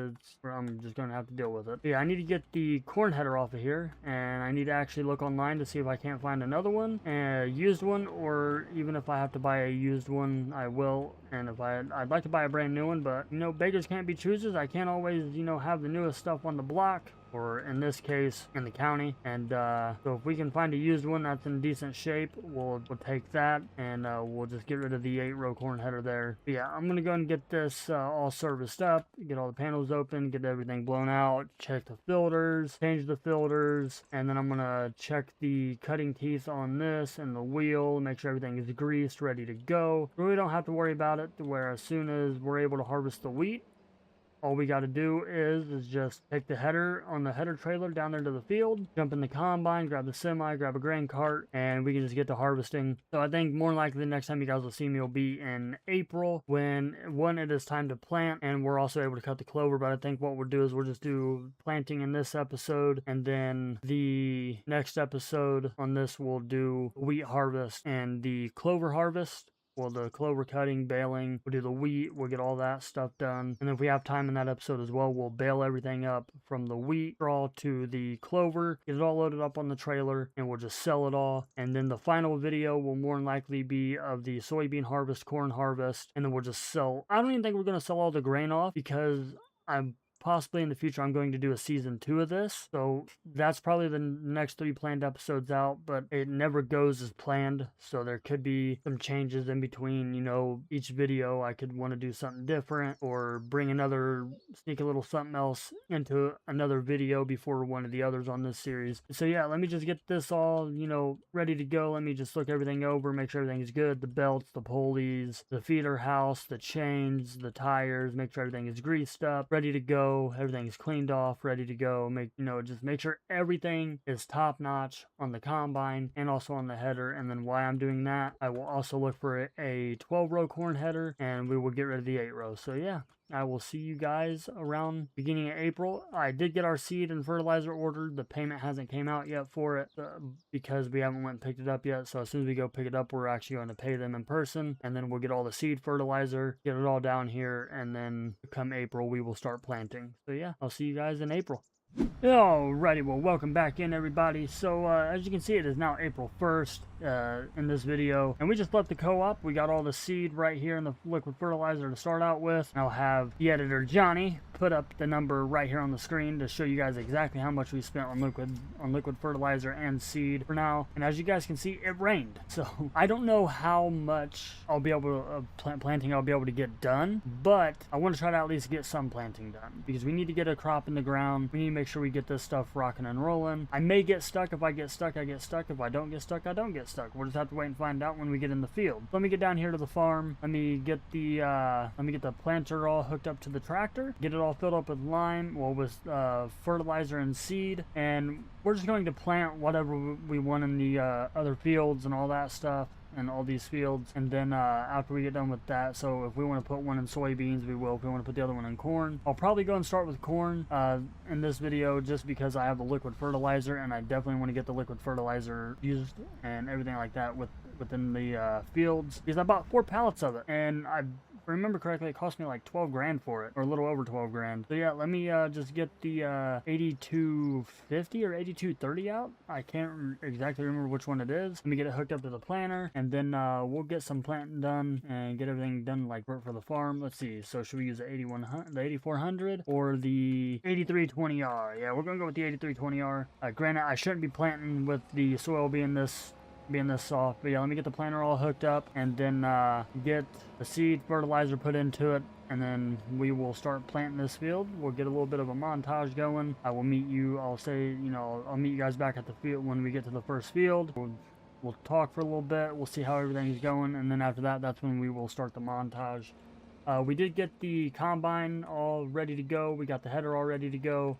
I'm just going to have to deal with it. But yeah, I need to get the corn header off of here, and I need to actually look online to see if I can't find another one, a used one, or even if I have to buy a used one, I will. And if I'd like to buy a brand new one, but you know, beggars can't be choosers. I can't always, you know, have the newest stuff on the block, or in this case, in the county. And so if we can find a used one that's in decent shape, we'll take that, and we'll just get rid of the 8-row corn header there. But yeah, I'm gonna go and get this all serviced up, get all the panels open, get everything blown out, check the filters, change the filters, and then I'm gonna check the cutting teeth on this and the wheel, make sure everything is greased, ready to go. Really don't have to worry about it, to where as soon as we're able to harvest the wheat, all we got to do is just take the header on the header trailer down there to the field, jump in the combine, grab the semi, grab a grain cart, and we can just get to harvesting. So I think more likely the next time you guys will see me will be in April, when it is time to plant, and we're also able to cut the clover. But I think what we'll do is we'll just do planting in this episode, and then the next episode on this we'll do wheat harvest and the clover harvest. Well, the clover cutting, baling, we'll do the wheat, we'll get all that stuff done. And if we have time in that episode as well, we'll bale everything up from the wheat straw to the clover, get it all loaded up on the trailer, and we'll just sell it all. And then the final video will more than likely be of the soybean harvest, corn harvest, and then we'll just sell. I don't even think we're going to sell all the grain off, because possibly in the future I'm going to do a season 2 of this. So that's probably the next 3 planned episodes out, but it never goes as planned. So there could be some changes in between, you know, each video. I could want to do something different or sneak a little something else into another video before one of the others on this series. So yeah, let me just get this all, you know, ready to go. Let me just look everything over, make sure everything is good. The belts, the pulleys, the feeder house, the chains, the tires, make sure everything is greased up, ready to go. Everything is cleaned off, ready to go. Just make sure everything is top notch on the combine and also on the header. And then while I'm doing that, I will also look for a 12-row corn header, and we will get rid of the 8-row. So yeah, I will see you guys around beginning of April. I did get our seed and fertilizer ordered. The payment hasn't came out yet for it because we haven't went and picked it up yet. So as soon as we go pick it up, we're actually going to pay them in person, and then we'll get all the seed, fertilizer, get it all down here, and then come April, we will start planting. So yeah, I'll see you guys in April. Alrighty, well, welcome back in, everybody. So as you can see, it is now April 1st in this video, and we just left the co-op. We got all the seed right here in the liquid fertilizer to start out with. I'll have the editor Johnny put up the number right here on the screen to show you guys exactly how much we spent on liquid fertilizer and seed for now. And as you guys can see, it rained, so I don't know how much I'll be able to planting I'll be able to get done, but I want to try to at least get some planting done because we need to get a crop in the ground. We need to make sure we get this stuff rocking and rolling. I may get stuck. If I get stuck, I get stuck. If I don't get stuck, I don't get stuck. We'll just have to wait and find out when we get in the field. Let me get down here to the farm. Let me get the planter all hooked up to the tractor, get it all filled up with lime, with fertilizer and seed, and we're just going to plant whatever we want in the other fields and all that stuff, and all these fields. And then after we get done with that, so if we want to put one in soybeans, we will. If we want to put the other one in corn, I'll probably go and start with corn in this video, just because I have the liquid fertilizer, and I definitely want to get the liquid fertilizer used and everything like that within the fields, because I bought 4 pallets of it, and I remember correctly, it cost me like 12 grand for it, or a little over 12 grand. So yeah, let me just get the 8250 or 8230 out. I can't exactly remember which one it is. Let me get it hooked up to the planter, and then we'll get some planting done and get everything done like for the farm. Let's see, so should we use the 8400 or the 8320R? Yeah, we're gonna go with the 8320R. Granted, I shouldn't be planting with the soil being this soft, but yeah, let me get the planter all hooked up, and then get the seed, fertilizer put into it, and then we will start planting this field. We'll get a little bit of a montage going. I will meet you, I'll meet you guys back at the field when we get to the first field. We'll talk for a little bit, we'll see how everything's going, and then after that, that's when we will start the montage. We did get the combine all ready to go. We got the header all ready to go.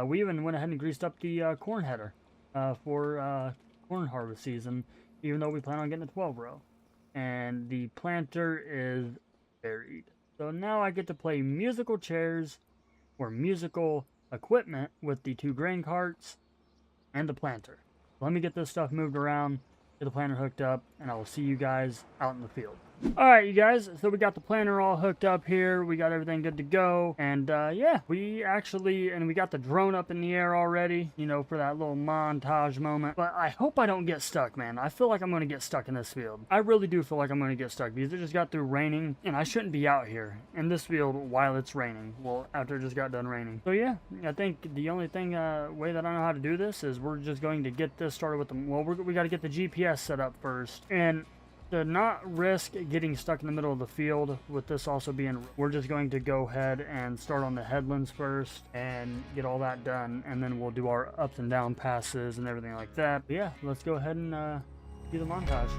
We even went ahead and greased up the corn header for corn harvest season, even though we plan on getting a 12-row. And the planter is buried. So now I get to play musical chairs or musical equipment with the 2 grain carts and the planter. Let me get this stuff moved around, get the planter hooked up, and I will see you guys out in the field. Alright, you guys, so we got the planter all hooked up here, we got everything good to go, and yeah, we got the drone up in the air already, you know, for that little montage moment. But I hope I don't get stuck, man. I feel like I'm going to get stuck in this field. I really do feel like I'm going to get stuck, because it just got through raining, and I shouldn't be out here in this field while it's raining. Well, after it just got done raining. So yeah, I think the only way that I know how to do this is we're just going to get this started with the, we got to get the GPS set up first, and to not risk getting stuck in the middle of the field with this also being, we're just going to go ahead and start on the headlands first and get all that done, and then we'll do our ups and down passes and everything like that. But yeah, let's go ahead and do the montage.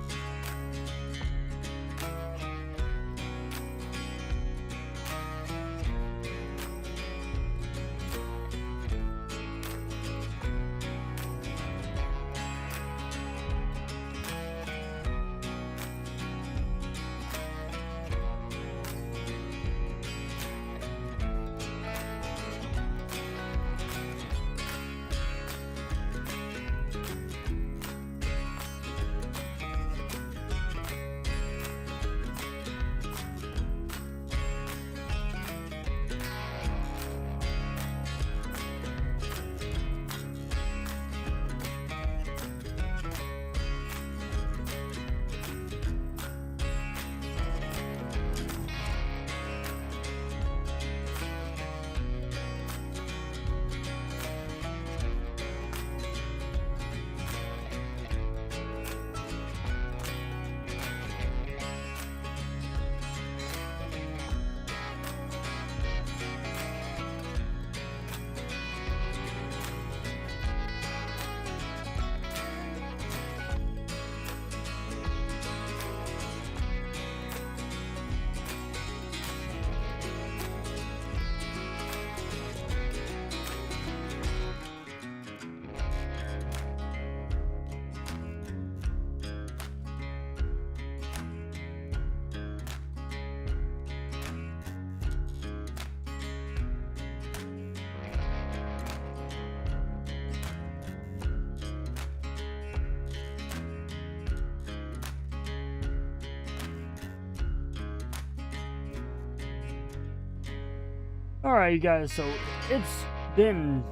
Alright, you guys, so it's been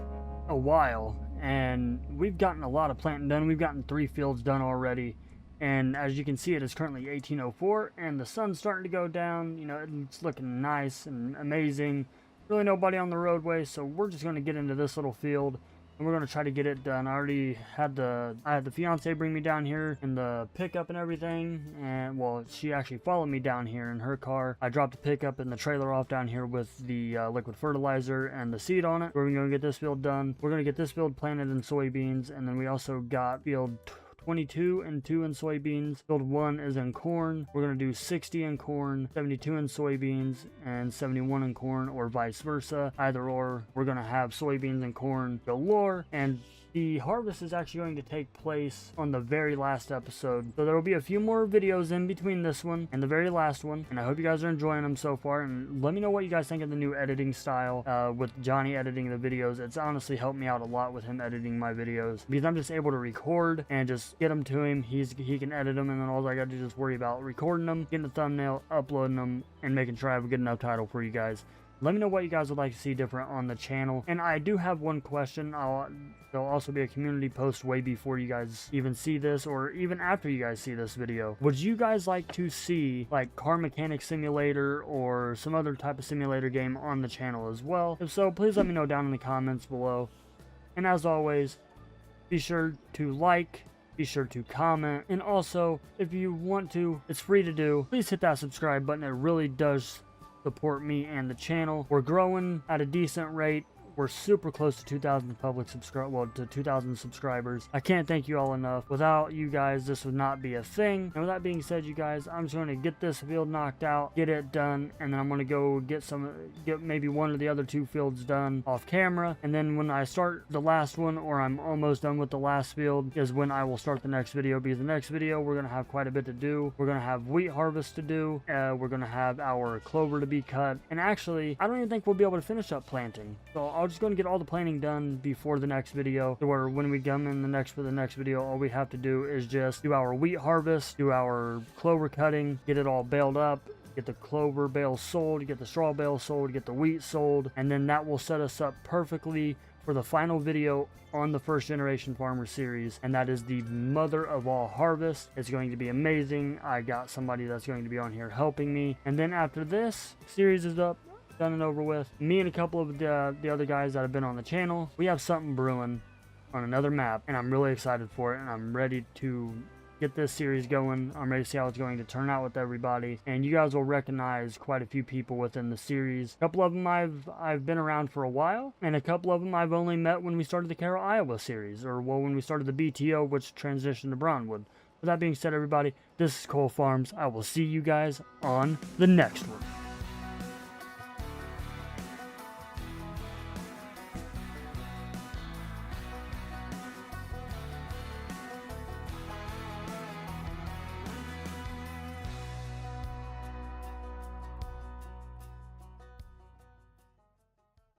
a while, and we've gotten a lot of planting done. We've gotten 3 fields done already, and as you can see, it is currently 18:04, and the sun's starting to go down. You know, it's looking nice and amazing. Really nobody on the roadway, so we're just going to get into this little field, and we're going to try to get it done. I had the fiance bring me down here in the pickup and everything, and well, she actually followed me down here in her car. I dropped the pickup and the trailer off down here with the liquid fertilizer and the seed on it. We're going to get this field done. We're going to get this field planted in soybeans, and then we also got field 22 and 2 in soybeans. Field 1 is in corn. We're going to do 60 in corn, 72 in soybeans, and 71 in corn, or vice versa. Either or, we're going to have soybeans and corn galore, and the harvest is actually going to take place on the very last episode. So there will be a few more videos in between this one and the very last one, and I hope you guys are enjoying them so far, and let me know what you guys think of the new editing style with Johnny editing the videos. It's honestly helped me out a lot with him editing my videos, because I'm just able to record and just get them to him. He can edit them, and then all I got to do is worry about recording them, getting the thumbnail, uploading them, and making sure I have a good enough title for you guys. Let me know what you guys would like to see different on the channel. And I do have one question. There'll also be a community post way before you guys even see this, or even after you guys see this video. Would you guys like to see like Car Mechanic Simulator or some other type of simulator game on the channel as well? If so, please let me know down in the comments below. And as always, be sure to like, be sure to comment, and also if you want to, it's free to do, please hit that subscribe button. It really does support me and the channel. We're growing at a decent rate. We're super close to 2,000 to 2,000 subscribers. I can't thank you all enough. Without you guys, this would not be a thing. And with that being said, you guys, I'm just going to get this field knocked out, get it done, and then I'm going to go get maybe one of the other 2 fields done off camera. And then when I start the last one, or I'm almost done with the last field, is when I will start the next video, because the next video we're going to have quite a bit to do. We're going to have wheat harvest to do. We're going to have our clover to be cut. And actually, I don't even think we'll be able to finish up planting. So I'll just going to get all the planting done before the next video, so where when we come in for the next video, all we have to do is just do our wheat harvest, do our clover cutting, get it all baled up, get the clover bales sold, get the straw bales sold, get the wheat sold, and then that will set us up perfectly for the final video on the First Generation Farmer series, and that is the mother of all harvest. It's going to be amazing. I got somebody that's going to be on here helping me, and then after this series is up, done and over with, me and a couple of the other guys that have been on the channel, we have something brewing on another map, and I'm really excited for it, and I'm ready to get this series going. I'm ready to see how it's going to turn out with everybody, and you guys will recognize quite a few people within the series. A couple of them I've been around for a while, and a couple of them I've only met when we started the Carroll, Iowa series, or well, when we started the BTO, which transitioned to Brownwood. With that being said, everybody, this is Cole Farms. I will see you guys on the next one.